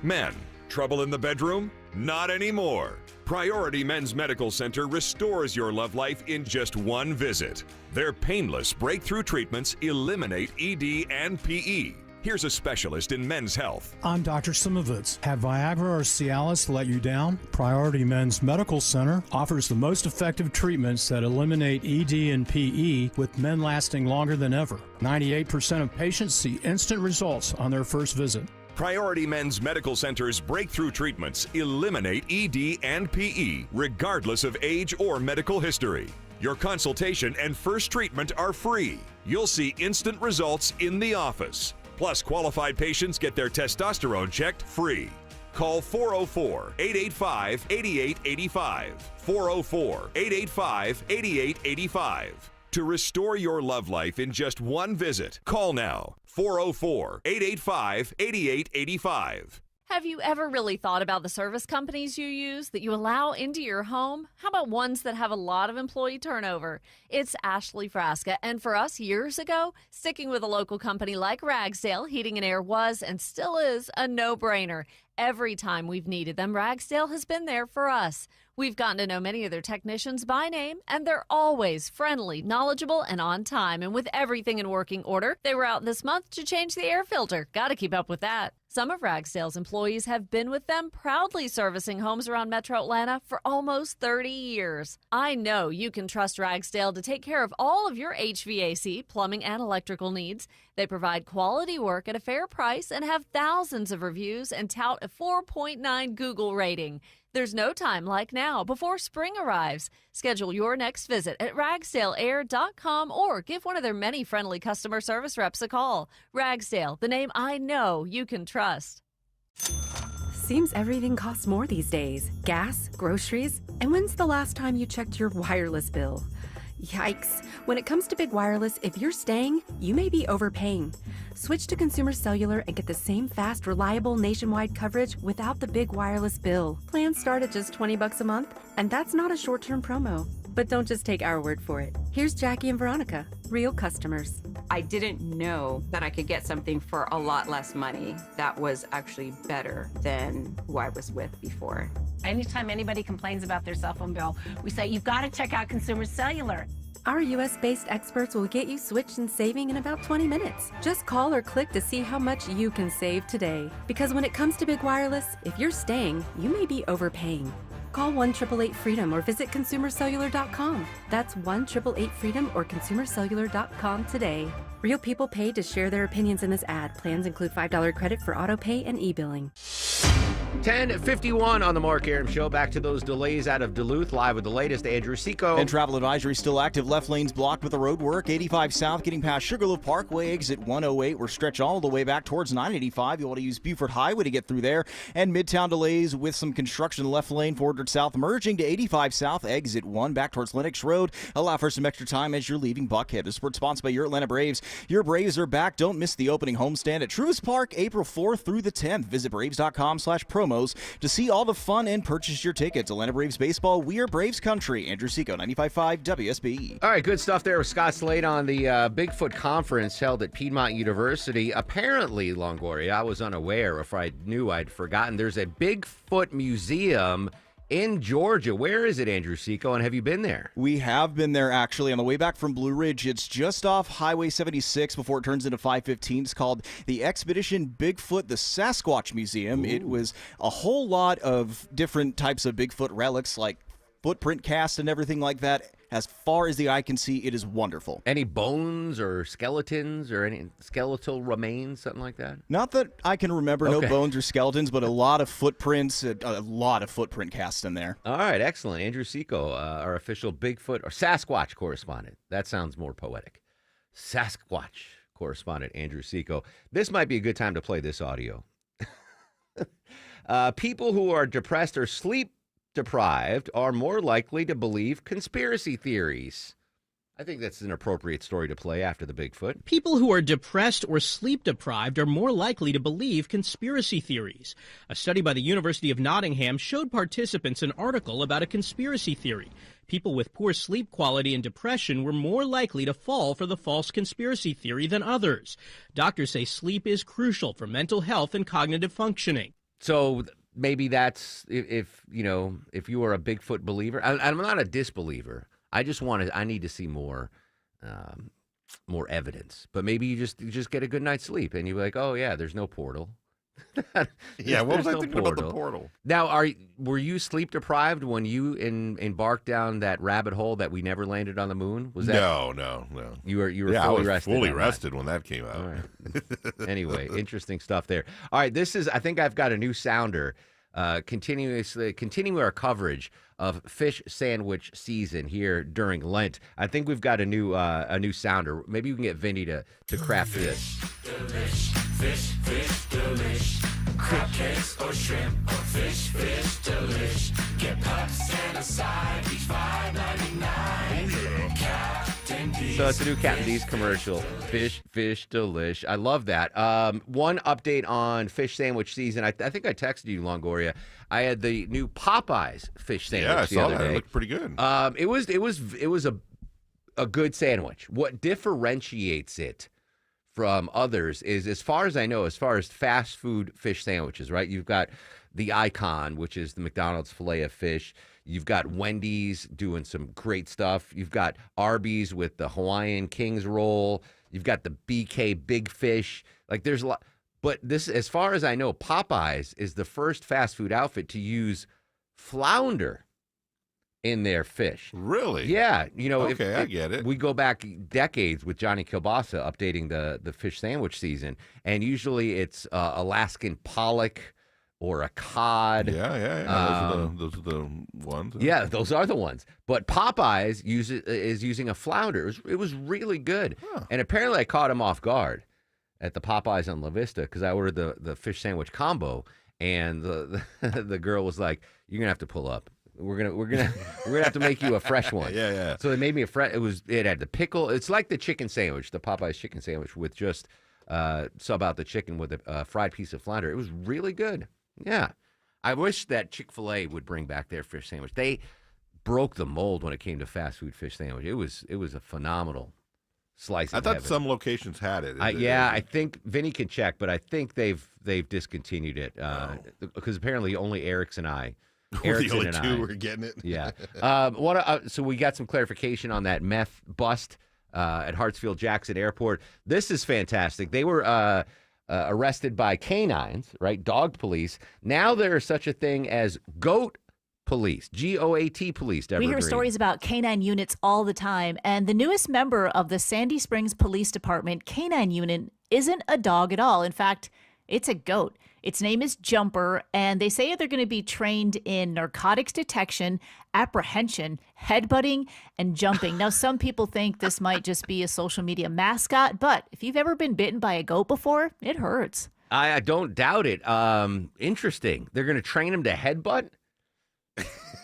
Men, trouble in the bedroom? Not anymore. Priority Men's Medical Center restores your love life in just one visit. Their painless breakthrough treatments eliminate ED and PE. Here's a specialist in men's health. I'm Dr. Simovitz. Have Viagra or Cialis let you down? Priority Men's Medical Center offers the most effective treatments that eliminate ED and PE, with men lasting longer than ever. 98% of patients see instant results on their first visit. Priority Men's Medical Center's breakthrough treatments eliminate ED and PE, regardless of age or medical history. Your consultation and first treatment are free. You'll see instant results in the office. Plus, qualified patients get their testosterone checked free. Call 404-885-8885. 404-885-8885. To restore your love life in just one visit, call now. 404-885-8885. Have you ever really thought about the service companies you use that you allow into your home? How about ones that have a lot of employee turnover? It's Ashley Frasca, and for us years ago, sticking with a local company like Ragsdale Heating and Air was and still is a no-brainer. Every time we've needed them, Ragsdale has been there for us. We've gotten to know many of their technicians by name, and they're always friendly, knowledgeable, and on time. And with everything in working order, they were out this month to change the air filter. Got to keep up with that. Some of Ragsdale's employees have been with them, proudly servicing homes around Metro Atlanta for almost 30 years. I know you can trust Ragsdale to take care of all of your HVAC, plumbing, and electrical needs. They provide quality work at a fair price and have thousands of reviews and tout a 4.9 Google rating. There's no time like now before spring arrives. Schedule your next visit at ragsdaleair.com or give one of their many friendly customer service reps a call. Ragsdale, the name I know you can trust. Seems everything costs more these days. Gas, groceries, and when's the last time you checked your wireless bill? Yikes. When it comes to big wireless, if you're staying, you may be overpaying. Switch to Consumer Cellular and get the same fast, reliable nationwide coverage without the big wireless bill. Plans start at just $20 a month, and that's not a short-term promo. But don't just take our word for it. Here's Jackie and Veronica, real customers. I didn't know that I could get something for a lot less money that was actually better than who I was with before. Anytime anybody complains about their cell phone bill, we say, you've got to check out Consumer Cellular. Our U.S.-based experts will get you switched and saving in about 20 minutes. Just call or click to see how much you can save today. Because when it comes to big wireless, if you're staying, you may be overpaying. Call 1-888-FREEDOM or visit ConsumerCellular.com. That's 1-888-FREEDOM or ConsumerCellular.com today. Real people paid to share their opinions in this ad. Plans include $5 credit for auto pay and e-billing. 10:51 on the Mark Arum Show. Back to those delays out of Duluth. Live with the latest, Andrew Seco. And travel advisory still active. Left lanes blocked with the road work. 85 south getting past Sugarloaf Parkway. Exit 108. We're stretched all the way back towards 985. You'll want to use Buford Highway to get through there. And Midtown delays with some construction in the left lane. Forward south merging to 85 south. Exit 1 back towards Lenox Road. Allow for some extra time as you're leaving Buckhead. This is sponsored by your Atlanta Braves. Your Braves are back. Don't miss the opening homestand at Truist Park April 4th through the 10th. Visit Braves.com/promos to see all the fun and purchase your tickets. Atlanta Braves baseball. We are Braves country. Andrew Seco, 95.5 WSB. All right, good stuff there with Scott Slade on the Bigfoot conference held at Piedmont University. Apparently, Longoria, I was unaware, if I knew I'd forgotten, there's a Bigfoot museum in Georgia. Where is it, Andrew Seco, and have you been there? We have been there, actually, on the way back from Blue Ridge. It's just off Highway 76 before it turns into 515. It's called the Expedition Bigfoot, the Sasquatch Museum. Ooh. It was a whole lot of different types of Bigfoot relics, like footprint cast and everything like that. As far as the eye can see, it is wonderful. Any bones or skeletons or any skeletal remains, something like that? Not that I can remember, Okay. no bones or skeletons, but a lot of footprints, a lot of footprint cast in there. All right, excellent. Andrew Seco, our official Bigfoot or Sasquatch correspondent. That sounds more poetic. Sasquatch correspondent Andrew Seco. This might be a good time to play this audio. People who are depressed or sleep deprived are more likely to believe conspiracy theories. I think that's an appropriate story to play after the Bigfoot. People who are depressed or sleep deprived are more likely to believe conspiracy theories. A study by the University of Nottingham showed participants an article about a conspiracy theory. People with poor sleep quality and depression were more likely to fall for the false conspiracy theory than others. Doctors say sleep is crucial for mental health and cognitive functioning. So maybe that's if you are a Bigfoot believer. I'm not a disbeliever. I need to see more evidence. But maybe you just get a good night's sleep and you're like, oh yeah, there's no portal. Yeah, what was I no thinking about the portal? Now, were you sleep deprived when you embarked down that rabbit hole that we never landed on the moon? Was that No. You were I fully was rested. fully on rested when that came out. All right. Anyway, interesting stuff there. All right, I think I've got a new sounder. Continuing our coverage of fish sandwich season here during Lent. I think we've got a new sounder. Maybe we can get Vinny to craft this. Delish, fish, delish. Crab cakes or shrimp or fish, delish. Get pups and a side, each $5.99. Captain D's. So it's a new Captain D's commercial. Fish, delish. I love that. One update on fish sandwich season. I think I texted you, Longoria. I had the new Popeyes fish sandwich Yeah, I the saw other that. day. It looked pretty good. It was a good sandwich. What differentiates it from others is, as far as I know, as far as fast food fish sandwiches, right? You've got the Icon, which is the McDonald's filet of fish. You've got Wendy's doing some great stuff. You've got Arby's with the Hawaiian King's roll. You've got the BK Big Fish. Like, there's a lot. But this, as far as I know, Popeyes is the first fast food outfit to use flounder in their fish. Really? Yeah. Okay, I get it. We go back decades with Johnny Kilbasa updating the fish sandwich season, and usually it's Alaskan pollock or a cod. Yeah. Those are the ones. Yeah, those are the ones. But Popeyes is using a flounder. It was really good. Huh. And apparently I caught him off guard at the Popeyes on La Vista because I ordered the fish sandwich combo, and the girl was like, "You're gonna have to pull up. We're gonna have to make you a fresh one." Yeah. So they made me a fresh. It had the pickle. It's like the chicken sandwich, the Popeyes chicken sandwich, with just sub out the chicken with a fried piece of flounder. It was really good. Yeah, I wish that Chick-fil-A would bring back their fish sandwich. They broke the mold when it came to fast food fish sandwich. It was a phenomenal slice. I of thought heaven. some locations had it. I think Vinny can check, but I think they've discontinued it because apparently only Erickson and I. We're the Erickson only and two I. were getting it. Yeah. So we got some clarification on that meth bust at Hartsfield Jackson Airport. This is fantastic. They were arrested by canines, right? Dog police. Now there is such a thing as goat police, GOAT police. Deborah We hear Green. stories about canine units all the time, and the newest member of the Sandy Springs Police Department canine unit isn't a dog at all. In fact, it's a goat. Its name is Jumper, and they say they're going to be trained in narcotics detection, apprehension, headbutting, and jumping. Now, some people think this might just be a social media mascot, but if you've ever been bitten by a goat before, it hurts. I don't doubt it. Interesting. They're going to train him to headbutt?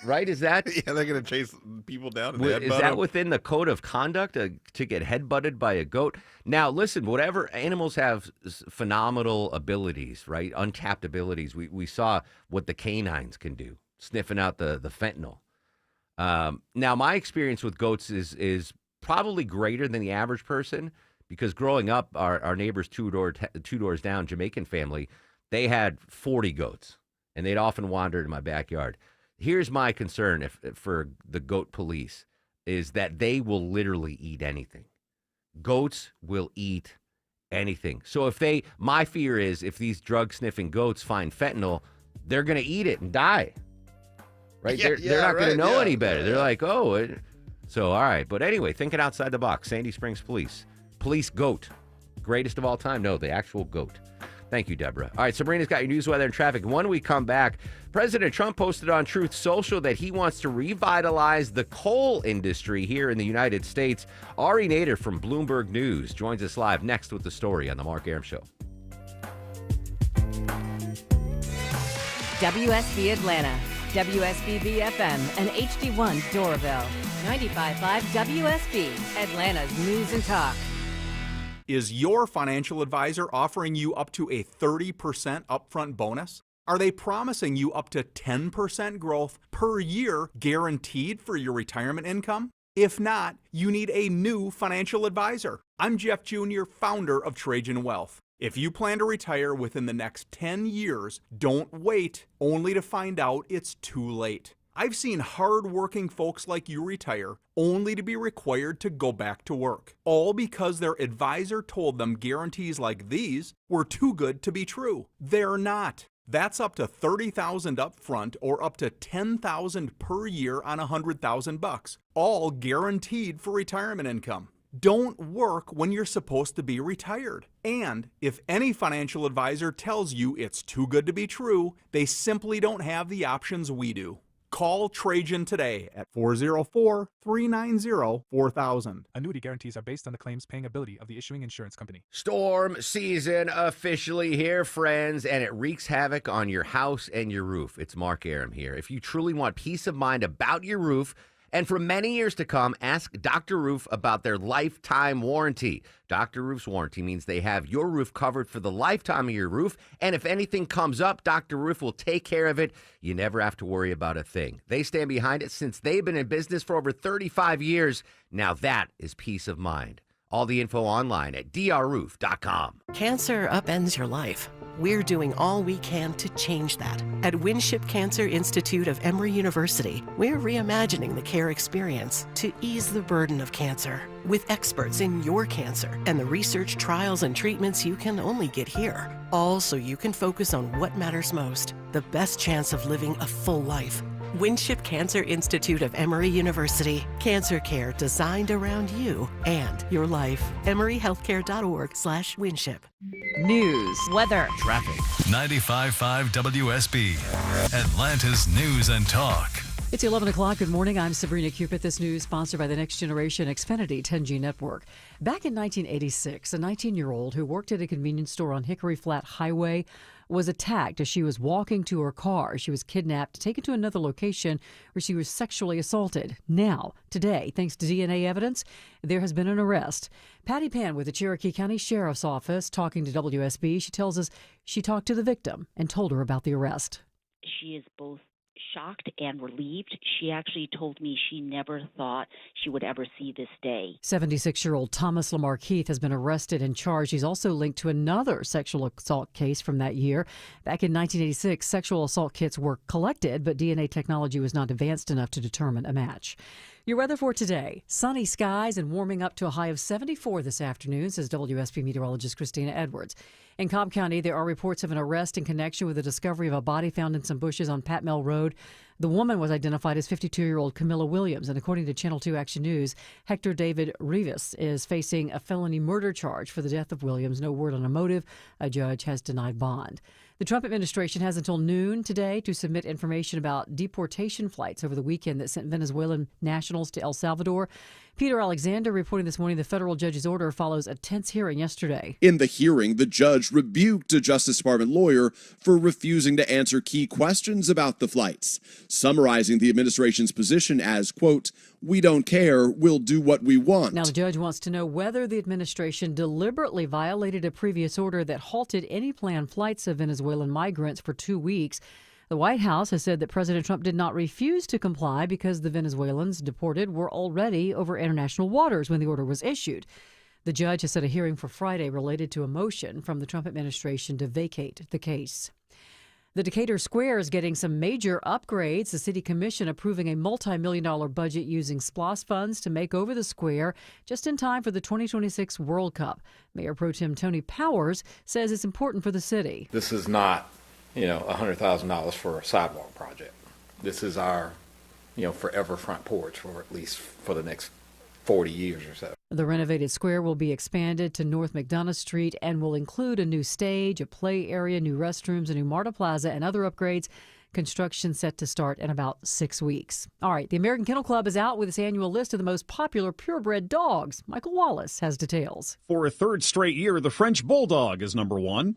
Right? Is that? Yeah, they're going to chase people down. And Is headbutt that them. within the code of conduct to get headbutted by a goat? Now, listen, whatever animals have phenomenal abilities, right? Untapped abilities. We saw what the canines can do, sniffing out the fentanyl. Now, my experience with goats is probably greater than the average person because growing up, our neighbors two doors down, Jamaican family, they had 40 goats, and they'd often wander in my backyard. Here's my concern for the goat police is that they will literally eat anything. Goats will eat anything. So my fear is if these drug-sniffing goats find fentanyl, they're going to eat it and die. right? Yeah, They're not going to right, know yeah, any better. yeah, They're yeah. like, oh. So, all right. But anyway, thinking outside the box, Sandy Springs Police. Police GOAT. Greatest of all time? No, the actual GOAT. Thank you, Deborah. All right, Sabrina's got your news, weather, and traffic. When we come back, President Trump posted on Truth Social that he wants to revitalize the coal industry here in the United States. Ari Nader from Bloomberg News joins us live next with the story on The Mark Arum Show. WSB Atlanta, WSB BFM, and HD1 Doraville. 95.5 WSB, Atlanta's news and talk. Is your financial advisor offering you up to a 30% upfront bonus? Are they promising you up to 10% growth per year guaranteed for your retirement income? If not, you need a new financial advisor. I'm Jeff Jr., founder of Trajan Wealth. If you plan to retire within the next 10 years, don't wait only to find out it's too late. I've seen hard-working folks like you retire only to be required to go back to work, all because their advisor told them guarantees like these were too good to be true. They're not. That's up to $30,000 up front or up to $10,000 per year on $100,000, all guaranteed for retirement income. Don't work when you're supposed to be retired. And if any financial advisor tells you it's too good to be true, they simply don't have the options we do. Call Trajan today at 404-390-4000. Annuity guarantees are based on the claims paying ability of the issuing insurance company. Storm season officially here, friends, and it wreaks havoc on your house and your roof. It's Mark Arum here. If you truly want peace of mind about your roof, and for many years to come, ask Dr. Roof about their lifetime warranty. Dr. Roof's warranty means they have your roof covered for the lifetime of your roof, and if anything comes up, Dr. Roof will take care of it. You never have to worry about a thing. They stand behind it since they've been in business for over 35 years. Now that is peace of mind. All the info online at drroof.com. Cancer upends your life. We're doing all we can to change that. At Winship Cancer Institute of Emory University, we're reimagining the care experience to ease the burden of cancer. With experts in your cancer and the research, trials, and treatments you can only get here. All so you can focus on what matters most, the best chance of living a full life. Winship Cancer Institute of Emory University. Cancer care designed around you and your life. EmoryHealthcare.org/Winship. News, weather, traffic. 95.5 WSB, Atlanta's news and talk. It's 11 o'clock. Good morning. I'm Sabrina Cupid. This news sponsored by the Next Generation Xfinity 10G network. Back in 1986, a 19-year-old who worked at a convenience store on Hickory Flat Highway was attacked as she was walking to her car. She was kidnapped, taken to another location where she was sexually assaulted. Now, today, thanks to DNA evidence, there has been an arrest. Patty Pan with the Cherokee County Sheriff's Office talking to WSB. She tells us she talked to the victim and told her about the arrest. She is both shocked and relieved. She actually told me she never thought she would ever see this day. 76-year-old Thomas Lamar Keith has been arrested and charged. He's also linked to another sexual assault case from that year. Back in 1986, sexual assault kits were collected, but DNA technology was not advanced enough to determine a match. Your weather for today, sunny skies and warming up to a high of 74 this afternoon, says WSB meteorologist Christina Edwards. In Cobb County, there are reports of an arrest in connection with the discovery of a body found in some bushes on Pat Mill Road. The woman was identified as 52-year-old Camilla Williams, and according to Channel 2 Action News, Hector David Rivas is facing a felony murder charge for the death of Williams. No word on a motive. A judge has denied bond. The Trump administration has until noon today to submit information about deportation flights over the weekend that sent Venezuelan nationals to El Salvador. Peter Alexander reporting this morning the federal judge's order follows a tense hearing yesterday. In the hearing, the judge rebuked a Justice Department lawyer for refusing to answer key questions about the flights, summarizing the administration's position as, quote, "We don't care, we'll do what we want." Now, the judge wants to know whether the administration deliberately violated a previous order that halted any planned flights of Venezuelan migrants for 2 weeks. The White House has said that President Trump did not refuse to comply because the Venezuelans deported were already over international waters when the order was issued. The judge has set a hearing for Friday related to a motion from the Trump administration to vacate the case. The Decatur Square is getting some major upgrades. The city commission approving a multi-million-dollar budget using SPLOST funds to make over the square just in time for the 2026 World Cup. Mayor Pro Tem Tony Powers says it's important for the city. This is not, $100,000 for a sidewalk project. this is our, forever front porch for at least for the next 40 years or so. The renovated square will be expanded to North McDonough Street and will include a new stage, a play area, new restrooms, a new MARTA Plaza, and other upgrades. Construction set to start in about 6 weeks. All right, the American Kennel Club is out with its annual list of the most popular purebred dogs. Michael Wallace has details. For a third straight year, the French Bulldog is number one.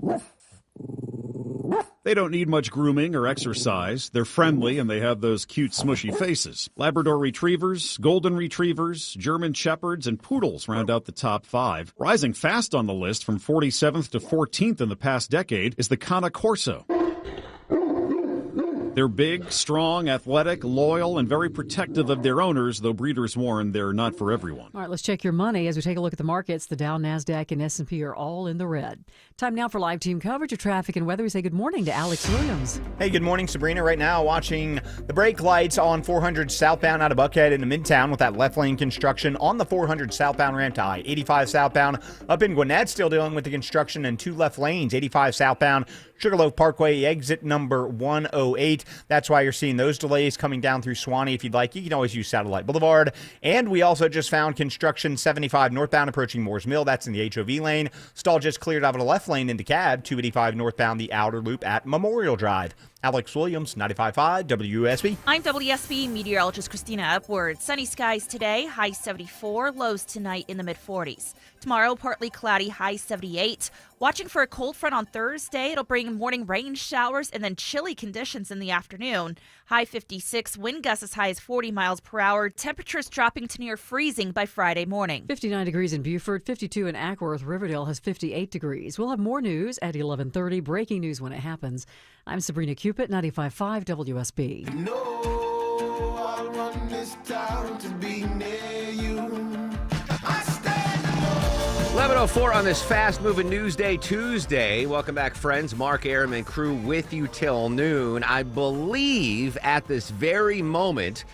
They don't need much grooming or exercise. They're friendly and they have those cute, smushy faces. Labrador Retrievers, Golden Retrievers, German Shepherds, and Poodles round out the top 5. Rising fast on the list from 47th to 14th in the past decade is the Cane Corso. They're big, strong, athletic, loyal, and very protective of their owners, though breeders warn they're not for everyone. All right, let's check your money as we take a look at the markets. The Dow, NASDAQ, and S&P are all in the red. Time now for live team coverage of traffic and weather. We say good morning to Alex Williams. Hey, good morning, Sabrina. Right now, watching the brake lights on 400 southbound out of Buckhead into Midtown with that left lane construction on the 400 southbound ramp to I-85 southbound. Up in Gwinnett, still dealing with the construction in 2 left lanes, 85 southbound. Sugarloaf Parkway, exit number 108. That's why you're seeing those delays coming down through Suwanee. If you'd like, you can always use Satellite Boulevard. And we also just found construction 75 northbound approaching Moores Mill. That's in the HOV lane. Stall just cleared out of the left lane into Cab, 285 northbound the outer loop at Memorial Drive. Alex Williams, 95.5 WSB. I'm WSB meteorologist Christina Upward. Sunny skies today, high 74, lows tonight in the mid-40s. Tomorrow, partly cloudy, high 78. Watching for a cold front on Thursday. It'll bring morning rain showers and then chilly conditions in the afternoon. High 56, wind gusts as high as 40 miles per hour. Temperatures dropping to near freezing by Friday morning. 59 degrees in Beaufort, 52 in Ackworth. Riverdale has 58 degrees. We'll have more news at 11:30. Breaking news when it happens. I'm Sabrina Cupid, 95.5 WSB. I want this town to be near you. 11:04 on this fast-moving News Day Tuesday. Welcome back, friends. Mark Aram and crew with you till noon. I believe at this very moment,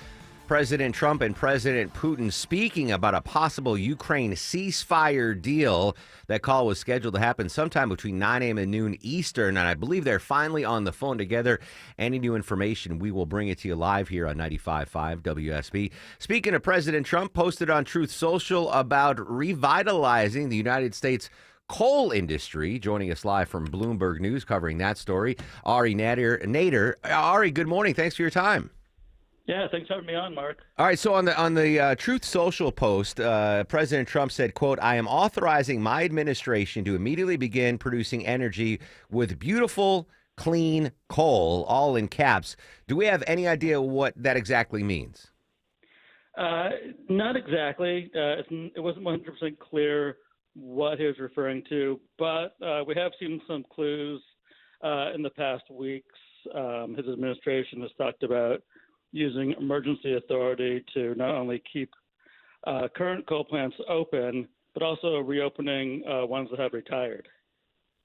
President Trump and President Putin speaking about a possible Ukraine ceasefire deal. That call was scheduled to happen sometime between 9 a.m. and noon Eastern, and I believe they're finally on the phone together. Any new information, we will bring it to you live here on 95.5 WSB. Speaking of President Trump, posted on Truth Social about revitalizing the United States coal industry. Joining us live from Bloomberg News covering that story, Ari Nader. Ari, good morning. Thanks for your time. Yeah, thanks for having me on, Mark. All right, so on the Truth Social post, President Trump said, quote, "I am authorizing my administration to immediately begin producing energy with beautiful, clean coal," all in caps. Do we have any idea what that exactly means? Not exactly. It wasn't 100% clear what he was referring to, but we have seen some clues in the past weeks. His administration has talked about using emergency authority to not only keep current coal plants open, but also reopening ones that have retired.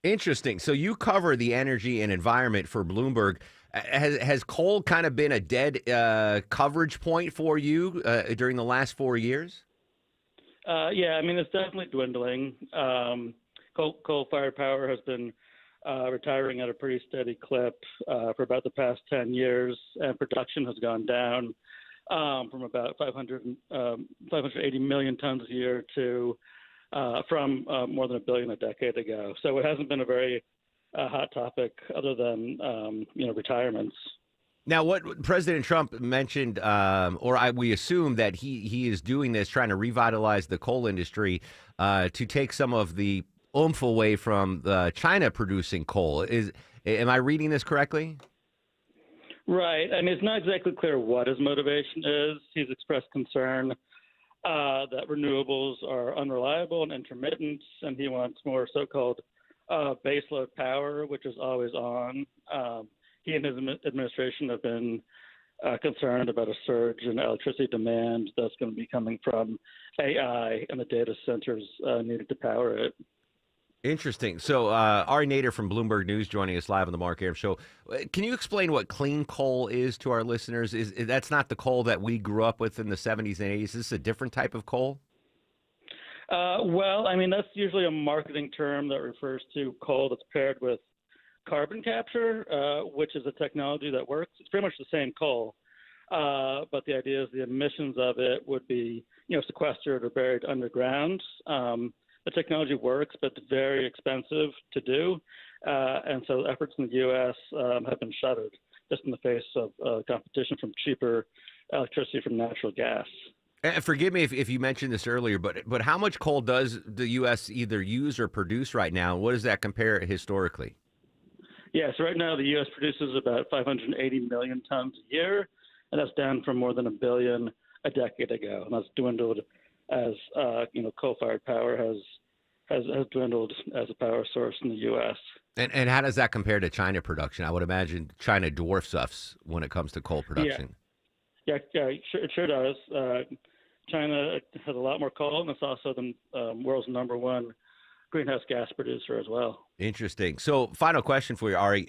Interesting. So you cover the energy and environment for Bloomberg. Has coal kind of been a dead coverage point for you during the last 4 years? Yeah, I mean, it's definitely dwindling. Coal-fired power has been retiring at a pretty steady clip for about the past 10 years, and production has gone down from about 580 million tons a year to from more than a billion a decade ago. So it hasn't been a very hot topic other than retirements. Now, what President Trump mentioned, we assume that he is doing this, trying to revitalize the coal industry to take some of the oomph away from China producing coal. Am I reading this correctly? Right. I mean, it's not exactly clear what his motivation is. He's expressed concern that renewables are unreliable and intermittent, and he wants more so-called baseload power, which is always on. He and his administration have been concerned about a surge in electricity demand that's going to be coming from AI and the data centers needed to power it. Interesting. So Ari Nader from Bloomberg News joining us live on the Mark Aram Show. Can you explain what clean coal is to our listeners? That's not the coal that we grew up with in the 70s and 80s. Is this a different type of coal? Well, I mean, that's usually a marketing term that refers to coal that's paired with carbon capture, which is a technology that works. It's pretty much the same coal, but the idea is the emissions of it would be, sequestered or buried underground. The technology works, but it's very expensive to do, and so efforts in the U.S. Have been shuttered just in the face of competition from cheaper electricity from natural gas. And forgive me if you mentioned this earlier, but how much coal does the U.S. either use or produce right now? What does that compare historically? Yeah, so right now the U.S. produces about 580 million tons a year, and that's down from more than a billion a decade ago, and that's dwindled as coal-fired power has dwindled as a power source in the U.S. And how does that compare to China production? I would imagine China dwarfs us when it comes to coal production. Yeah, it sure does. China has a lot more coal, and it's also the world's #1 greenhouse gas producer as well. Interesting. So, final question for you, Ari.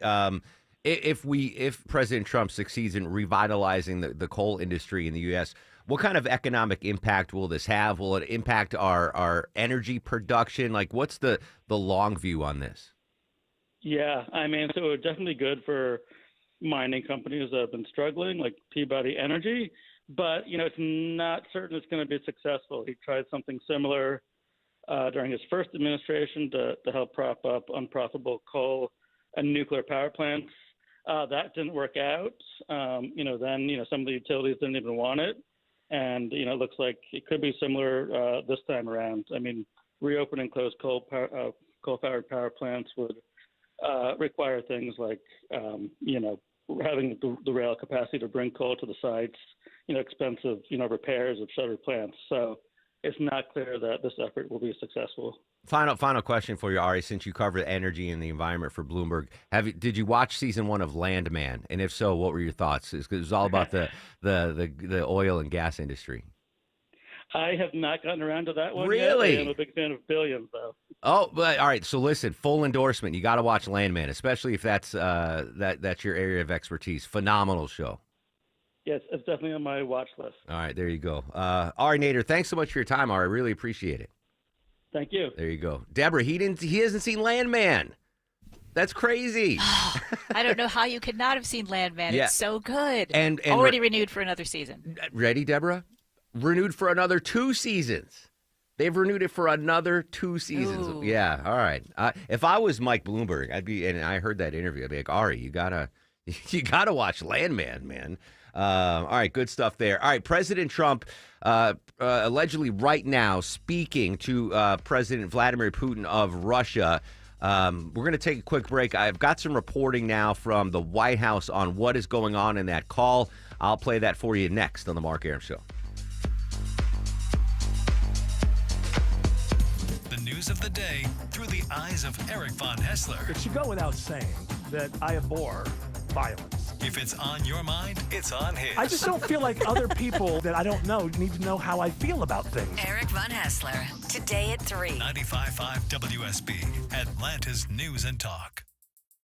If President Trump succeeds in revitalizing the coal industry in the U.S., what kind of economic impact will this have? Will it impact our energy production? Like, what's the long view on this? Yeah, I mean, so it's definitely good for mining companies that have been struggling, like Peabody Energy, but it's not certain it's going to be successful. He tried something similar during his first administration to help prop up unprofitable coal and nuclear power plants. That didn't work out. Then some of the utilities didn't even want it, and it looks like it could be similar this time around. I mean, reopening closed coal-fired power plants would require things like having the rail capacity to bring coal to the sites, expensive repairs of shuttered plants. So it's not clear that this effort will be successful. Final question for you, Ari. Since you cover energy and the environment for Bloomberg, did you watch season 1 of Landman? And if so, what were your thoughts? It was all about the oil and gas industry. I have not gotten around to that one Really? yet. I'm a big fan of Billions, though. Oh, but all right. So listen, full endorsement. You got to watch Landman, especially if that's that's your area of expertise. Phenomenal show. Yes, it's definitely on my watch list. All right, there you go. Ari Nader, thanks so much for your time, Ari. I really appreciate it. Thank you. There you go. Deborah, he hasn't seen Landman. That's crazy. I don't know how you could not have seen Landman. Yeah. It's so good. And already renewed for another season. Ready, Deborah? Renewed for another 2 seasons. They've renewed it for another 2 seasons. Ooh. Yeah, all right. If I was Mike Bloomberg, and I heard that interview, I'd be like, Ari, you gotta watch Landman, man. All right, good stuff there. All right, President Trump allegedly right now speaking to President Vladimir Putin of Russia. We're going to take a quick break. I've got some reporting now from the White House on what is going on in that call. I'll play that for you next on the Mark Arum Show. News of the day through the eyes of Eric Von Hessler. It should go without saying that I abhor violence. If it's on your mind, it's on his. I just don't feel like other people that I don't know need to know how I feel about things. Eric Von Hessler, today at 3. 95.5 WSB, Atlanta's News and Talk.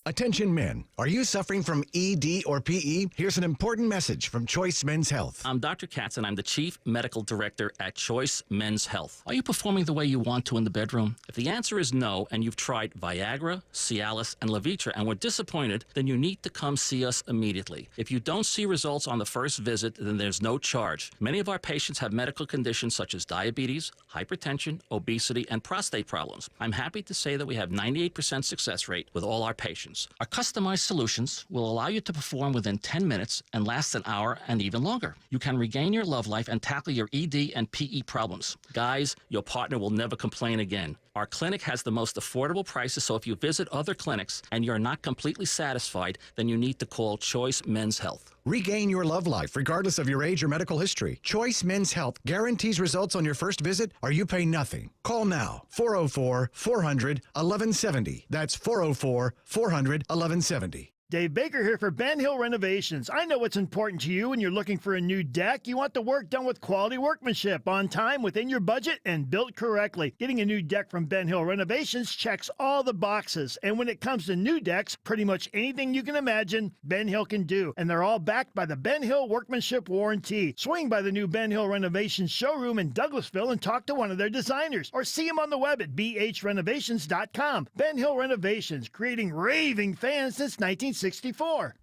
Attention men, are you suffering from ED or PE? Here's an important message from Choice Men's Health. I'm Dr. Katz, and I'm the Chief Medical Director at Choice Men's Health. Are you performing the way you want to in the bedroom? If the answer is no, and you've tried Viagra, Cialis, and Levitra and were disappointed, then you need to come see us immediately. If you don't see results on the first visit, then there's no charge. Many of our patients have medical conditions such as diabetes, hypertension, obesity, and prostate problems. I'm happy to say that we have 98% success rate with all our patients. Our customized solutions will allow you to perform within 10 minutes and last an hour and even longer. You can regain your love life and tackle your ED and PE problems. Guys, your partner will never complain again. Our clinic has the most affordable prices, so if you visit other clinics and you're not completely satisfied, then you need to call Choice Men's Health. Regain your love life regardless of your age or medical history. Choice Men's Health guarantees results on your first visit or you pay nothing. Call now, 404-400-1170. That's 404-400-1170. Dave Baker here for Ben Hill Renovations. I know what's important to you when you're looking for a new deck. You want the work done with quality workmanship, on time, within your budget, and built correctly. Getting a new deck from Ben Hill Renovations checks all the boxes. And when it comes to new decks, pretty much anything you can imagine, Ben Hill can do. And they're all backed by the Ben Hill Workmanship Warranty. Swing by the new Ben Hill Renovations showroom in Douglasville and talk to one of their designers. Or see them on the web at bhrenovations.com. Ben Hill Renovations, creating raving fans since 1964.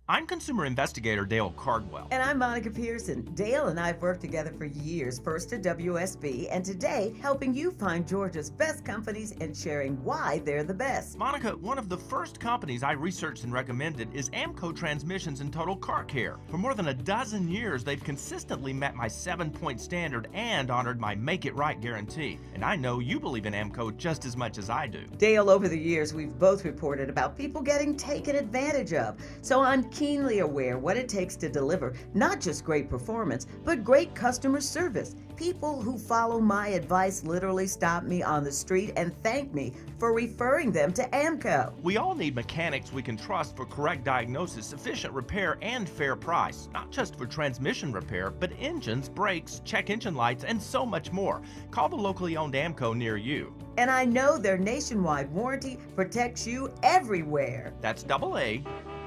I'm consumer investigator Dale Cardwell. And I'm Monica Pearson. Dale and I have worked together for years, first at WSB, and today helping you find Georgia's best companies and sharing why they're the best. Monica, one of the first companies I researched and recommended is Amco Transmissions and Total Car Care. For more than a dozen years, they've consistently met my 7-point standard and honored my Make It Right guarantee. And I know you believe in Amco just as much as I do. Dale, over the years, we've both reported about people getting taken advantage of. So I'm keenly aware what it takes to deliver not just great performance, but great customer service. People who follow my advice literally stop me on the street and thank me for referring them to Amco. We all need mechanics we can trust for correct diagnosis, efficient repair, and fair price. Not just for transmission repair, but engines, brakes, check engine lights, and so much more. Call the locally owned Amco near you. And I know their nationwide warranty protects you everywhere. That's AA.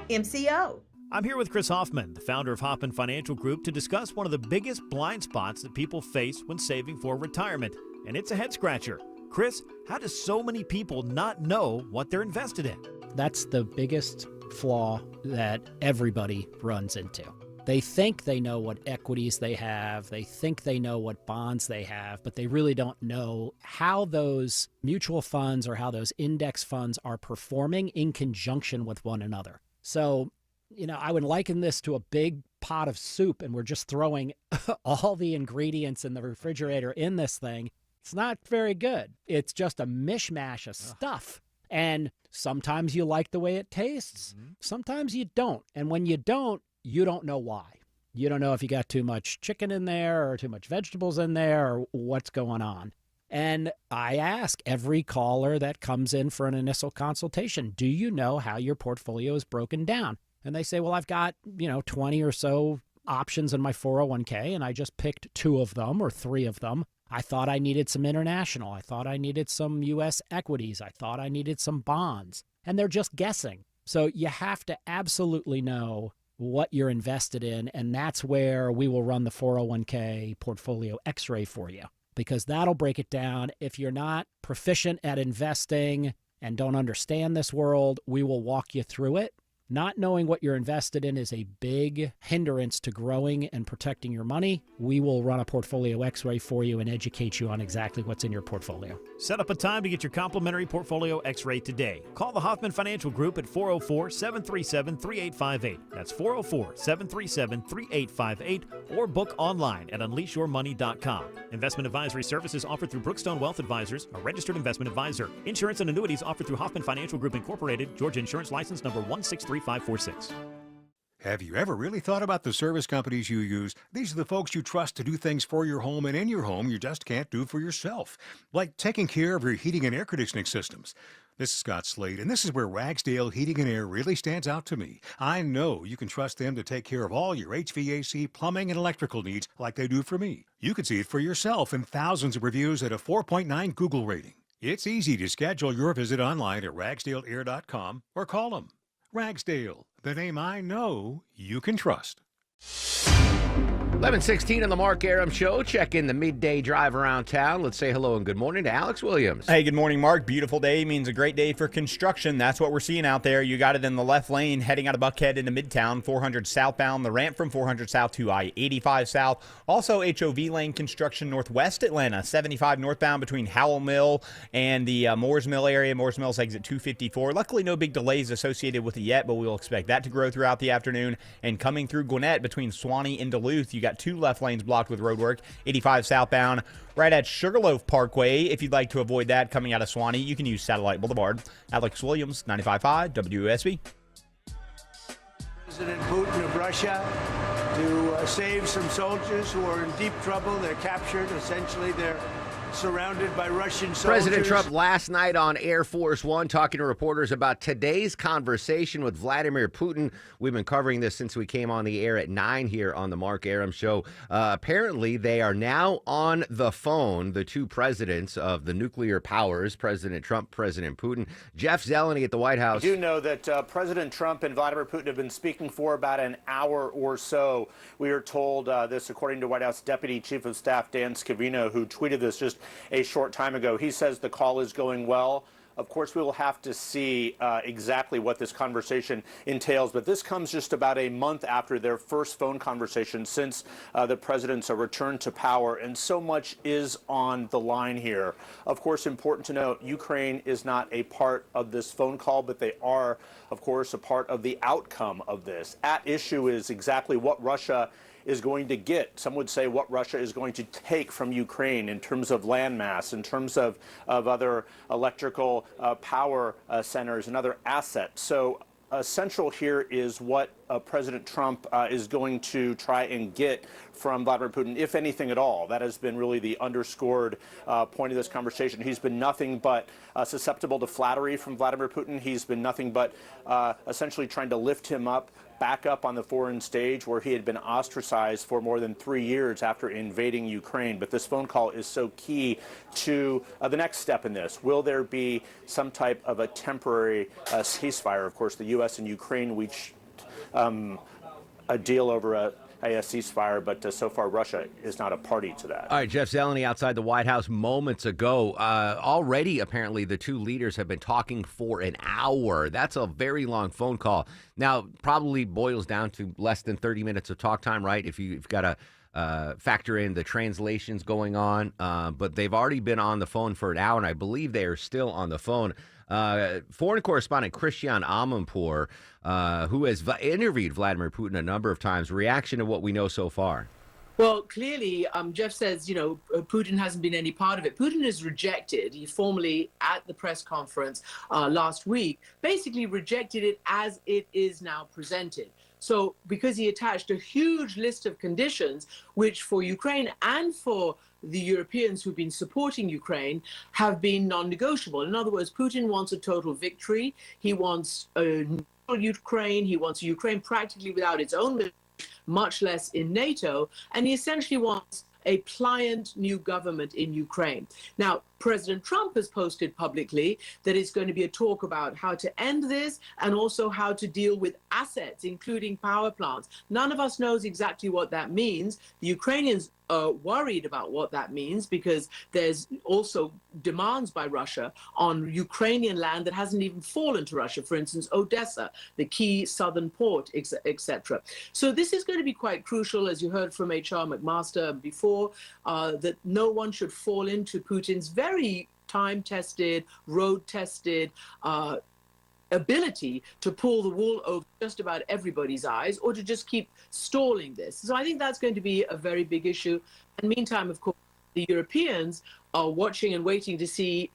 MCO. I'm here with Chris Hoffman, the founder of Hoffman Financial Group, to discuss one of the biggest blind spots that people face when saving for retirement, and it's a head scratcher. Chris, how do so many people not know what they're invested in? That's the biggest flaw that everybody runs into. They think they know what equities they have, they think they know what bonds they have, but they really don't know how those mutual funds or how those index funds are performing in conjunction with one another. So, I would liken this to a big pot of soup, and we're just throwing all the ingredients in the refrigerator in this thing. It's not very good. It's just a mishmash of stuff. And sometimes you like the way it tastes. Sometimes you don't. And when you don't know why. You don't know if you got too much chicken in there or too much vegetables in there or what's going on. And I ask every caller that comes in for an initial consultation, do you know how your portfolio is broken down? And they say, well, I've got, 20 or so options in my 401k, and I just picked 2 of them or 3 of them. I thought I needed some international. I thought I needed some U.S. equities. I thought I needed some bonds. And they're just guessing. So you have to absolutely know what you're invested in, and that's where we will run the 401k portfolio x-ray for you, because that'll break it down. If you're not proficient at investing and don't understand this world, we will walk you through it. Not knowing what you're invested in is a big hindrance to growing and protecting your money. We will run a portfolio x-ray for you and educate you on exactly what's in your portfolio. Set up a time to get your complimentary portfolio x-ray today. Call the Hoffman Financial Group at 404-737-3858. That's 404-737-3858, or book online at unleashyourmoney.com. Investment advisory services offered through Brookstone Wealth Advisors, a registered investment advisor. Insurance and annuities offered through Hoffman Financial Group Incorporated, Georgia Insurance License number 163546. Have you ever really thought about the service companies you use? These are the folks you trust to do things for your home and in your home you just can't do for yourself, like taking care of your heating and air conditioning systems. This is Scott Slade, and this is where Ragsdale Heating and Air really stands out to me. I know you can trust them to take care of all your HVAC, plumbing, and electrical needs like they do for me. You can see it for yourself in thousands of reviews at a 4.9 Google rating. It's easy to schedule your visit online at ragsdaleair.com or call them. Ragsdale, the name I know you can trust. 11:16 on the Mark Arum Show. Check in the midday drive around town. Let's say hello and good morning to Alex Williams. Hey, good morning, Mark. Beautiful day means a great day for construction. That's what we're seeing out there. You got it in the left lane heading out of Buckhead into Midtown, 400 southbound, the ramp from 400 south to I-85 south. Also, HOV lane construction northwest Atlanta, 75 northbound between Howell Mill and the Moores Mill area. Moores Mill's exit 254. Luckily, no big delays associated with it yet, but we'll expect that to grow throughout the afternoon. And coming through Gwinnett between Swanee and Duluth, you got 2 left lanes blocked with road work. 85 southbound right at Sugarloaf Parkway. If you'd like to avoid that coming out of Swanee, you can use Satellite Boulevard. Alex Williams, 95.5 WSB. President Putin of Russia to save some soldiers who are in deep trouble. They're captured. Essentially, they're surrounded by Russian soldiers. President Trump last night on Air Force One talking to reporters about today's conversation with Vladimir Putin. We've been covering this since we came on the air at 9 here on the Mark Arum Show. Apparently, they are now on the phone, the two presidents of the nuclear powers, President Trump, President Putin. Jeff Zeleny at the White House. I do know that President Trump and Vladimir Putin have been speaking for about an hour or so. We are told this according to White House Deputy Chief of Staff Dan Scavino, who tweeted this just a short time ago. He says the call is going well. Of course, we will have to see exactly what this conversation entails, but this comes just about a month after their first phone conversation since the president's return to power, and so much is on the line here. Of course, important to note, Ukraine is not a part of this phone call, but they are, of course, a part of the outcome of this. At issue is exactly what Russia is going to get. Some would say what Russia is going to take from Ukraine in terms of landmass, in terms of other electrical power centers and other assets. So central here is what President Trump is going to try and get from Vladimir Putin, if anything at all. That has been really the underscored point of this conversation. He's been nothing but susceptible to flattery from Vladimir Putin. He's been nothing but essentially trying to lift him up, back up on the foreign stage where he had been ostracized for more than 3 years after invading Ukraine. But this phone call is so key to the next step in this. Will there be some type of a temporary ceasefire? Of course, the U.S. and Ukraine reached a deal over a ceasefire, but so far Russia is not a party to that. All right, Jeff Zeleny outside the White House moments ago. Already, apparently, the two leaders have been talking for an hour. That's a very long phone call. Now, probably boils down to less than 30 minutes of talk time, right? If you've got to factor in the translations going on. But they've already been on the phone for an hour, and I believe they are still on the phone. Foreign correspondent Christian Amanpour, who has interviewed Vladimir Putin a number of times. Reaction to what we know so far? Well, clearly, Jeff says, Putin hasn't been any part of it. Putin is rejected. He formally, at the press conference last week, basically rejected it as it is now presented. So because he attached a huge list of conditions, which for Ukraine and for the Europeans who've been supporting Ukraine have been non-negotiable. In other words, Putin wants a total victory. He wants a neutral Ukraine. He wants a Ukraine practically without its own military, much less in NATO. And he essentially wants a pliant new government in Ukraine. Now, President Trump has posted publicly that it's going to be a talk about how to end this and also how to deal with assets, including power plants. None of us knows exactly what that means. The Ukrainians are worried about what that means because there's also demands by Russia on Ukrainian land that hasn't even fallen to Russia. For instance, Odessa, the key southern port, etc. So this is going to be quite crucial, as you heard from H.R. McMaster before, that no one should fall into Putin's very time-tested, road-tested ability to pull the wool over just about everybody's eyes or to just keep stalling this. So I think that's going to be a very big issue. And meantime, of course, the Europeans are watching and waiting to see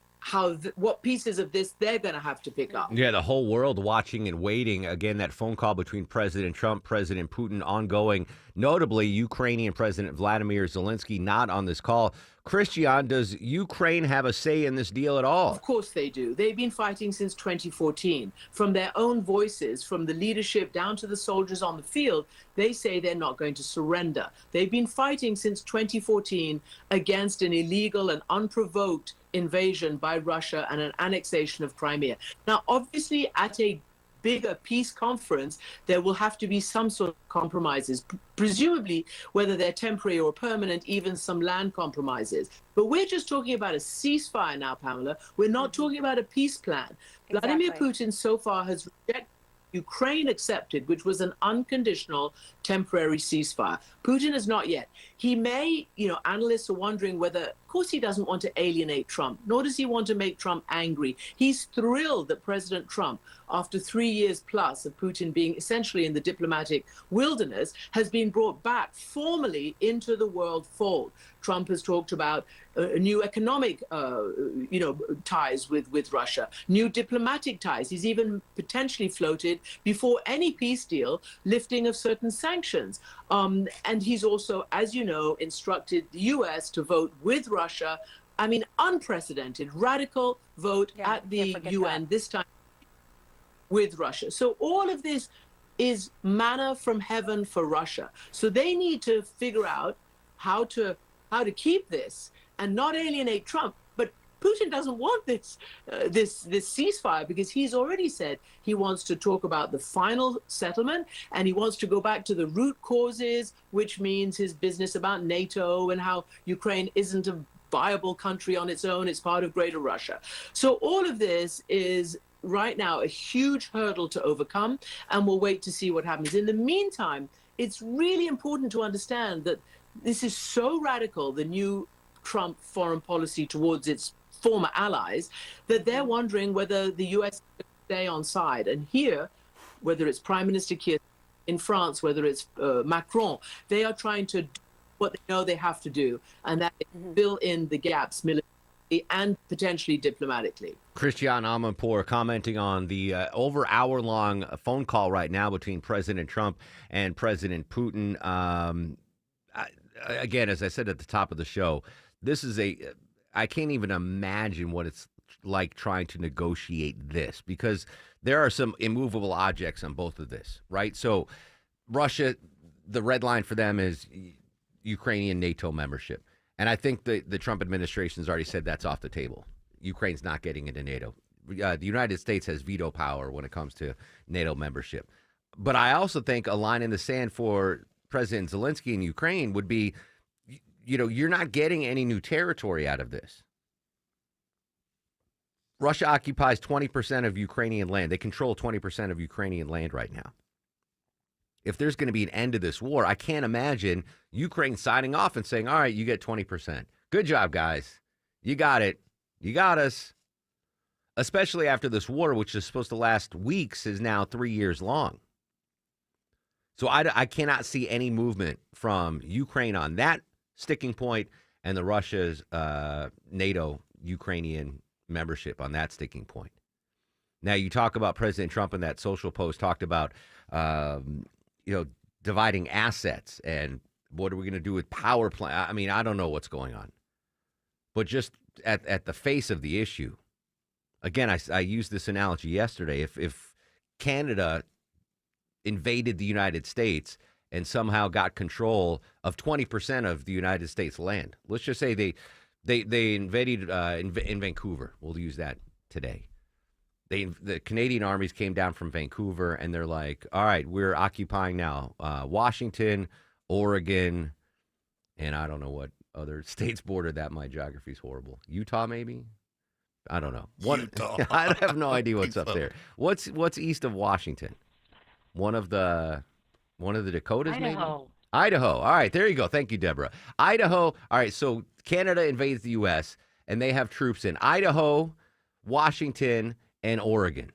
what pieces of this they're going to have to pick up. Yeah, the whole world watching and waiting. Again, that phone call between President Trump, President Putin ongoing. Notably, Ukrainian President Vladimir Zelensky not on this call. Christian, does Ukraine have a say in this deal at all? Of course they do. They've been fighting since 2014. From their own voices, from the leadership down to the soldiers on the field, they say they're not going to surrender. They've been fighting since 2014 against an illegal and unprovoked invasion by Russia and an annexation of Crimea. Now, obviously, at a bigger peace conference, there will have to be some sort of compromises, presumably whether they're temporary or permanent, even some land compromises. But we're just talking about a ceasefire now, Pamela. We're not talking about a peace plan. Exactly. Vladimir Putin so far has rejected. Ukraine accepted, which was an unconditional temporary ceasefire. Putin has not yet. He may, analysts are wondering whether, of course, he doesn't want to alienate Trump, nor does he want to make Trump angry. He's thrilled that President Trump, after 3 years plus of Putin being essentially in the diplomatic wilderness, has been brought back formally into the world fold. Trump has talked about new economic, ties with Russia, new diplomatic ties. He's even potentially floated, before any peace deal, lifting of certain sanctions. And he's also, as you know, instructed the U.S. to vote with Russia I mean, unprecedented, radical vote at the UN, this time with Russia. So all of this is manna from heaven for Russia. So they need to figure out how to keep this and not alienate Trump. But Putin doesn't want this ceasefire, because he's already said he wants to talk about the final settlement, and he wants to go back to the root causes, which means his business about NATO and how Ukraine isn't a viable country on its own. It's part of Greater Russia. So all of this is right now a huge hurdle to overcome, and we'll wait to see what happens. In the meantime, it's really important to understand that this is so radical, the new Trump foreign policy towards its former allies, that they're wondering whether the U.S. will stay on side. And here, whether it's Prime Minister Keir, in France, whether it's Macron, they are trying to do what they know they have to do, and that is fill in the gaps militarily and potentially diplomatically. Christiane Amanpour commenting on the over hour-long phone call right now between President Trump and President Putin. Again, as I said at the top of the show, this is I can't even imagine what it's like trying to negotiate this, because there are some immovable objects on both of this, right? So Russia, the red line for them is Ukrainian NATO membership. And I think the Trump administration has already said that's off the table. Ukraine's not getting into NATO. The United States has veto power when it comes to NATO membership. But I also think a line in the sand for President Zelensky in Ukraine would be, you're not getting any new territory out of this. Russia occupies 20% of Ukrainian land. They control 20% of Ukrainian land right now. If there's going to be an end to this war, I can't imagine Ukraine signing off and saying, all right, you get 20%. Good job, guys. You got it. You got us. Especially after this war, which is supposed to last weeks, is now 3 years long. So I cannot see any movement from Ukraine on that sticking point, and the Russia's NATO Ukrainian membership on that sticking point. Now, you talk about President Trump in that social post talked about, dividing assets and what are we going to do with power plant. I mean, I don't know what's going on. But just at the face of the issue, again, I used this analogy yesterday. If Canada invaded the United States and somehow got control of 20% of the United States land, let's just say they invaded in Vancouver. We'll use that today. The Canadian armies came down from Vancouver, and they're like, all right, we're occupying now Washington, Oregon, and I don't know what other states border that. My geography's horrible. Utah, maybe? I don't know. Utah. I have no idea what's up there. What's east of Washington? One of the Dakotas, maybe? Idaho. All right, there you go. Thank you, Deborah. Idaho. All right, so Canada invades the U.S., and they have troops in Idaho, Washington, and Oregon.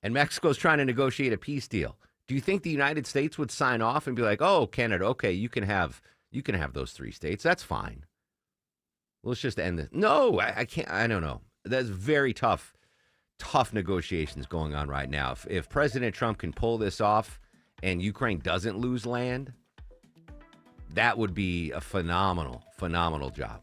And Mexico's trying to negotiate a peace deal. Do you think the United States would sign off and be like, oh, Canada, okay, you can have those 3 states. That's fine. Let's just end this. No, I can't. I don't know. That's very tough negotiations going on right now. If President Trump can pull this off and Ukraine doesn't lose land, that would be a phenomenal job.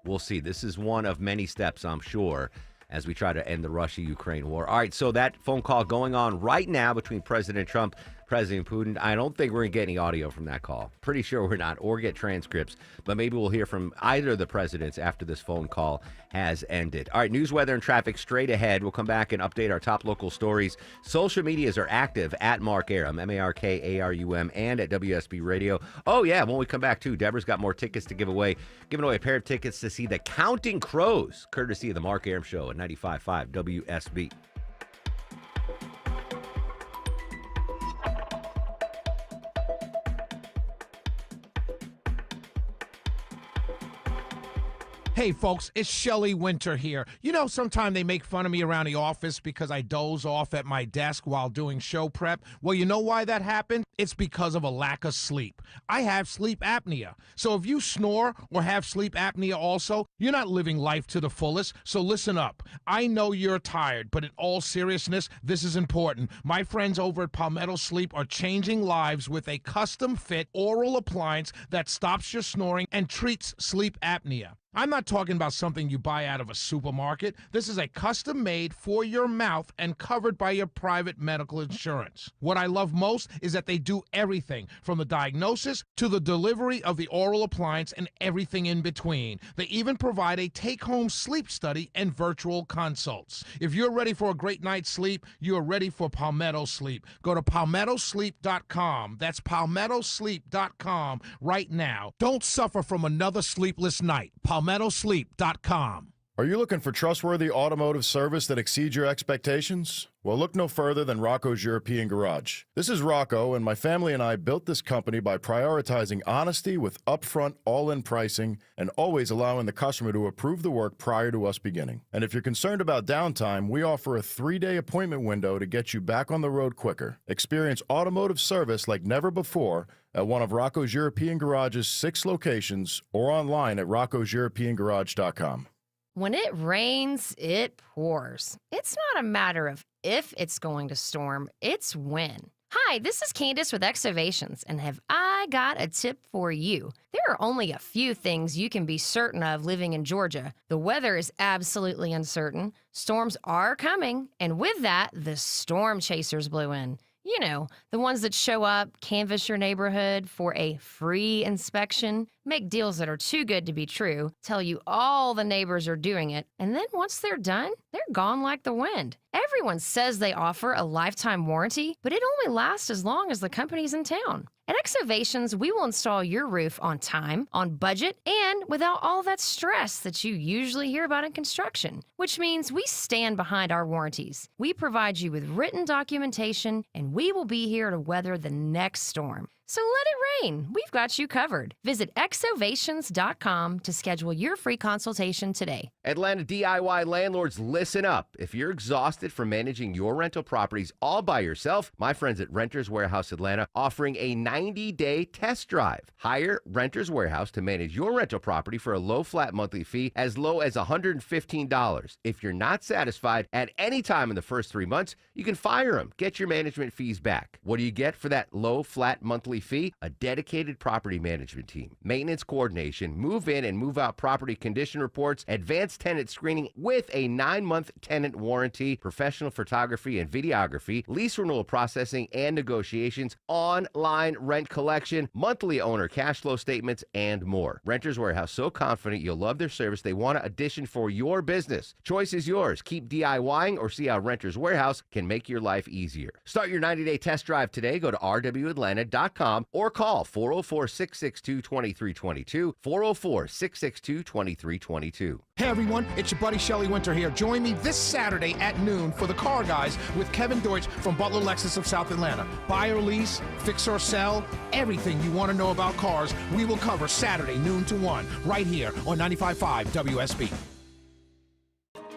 We'll see. This is one of many steps, I'm sure, as we try to end the Russia-Ukraine war. All right, so that phone call going on right now between President Trump, President Putin. I don't think we're going to get any audio from that call. Pretty sure we're not, or get transcripts. But maybe we'll hear from either of the presidents after this phone call has ended. All right, news, weather, and traffic straight ahead. We'll come back and update our top local stories. Social medias are active at Mark Arum, MarkArum, and at WSB Radio. Oh, yeah, when we come back, too, Deborah's got more tickets to give away. Giving away a pair of tickets to see the Counting Crows, courtesy of the Mark Arum Show at 95.5 WSB. Hey, folks, it's Shelley Winter here. You know, sometimes they make fun of me around the office because I doze off at my desk while doing show prep. Well, you know why that happened? It's because of a lack of sleep. I have sleep apnea. So if you snore or have sleep apnea also, you're not living life to the fullest. So listen up. I know you're tired, but in all seriousness, this is important. My friends over at Palmetto Sleep are changing lives with a custom-fit oral appliance that stops your snoring and treats sleep apnea. I'm not talking about something you buy out of a supermarket. This is a custom made for your mouth and covered by your private medical insurance. What I love most is that they do everything from the diagnosis to the delivery of the oral appliance and everything in between. They even provide a take-home sleep study and virtual consults. If you're ready for a great night's sleep, you are ready for Palmetto Sleep. Go to palmettosleep.com. That's palmettosleep.com right now. Don't suffer from another sleepless night. palmettosleep.com. Are you looking for trustworthy automotive service that exceeds your expectations? Well, look no further than Rocco's European Garage. This is Rocco, and my family and I built this company by prioritizing honesty with upfront, all-in pricing and always allowing the customer to approve the work prior to us beginning. And if you're concerned about downtime, we offer a 3-day appointment window to get you back on the road quicker. Experience automotive service like never before at one of Rocco's European Garage's 6 locations or online at roccoseuropeangarage.com. When it rains, it pours. It's not a matter of if it's going to storm, it's when. Hi, this is Candace with Exovations, and have I got a tip for you? There are only a few things you can be certain of living in Georgia. The weather is absolutely uncertain, storms are coming, and with that, the storm chasers blew in. You know, the ones that show up, canvass your neighborhood for a free inspection, make deals that are too good to be true, tell you all the neighbors are doing it, and then once they're done, they're gone like the wind. Everyone says they offer a lifetime warranty, but it only lasts as long as the company's in town. At Exovations, we will install your roof on time, on budget, and without all that stress that you usually hear about in construction, which means we stand behind our warranties. We provide you with written documentation, and we will be here to weather the next storm. So let it rain. We've got you covered. Visit exovations.com to schedule your free consultation today. Atlanta DIY landlords, listen up. If you're exhausted from managing your rental properties all by yourself, my friends at Renters Warehouse Atlanta offering a 90-day test drive. Hire Renters Warehouse to manage your rental property for a low flat monthly fee as low as $115. If you're not satisfied at any time in the first 3 months, you can fire them. Get your management fees back. What do you get for that low flat monthly fee? A dedicated property management team, maintenance coordination, move in and move out property condition reports, advanced tenant screening with a 9-month tenant warranty, professional photography and videography, lease renewal processing and negotiations, online rent collection, monthly owner cash flow statements, and more. Renters Warehouse, so confident you'll love their service, they want an addition for your business. Choice is yours. Keep DIYing or see how Renters Warehouse can make your life easier. Start your 90-day test drive today. Go to rwatlanta.com or call 404-662-2322, 404-662-2322. Hey everyone, it's your buddy Shelly Winter here. Join me this Saturday at noon for The Car Guys with Kevin Deutsch from Butler Lexus of South Atlanta. Buy or lease, fix or sell, everything you want to know about cars, we will cover Saturday noon to 1 right here on 95.5 WSB.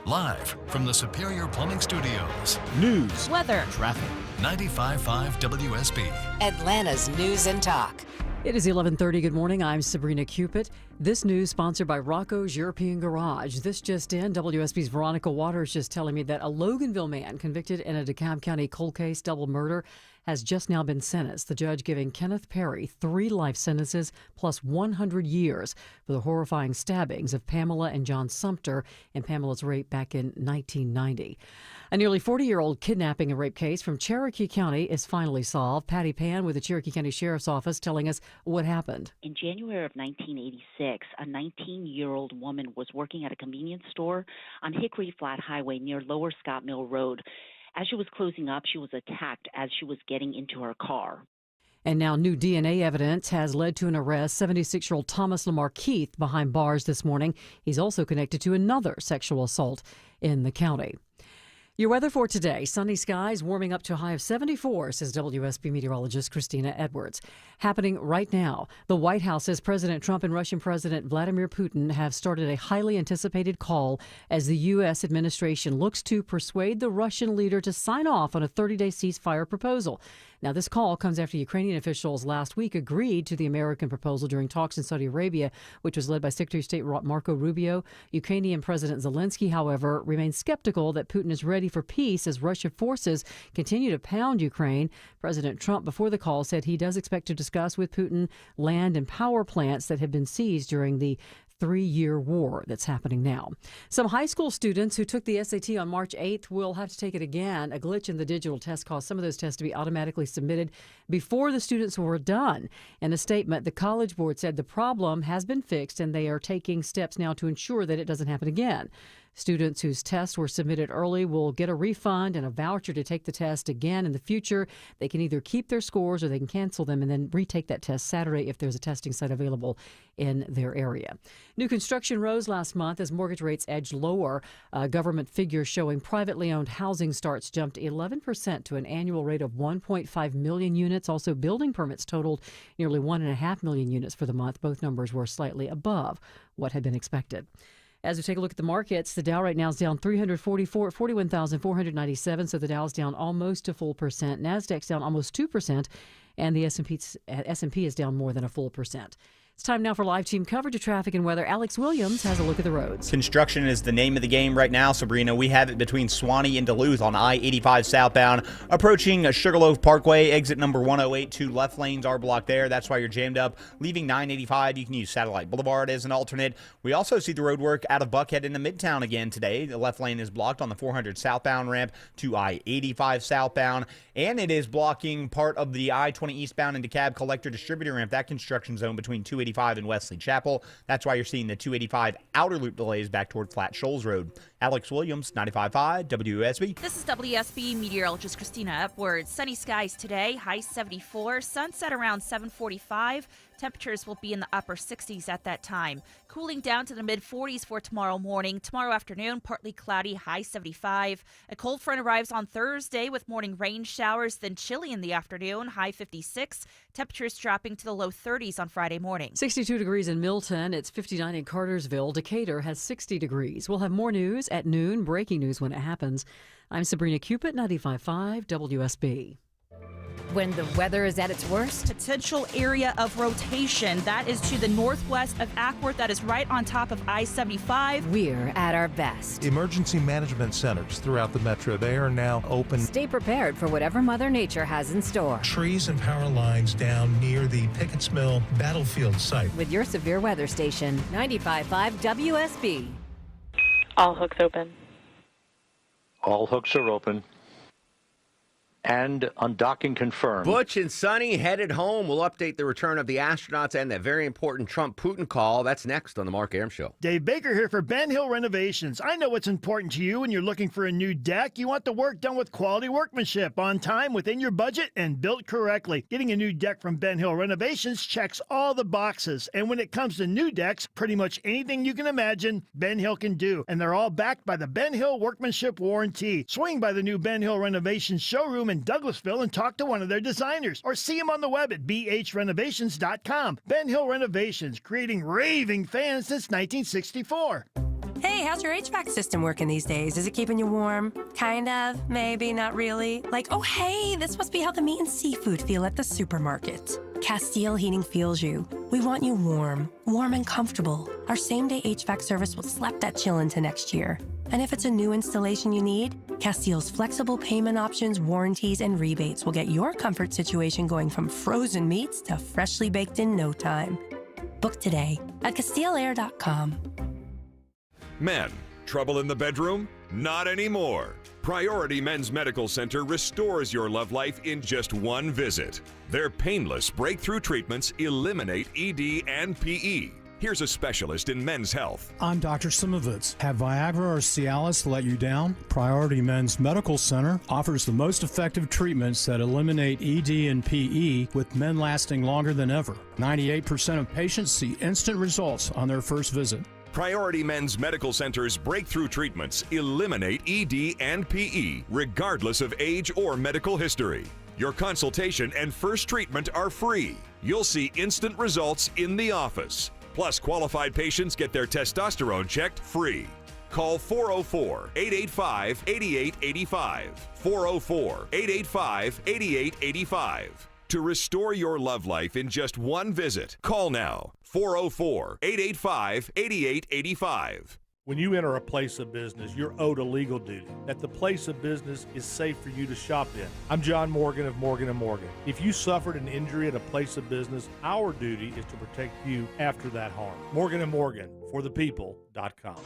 Live from the Superior Plumbing Studios. News, weather, traffic. 95.5 WSB. Atlanta's News and Talk. It is 11:30. Good morning. I'm Sabrina Cupid. This news sponsored by Rocco's European Garage. This just in, WSB's Veronica Waters just telling me that a Loganville man convicted in a DeKalb County cold case double murder has just now been sentenced. The judge giving Kenneth Perry 3 life sentences plus 100 years for the horrifying stabbings of Pamela and John Sumter in Pamela's rape back in 1990. A nearly 40-year-old kidnapping and rape case from Cherokee County is finally solved. Patty Pan with the Cherokee County Sheriff's Office telling us what happened. In January of 1986, a 19-year-old woman was working at a convenience store on Hickory Flat Highway near Lower Scott Mill Road. As she was closing up, she was attacked as she was getting into her car. And now new DNA evidence has led to an arrest. 76-year-old Thomas Lamar Keith behind bars this morning. He's also connected to another sexual assault in the county. Your weather for today, sunny skies warming up to a high of 74, says WSB meteorologist Christina Edwards. Happening right now, the White House says President Trump and Russian President Vladimir Putin have started a highly anticipated call as the U.S. administration looks to persuade the Russian leader to sign off on a 30-day ceasefire proposal. Now, this call comes after Ukrainian officials last week agreed to the American proposal during talks in Saudi Arabia, which was led by Secretary of State Marco Rubio. Ukrainian President Zelensky, however, remains skeptical that Putin is ready for peace as Russian forces continue to pound Ukraine. President Trump, before the call, said he does expect to discuss with Putin land and power plants that have been seized during the 3-year war that's happening now. Some high school students who took the SAT on March 8th will have to take it again. A glitch in the digital test caused some of those tests to be automatically submitted before the students were done. In a statement, the College Board said the problem has been fixed and they are taking steps now to ensure that it doesn't happen again. Students whose tests were submitted early will get a refund and a voucher to take the test again in the future. They can either keep their scores or they can cancel them and then retake that test Saturday if there's a testing site available in their area. New construction rose last month as mortgage rates edged lower. Government figures showing privately owned housing starts jumped 11% to an annual rate of 1.5 million units. Also, building permits totaled nearly 1.5 million units for the month. Both numbers were slightly above what had been expected. As we take a look at the markets, the Dow right now is down 344 at 41,497. So the Dow is down almost a full percent. Nasdaq's down almost 2%, and the S&P is down more than a full percent. It's time now for live team coverage of traffic and weather. Alex Williams has a look at the roads. Construction is the name of the game right now, Sabrina. We have it between Swanee and Duluth on I-85 southbound. Approaching Sugarloaf Parkway, exit number 108. 2 left lanes are blocked there. That's why you're jammed up. Leaving 985, you can use Satellite Boulevard as an alternate. We also see the road work out of Buckhead into Midtown again today. The left lane is blocked on the 400 southbound ramp to I-85 southbound. And it is blocking part of the I-20 eastbound and DeKalb Collector Distributor ramp, that construction zone between 285 and Wesley Chapel. That's why you're seeing the 285 outer loop delays back toward Flat Shoals Road. Alex Williams, 95.5 WSB. This is WSB meteorologist Christina Epworth. Sunny skies today, high 74, sunset around 7:45. Temperatures will be in the upper 60s at that time. Cooling down to the mid-40s for tomorrow morning. Tomorrow afternoon, partly cloudy, high 75. A cold front arrives on Thursday with morning rain showers, then chilly in the afternoon, high 56. Temperatures dropping to the low 30s on Friday morning. 62 degrees in Milton. It's 59 in Cartersville. Decatur has 60 degrees. We'll have more news at noon. Breaking news when it happens. I'm Sabrina Cupid, 95.5 WSB. When the weather is at its worst, Potential area of rotation. That is to the northwest of Acworth. That is right on top of I-75. we're at our best. Emergency management centers throughout the metro, they are now open. Stay prepared for whatever Mother Nature has in store. Trees and power lines down near the Pickett's Mill battlefield site. With your severe weather station, 95.5 WSB. All hooks open. All hooks are open. And undocking confirmed. Butch and Sonny headed home. We'll update the return of the astronauts and that very important Trump-Putin call. That's next on the Mark Arum Show. Dave Baker here for Ben Hill Renovations. I know what's important to you when you're looking for a new deck. You want the work done with quality workmanship, on time, within your budget, and built correctly. Getting a new deck from Ben Hill Renovations checks all the boxes. And when it comes to new decks, pretty much anything you can imagine, Ben Hill can do. And they're all backed by the Ben Hill Workmanship Warranty. Swing by the new Ben Hill Renovations showroom in Douglasville and talk to one of their designers, or see them on the web at bhrenovations.com. Ben Hill Renovations, creating raving fans since 1964. Hey, how's your HVAC system working these days? Is it keeping you warm? Kind of, maybe, not really. Like, oh hey, this must be how the meat and seafood feel at the supermarket. Castile Heating feels you. We want you warm and comfortable. Our same-day HVAC service will slap that chill into next year. And if it's a new installation you need, Castile's flexible payment options, warranties, and rebates will get your comfort situation going from frozen meats to freshly baked in no time. Book today at CastileAir.com. Men, trouble in the bedroom? Not anymore. Priority Men's Medical Center restores your love life in just one visit. Their painless breakthrough treatments eliminate ED and PE. Here's a specialist in men's health. I'm Dr. Simovitz. Have Viagra or Cialis let you down? Priority Men's Medical Center offers the most effective treatments that eliminate ED and PE, with men lasting longer than ever. 98% of patients see instant results on their first visit. Priority Men's Medical Center's breakthrough treatments eliminate ED and PE, regardless of age or medical history. Your consultation and first treatment are free. You'll see instant results in the office. Plus, qualified patients get their testosterone checked free. Call 404-885-8885. 404-885-8885. To restore your love life in just one visit, call now. 404-885-8885. When you enter a place of business, you're owed a legal duty, that the place of business is safe for you to shop in. I'm John Morgan of Morgan & Morgan. If you suffered an injury at a place of business, our duty is to protect you after that harm. Morgan & Morgan, for the people.com.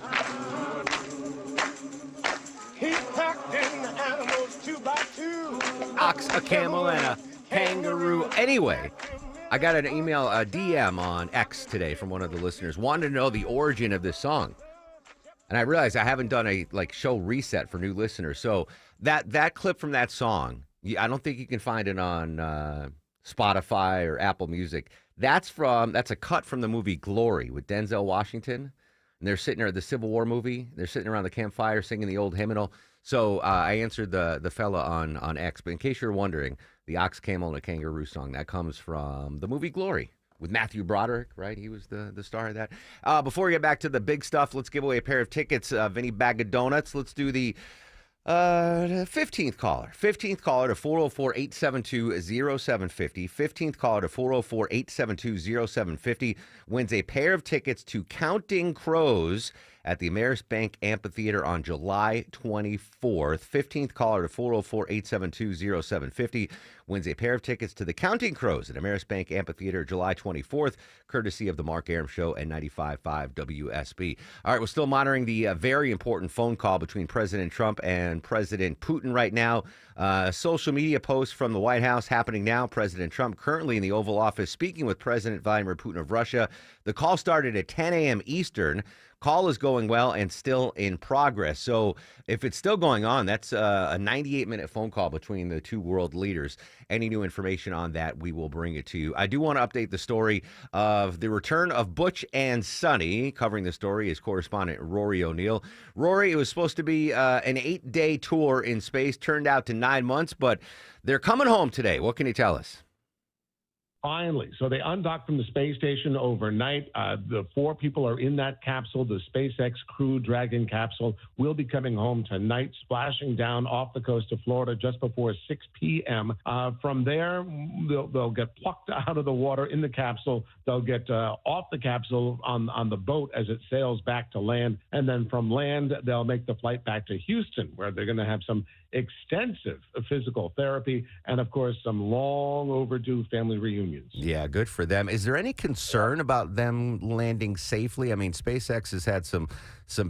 He packed in the animals 2 by 2. Ox, a camel, and a kangaroo. Anyway, I got an email, a DM on X today from one of the listeners, wanted to know the origin of this song. And I realized I haven't done a show reset for new listeners. So that clip from that song, I don't think you can find it on Spotify or Apple Music. That's a cut from the movie Glory with Denzel Washington. And they're sitting there at the Civil War movie. They're sitting around the campfire singing the old hymnal. So I answered the fella on X. But in case you're wondering, the Ox, Camel, and a Kangaroo song, that comes from the movie Glory. With Matthew Broderick, right? He was the star of that. Before we get back to the big stuff, let's give away a pair of tickets. Vinny Bag of Donuts. Let's do the 15th caller. 15th caller to 404-872-0750. 15th caller to 404-872-0750 wins a pair of tickets to Counting Crows at the Ameris Bank Amphitheater on July 24th. 15th caller to 404-872-0750 wins a pair of tickets to the Counting Crows at Ameris Bank Amphitheater July 24th, courtesy of the Mark Arum Show and 95.5 WSB. All right, we're still monitoring the very important phone call between President Trump and President Putin right now. Social media posts from the White House happening now. President Trump currently in the Oval Office speaking with President Vladimir Putin of Russia. The call started at 10 a.m. Eastern. Call is going well and still in progress. So if it's still going on, that's a 98-minute phone call between the two world leaders. Any new information on that, we will bring it to you. I do want to update the story of the return of Butch and Sonny. Covering the story is correspondent Rory O'Neill. Rory, it was supposed to be an 8-day tour in space, turned out to 9 months, but they're coming home today. What can you tell us? Finally. So they undocked from the space station overnight. The 4 people are in that capsule. The SpaceX Crew Dragon capsule will be coming home tonight, splashing down off the coast of Florida just before 6 p.m. From there, they'll get plucked out of the water in the capsule. They'll get off the capsule on the boat as it sails back to land. And then from land, they'll make the flight back to Houston, where they're going to have some extensive physical therapy and, of course, some long overdue family reunions. Yeah, good for them. Is there any concern about them landing safely? I mean, SpaceX has had some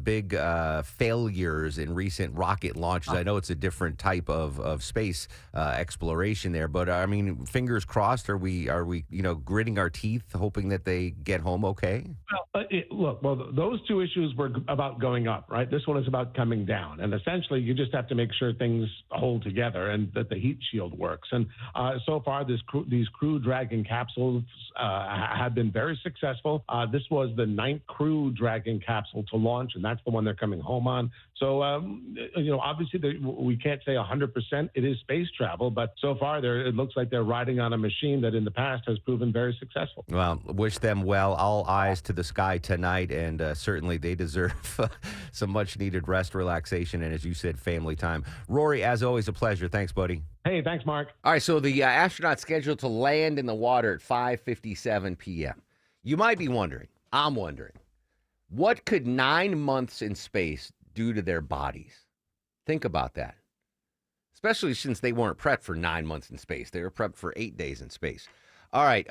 big failures in recent rocket launches. I know it's a different type of space exploration there, but I mean, fingers crossed. Are we gritting our teeth, hoping that they get home okay? Well, those two issues were about going up, right? This one is about coming down, and essentially, you just have to make sure things hold together and that the heat shield works. And so far, these Crew Dragon capsules have been very successful. This was the 9th Crew Dragon capsule to launch, and that's the one they're coming home on. So, obviously, we can't say 100% it is space travel, but so far, it looks like they're riding on a machine that in the past has proven very successful. Well, wish them well. All eyes to the sky tonight, and certainly they deserve some much-needed rest, relaxation, and, as you said, family time. Rory, as always, a pleasure. Thanks, buddy. Hey, thanks, Mark. All right, so the astronauts scheduled to land in the water at 5:57 p.m. You might be wondering, I'm wondering, what could 9 months in space do to their bodies? Think about that. Especially since they weren't prepped for 9 months in space. They were prepped for 8 days in space. All right,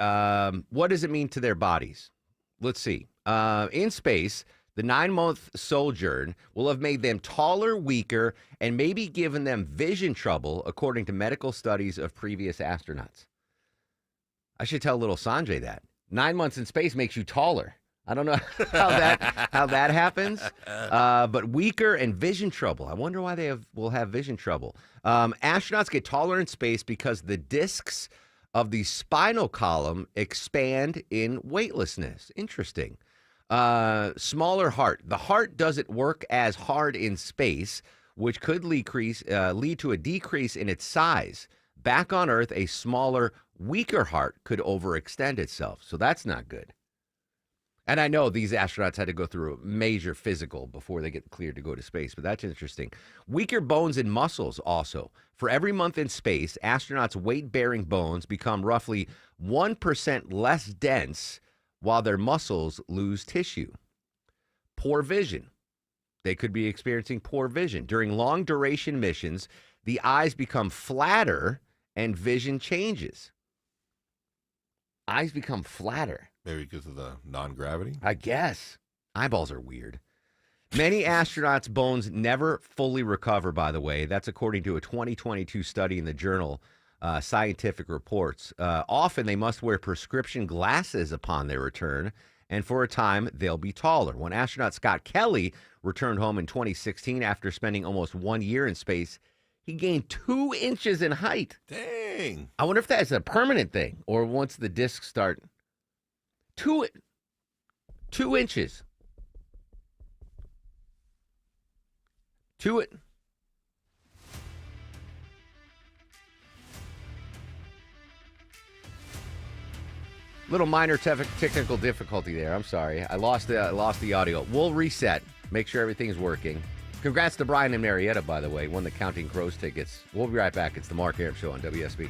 what does it mean to their bodies? Let's see. In space, the 9-month sojourn will have made them taller, weaker, and maybe given them vision trouble, according to medical studies of previous astronauts. I should tell little Sanjay that. 9 months in space makes you taller. I don't know how that happens, but weaker and vision trouble. I wonder why they will have vision trouble. Astronauts get taller in space because the discs of the spinal column expand in weightlessness. Interesting. Smaller heart. The heart doesn't work as hard in space, which could lead to a decrease in its size. Back on Earth, a smaller, weaker heart could overextend itself. So that's not good. And I know these astronauts had to go through a major physical before they get cleared to go to space, but that's interesting. Weaker bones and muscles also. For every month in space, astronauts' weight-bearing bones become roughly 1% less dense while their muscles lose tissue. Poor vision. They could be experiencing poor vision. During long duration missions, the eyes become flatter and vision changes. Eyes become flatter. Maybe because of the non-gravity? I guess. Eyeballs are weird. Many astronauts' bones never fully recover, by the way. That's according to a 2022 study in the journal Scientific Reports. Often they must wear prescription glasses upon their return, and for a time they'll be taller. When astronaut Scott Kelly returned home in 2016 after spending almost 1 year in space, he gained 2 inches in height. Dang. I wonder if that's a permanent thing or once the discs start. 2 inches. Little minor technical difficulty there. I'm sorry. I lost the audio. We'll reset. Make sure everything's working. Congrats to Brian and Marietta, by the way. Won the Counting Crows tickets. We'll be right back. It's the Mark Arum Show on WSB.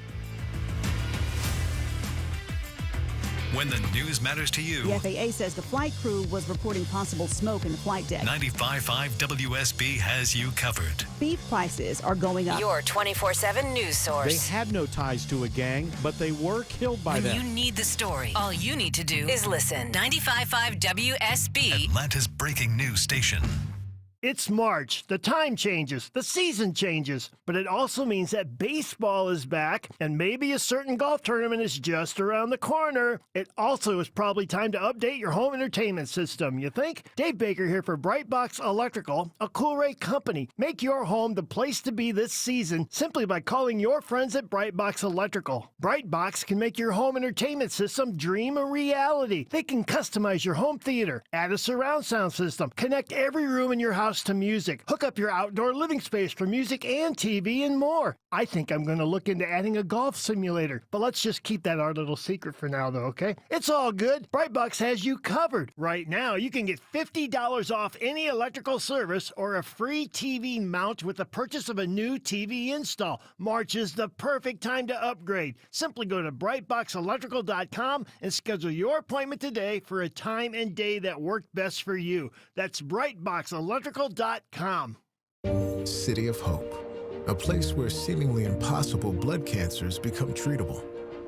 When the news matters to you. The FAA says the flight crew was reporting possible smoke in the flight deck. 95.5 WSB has you covered. Beef prices are going up. Your 24/7 news source. They had no ties to a gang, but they were killed by when them. you need the story, all you need to do is listen. 95.5 WSB. Atlanta's breaking news station. It's March. The time changes. The season changes. But it also means that baseball is back, and maybe a certain golf tournament is just around the corner. It also is probably time to update your home entertainment system, you think? Dave Baker here for Brightbox Electrical, a Coolray company. Make your home the place to be this season simply by calling your friends at Brightbox Electrical. Brightbox can make your home entertainment system dream a reality. They can customize your home theater, add a surround sound system, connect every room in your house to music, hook up your outdoor living space for music and TV and more. I think I'm going to look into adding a golf simulator, but let's just keep that our little secret for now though, okay? It's all good. Brightbox has you covered. Right now, you can get $50 off any electrical service or a free TV mount with the purchase of a new TV install. March is the perfect time to upgrade. Simply go to brightboxelectrical.com and schedule your appointment today for a time and day that worked best for you. That's brightboxelectrical.com. City of Hope, a place where seemingly impossible blood cancers become treatable,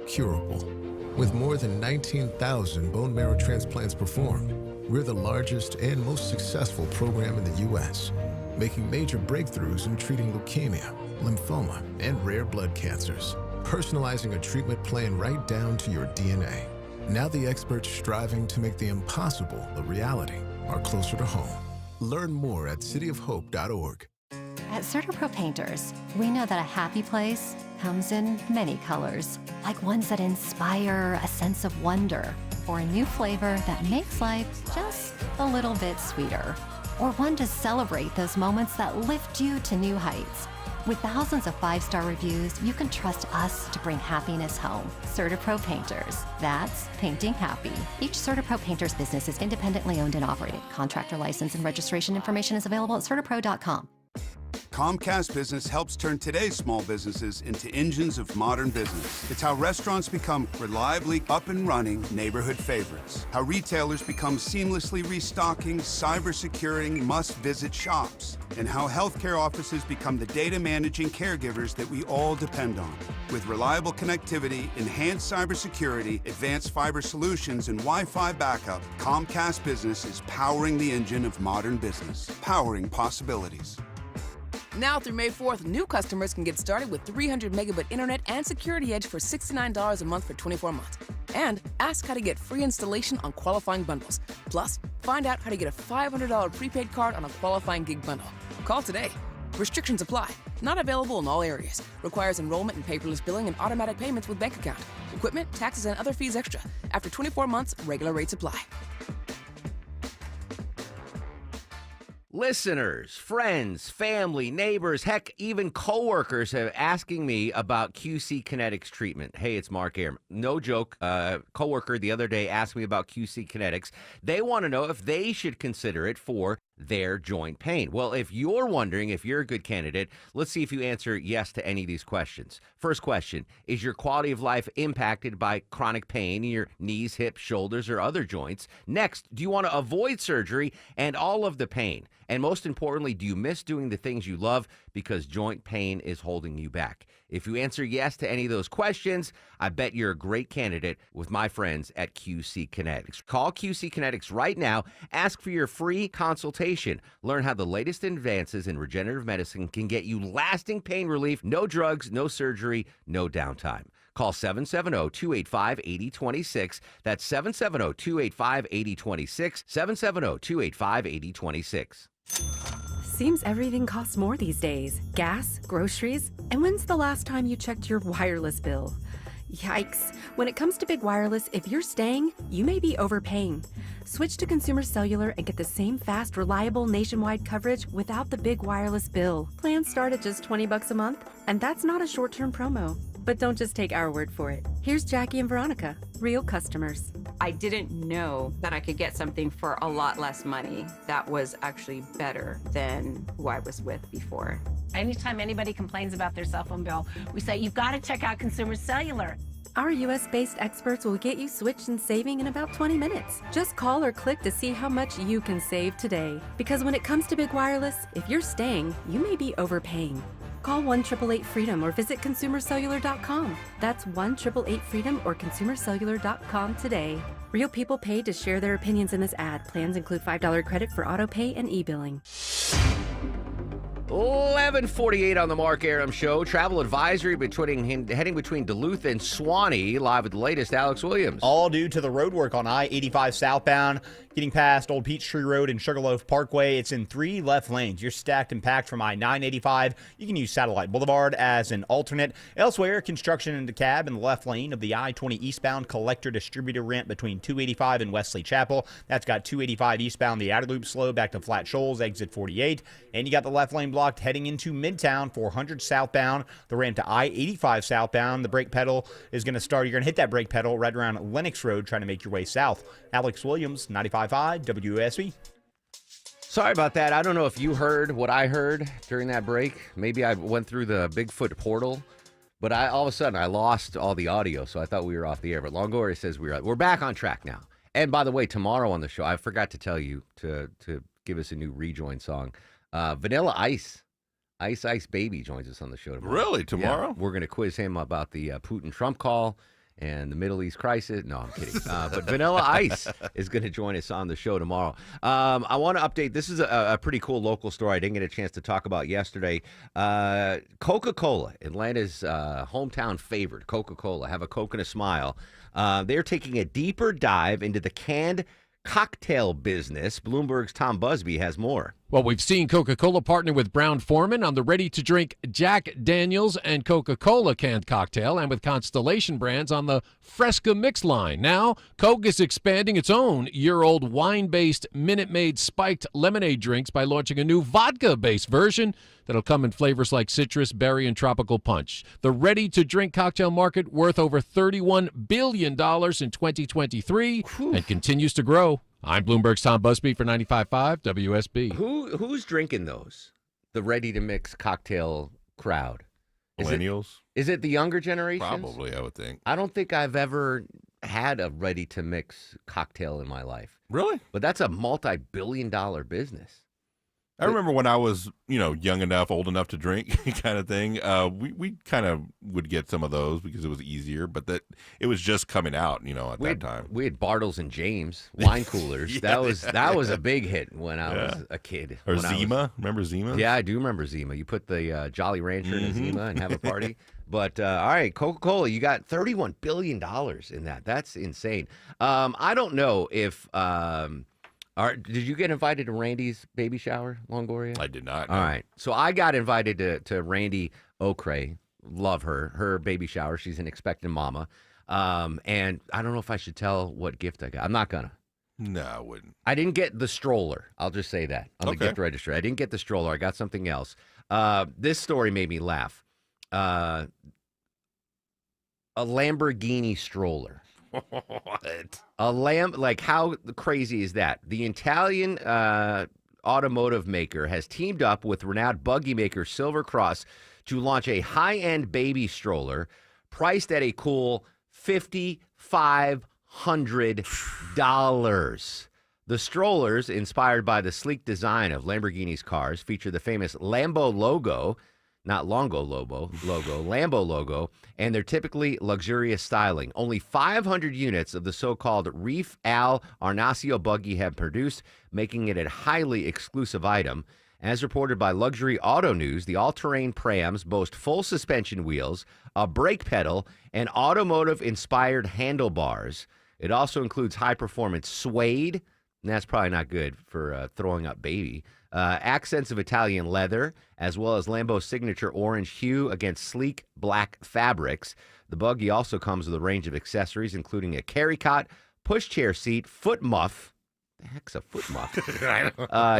curable. With more than 19,000 bone marrow transplants performed, we're the largest and most successful program in the U.S., making major breakthroughs in treating leukemia, lymphoma, and rare blood cancers, personalizing a treatment plan right down to your DNA. Now the experts striving to make the impossible a reality are closer to home. Learn more at cityofhope.org. At CertaPro Painters, we know that a happy place comes in many colors, like ones that inspire a sense of wonder, or a new flavor that makes life just a little bit sweeter, or one to celebrate those moments that lift you to new heights. With thousands of 5-star reviews, you can trust us to bring happiness home. CertaPro Painters. That's painting happy. Each CertaPro Painters business is independently owned and operated. Contractor license and registration information is available at CertaPro.com. Comcast Business helps turn today's small businesses into engines of modern business. It's how restaurants become reliably up and running neighborhood favorites. How retailers become seamlessly restocking, cyber-securing, must-visit shops. And how healthcare offices become the data managing caregivers that we all depend on. With reliable connectivity, enhanced cybersecurity, advanced fiber solutions, and Wi-Fi backup, Comcast Business is powering the engine of modern business, powering possibilities. Now through May 4th, new customers can get started with 300 megabit internet and Security Edge for $69 a month for 24 months. And ask how to get free installation on qualifying bundles. Plus, find out how to get a $500 prepaid card on a qualifying gig bundle. Call today. Restrictions apply. Not available in all areas. Requires enrollment and paperless billing and automatic payments with bank account. Equipment, taxes, and other fees extra. After 24 months, regular rates apply. Listeners, friends, family, neighbors, heck, even coworkers have asking me about QC Kinetics treatment. Hey, it's Mark Arum. No joke. Coworker the other day asked me about QC Kinetics. They want to know if they should consider it for their joint pain? Well, if you're wondering if you're a good candidate, let's see if you answer yes to any of these questions. First question, is your quality of life impacted by chronic pain in your knees, hips, shoulders, or other joints? Next, do you want to avoid surgery and all of the pain? And most importantly, do you miss doing the things you love because joint pain is holding you back? If you answer yes to any of those questions, I bet you're a great candidate with my friends at QC Kinetics. Call QC Kinetics right now. Ask for your free consultation. Learn how the latest advances in regenerative medicine can get you lasting pain relief. No drugs, no surgery, no downtime. Call 770-285-8026. That's 770-285-8026. 770-285-8026. Seems everything costs more these days. Gas, groceries, and when's the last time you checked your wireless bill? Yikes. When it comes to big wireless, if you're staying, you may be overpaying. Switch to Consumer Cellular and get the same fast, reliable nationwide coverage without the big wireless bill. Plans start at just $20 a month, and that's not a short-term promo. But don't just take our word for it. Here's Jackie and Veronica, real customers. I didn't know that I could get something for a lot less money that was actually better than who I was with before. Anytime anybody complains about their cell phone bill, we say, you've got to check out Consumer Cellular. Our US-based experts will get you switched and saving in about 20 minutes. Just call or click to see how much you can save today. Because when it comes to big wireless, if you're staying, you may be overpaying. Call 1-888-FREEDOM or visit ConsumerCellular.com. That's 1-888-FREEDOM or ConsumerCellular.com today. Real people paid to share their opinions in this ad. Plans include $5 credit for auto pay and e-billing. 11:48 on the Mark Arum Show. Travel advisory heading between Duluth and Suwanee. Live with the latest, Alex Williams. All due to the road work on I-85 southbound, getting past Old Peachtree Road and Sugarloaf Parkway. It's in 3 left lanes. You're stacked and packed from I-985. You can use Satellite Boulevard as an alternate. Elsewhere, construction in DeKalb in the left lane of the I-20 eastbound collector distributor ramp between 285 and Wesley Chapel. That's got 285 eastbound, the outer loop slow back to Flat Shoals, exit 48. And you got the left lane blocked heading into Midtown, 400 southbound, the ramp to I-85 southbound. The brake pedal is going to start. You're going to hit that brake pedal right around Lenox Road trying to make your way south. Alex Williams, 95.5 WSB. Sorry about that. I don't know if you heard what I heard during that break. Maybe I went through the Bigfoot portal, but all of a sudden I lost all the audio, so I thought we were off the air. But Longoria says we're back on track now. And by the way, tomorrow on the show, I forgot to tell you to give us a new rejoin song. Vanilla Ice, Ice Baby joins us on the show tomorrow. Really? Tomorrow? Yeah, we're going to quiz him about the Putin-Trump call and the Middle East crisis. No, I'm kidding. But Vanilla Ice is going to join us on the show tomorrow. I want to update. This is a pretty cool local story I didn't get a chance to talk about yesterday. Coca-Cola, Atlanta's hometown favorite, Coca-Cola, have a Coke and a smile. They're taking a deeper dive into the canned cocktail business. Bloomberg's Tom Busby has more. Well, we've seen Coca-Cola partner with Brown-Forman on the ready-to-drink Jack Daniels and Coca-Cola canned cocktail, and with Constellation Brands on the Fresca Mix line. Now, Coke is expanding its own year-old wine-based Minute Maid spiked lemonade drinks by launching a new vodka-based version that'll come in flavors like citrus, berry, and tropical punch. The ready-to-drink cocktail market worth over $31 billion in 2023 and continues to grow. I'm Bloomberg's Tom Busby for 95.5 WSB. Who's drinking those? The ready-to-mix cocktail crowd? Millennials? Is it the younger generation? Probably, I would think. I don't think I've ever had a ready-to-mix cocktail in my life. Really? But that's a multi-billion-dollar business. I remember when I was, young enough, old enough to drink kind of thing. We kind of would get some of those because it was easier, but it was just coming out, at that time. We had Bartles and James wine coolers. Yeah, that was a big hit when I was a kid. Or Zima. Remember Zima? Yeah, I do remember Zima. You put the Jolly Rancher in a Zima and have a party. But, all right, Coca-Cola, you got $31 billion in that. That's insane. I don't know if... did you get invited to Randy's baby shower, Longoria? I did not. No. All right. So I got invited to Randy Ocrae. Love her baby shower. She's an expectant mama. And I don't know if I should tell what gift I got. I'm not going to. No, I wouldn't. I didn't get the stroller. I'll just say that on the gift register. I didn't get the stroller. I got something else. This story made me laugh. A Lamborghini stroller. What? Like how crazy is that? The Italian automotive maker has teamed up with renowned buggy maker Silver Cross to launch a high-end baby stroller priced at a cool $5,500. The strollers, inspired by the sleek design of Lamborghini's cars, feature the famous Lambo logo, not Longo logo, Lambo logo, and their typically luxurious styling. Only 500 units of the so-called Reef Al Arnacio buggy have produced, making it a highly exclusive item. As reported by Luxury Auto News, the all-terrain prams boast full suspension wheels, a brake pedal, and automotive-inspired handlebars. It also includes high-performance suede, and that's probably not good for throwing up baby. Accents of Italian leather, as well as Lambo's signature orange hue against sleek black fabrics. The buggy also comes with a range of accessories, including a carry cot, pushchair seat, foot muff. The heck's a foot muff?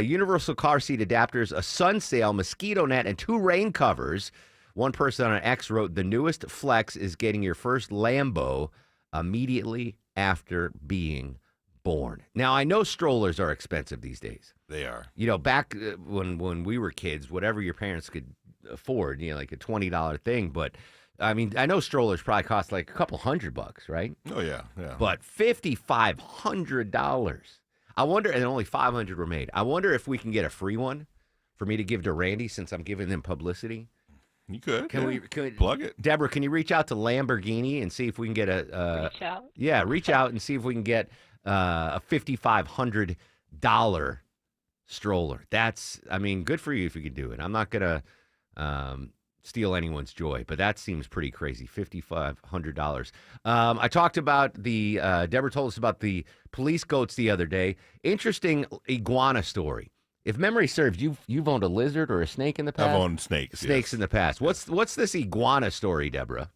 Universal car seat adapters, a sun sail, mosquito net, and 2 rain covers. One person on X wrote, "The newest flex is getting your first Lambo immediately after being born." Now, I know strollers are expensive these days. They are. You know, back when we were kids, whatever your parents could afford, like a $20 thing. But, I mean, I know strollers probably cost like a couple $100, right? Oh, yeah. But $5,500. I wonder, and only 500 were made. I wonder if we can get a free one for me to give to Randy since I'm giving them publicity. You could. Can we plug it? Deborah, can you reach out to Lamborghini and see if we can get a... Reach out? Yeah, reach out and see if we can get a $5,500 stroller. That's, I mean, good for you if you could do it. I'm not going to steal anyone's joy, but that seems pretty crazy. $5,500. I talked about Deborah told us about the police goats the other day. Interesting iguana story. If memory serves, you've owned a lizard or a snake in the past? I've owned snakes. Snakes yes. in the past. What's this iguana story, Deborah?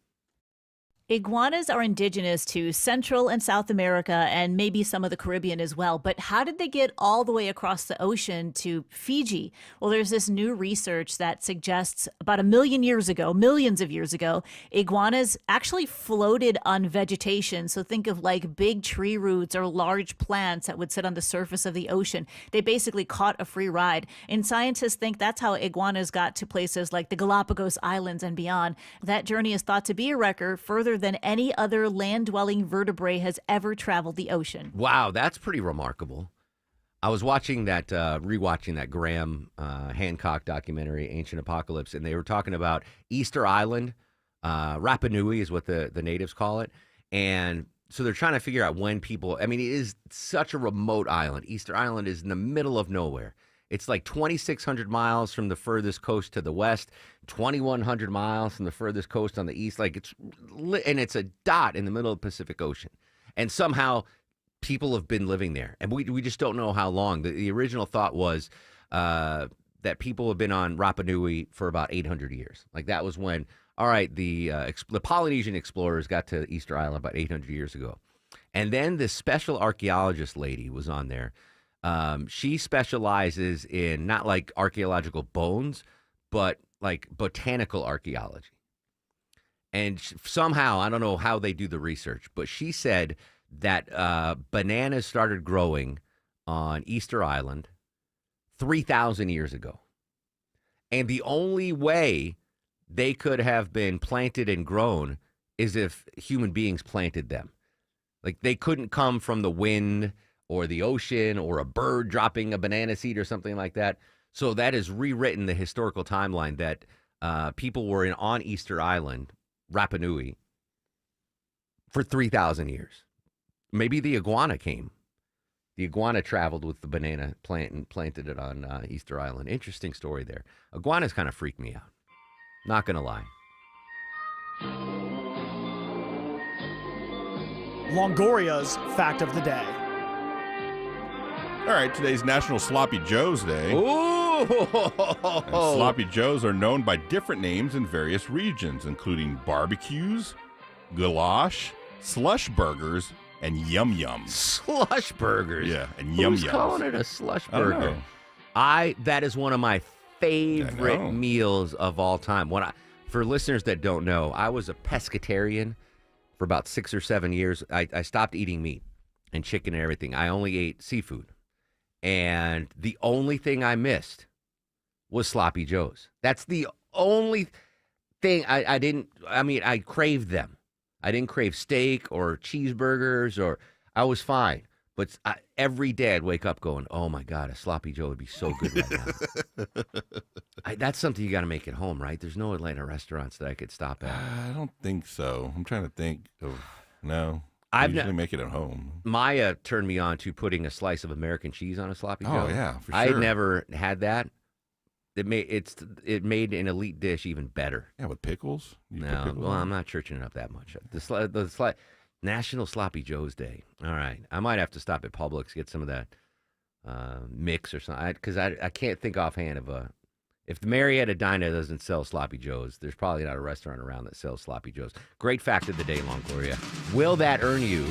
Iguanas are indigenous to Central and South America and maybe some of the Caribbean as well. But how did they get all the way across the ocean to Fiji? Well, there's this new research that suggests about millions of years ago, iguanas actually floated on vegetation. So think of like big tree roots or large plants that would sit on the surface of the ocean. They basically caught a free ride. And scientists think that's how iguanas got to places like the Galapagos Islands and beyond. That journey is thought to be a record further than any other land-dwelling vertebrae has ever traveled the ocean. Wow, that's pretty remarkable. I was watching that, rewatching that Graham Hancock documentary, Ancient Apocalypse, and they were talking about Easter Island. Rapa Nui is what the natives call it. And so they're trying to figure out when people, I mean, it is such a remote island. Easter Island is in the middle of nowhere. It's like 2,600 miles from the furthest coast to the west, 2,100 miles from the furthest coast on the east. Like and it's a dot in the middle of the Pacific Ocean. And somehow people have been living there. And we just don't know how long. The original thought was that people have been on Rapa Nui for about 800 years. Like that was when, all right, the Polynesian explorers got to Easter Island about 800 years ago. And then this special archaeologist lady was on there. She specializes in not like archaeological bones, but like botanical archaeology. And somehow, I don't know how they do the research, but she said that bananas started growing on Easter Island 3,000 years ago. And the only way they could have been planted and grown is if human beings planted them. Like they couldn't come from the wind or the ocean, or a bird dropping a banana seed or something like that. So that has rewritten the historical timeline that people were on Easter Island, Rapa Nui, for 3,000 years. Maybe the iguana came. The iguana traveled with the banana plant and planted it on Easter Island. Interesting story there. Iguanas kind of freak me out. Not going to lie. Longoria's fact of the day. All right, today's National Sloppy Joe's Day. Ooh! And Sloppy Joes are known by different names in various regions, including barbecues, goulash, slush burgers, and yum yums. Slush burgers? Yeah, and yum yums. Who's calling it a slush I don't burger? know. That is one of my favorite meals of all time. For listeners that don't know, I was a pescatarian for about 6 or 7 years. I stopped eating meat and chicken and everything. I only ate seafood. And the only thing I missed was Sloppy Joe's. That's the only thing I didn't. I mean, I craved them. I didn't crave steak or cheeseburgers, or I was fine. But every day I'd wake up going, oh, my God, a Sloppy Joe would be so good right now. That's something you got to make at home, right? There's no Atlanta restaurants that I could stop at. I don't think so. I'm trying to think of, no. I usually make it at home. Maya turned me on to putting a slice of American cheese on a Sloppy Joe. Oh, yeah, for sure. I had never had that. It made an elite dish even better. Yeah, with pickles? No, well, I'm not churching it up that much. The National Sloppy Joe's Day. All right. I might have to stop at Publix, get some of that mix or something. Because I can't think offhand of a... If the Marietta Diner doesn't sell Sloppy Joe's, there's probably not a restaurant around that sells Sloppy Joe's. Great fact of the day, Longoria. Will that earn you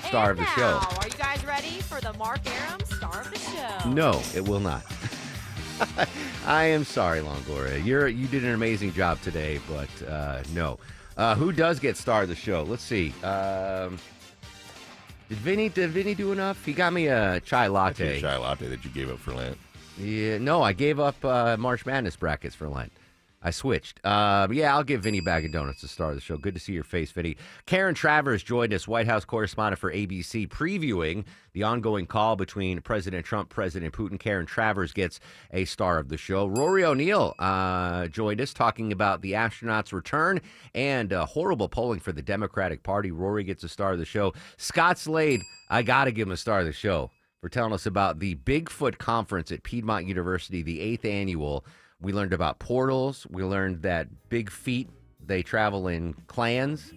star of the show? Are you guys ready for the Mark Aram star of the show? No, it will not. I am sorry, Longoria. You did an amazing job today, but no. Who does get star of the show? Let's see. Did Vinny do enough? He got me a chai latte. A chai latte that you gave up for Lent. Yeah, no, I gave up March Madness brackets for Lent. I switched. Yeah, I'll give Vinny Bag of Donuts the star of the show. Good to see your face, Vinny. Karen Travers joined us, White House correspondent for ABC, previewing the ongoing call between President Trump, President Putin. Karen Travers gets a star of the show. Rory O'Neill joined us, talking about the astronauts' return and horrible polling for the Democratic Party. Rory gets a star of the show. Scott Slade, I got to give him a star of the show for telling us about the Bigfoot Conference at Piedmont University, the 8th annual. We learned about portals. We learned that big feet, they travel in clans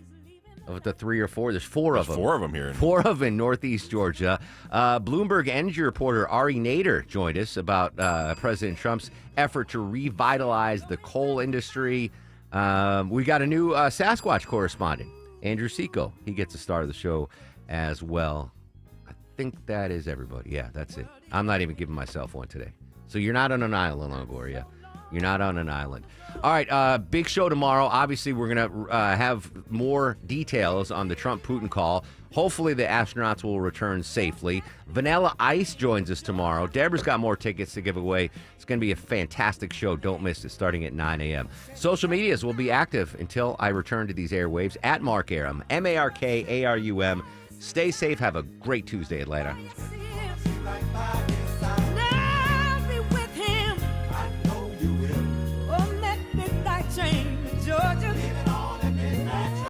of the 3 or 4. There's 4 of them. 4 of them here. 4 of them in Northeast Georgia. Bloomberg energy reporter Ari Nader joined us about President Trump's effort to revitalize the coal industry. We got a new Sasquatch correspondent, Andrew Seco. He gets a star of the show as well. I think that is everybody. Yeah, that's it. I'm not even giving myself one today. So you're not on an island, Longoria. You're not on an island. All right, big show tomorrow. Obviously, we're going to have more details on the Trump-Putin call. Hopefully, the astronauts will return safely. Vanilla Ice joins us tomorrow. Deborah's got more tickets to give away. It's going to be a fantastic show. Don't miss it, starting at 9 a.m. Social medias will be active until I return to these airwaves. At Mark Arum, MarkArum. Stay safe. Have a great Tuesday, Atlanta.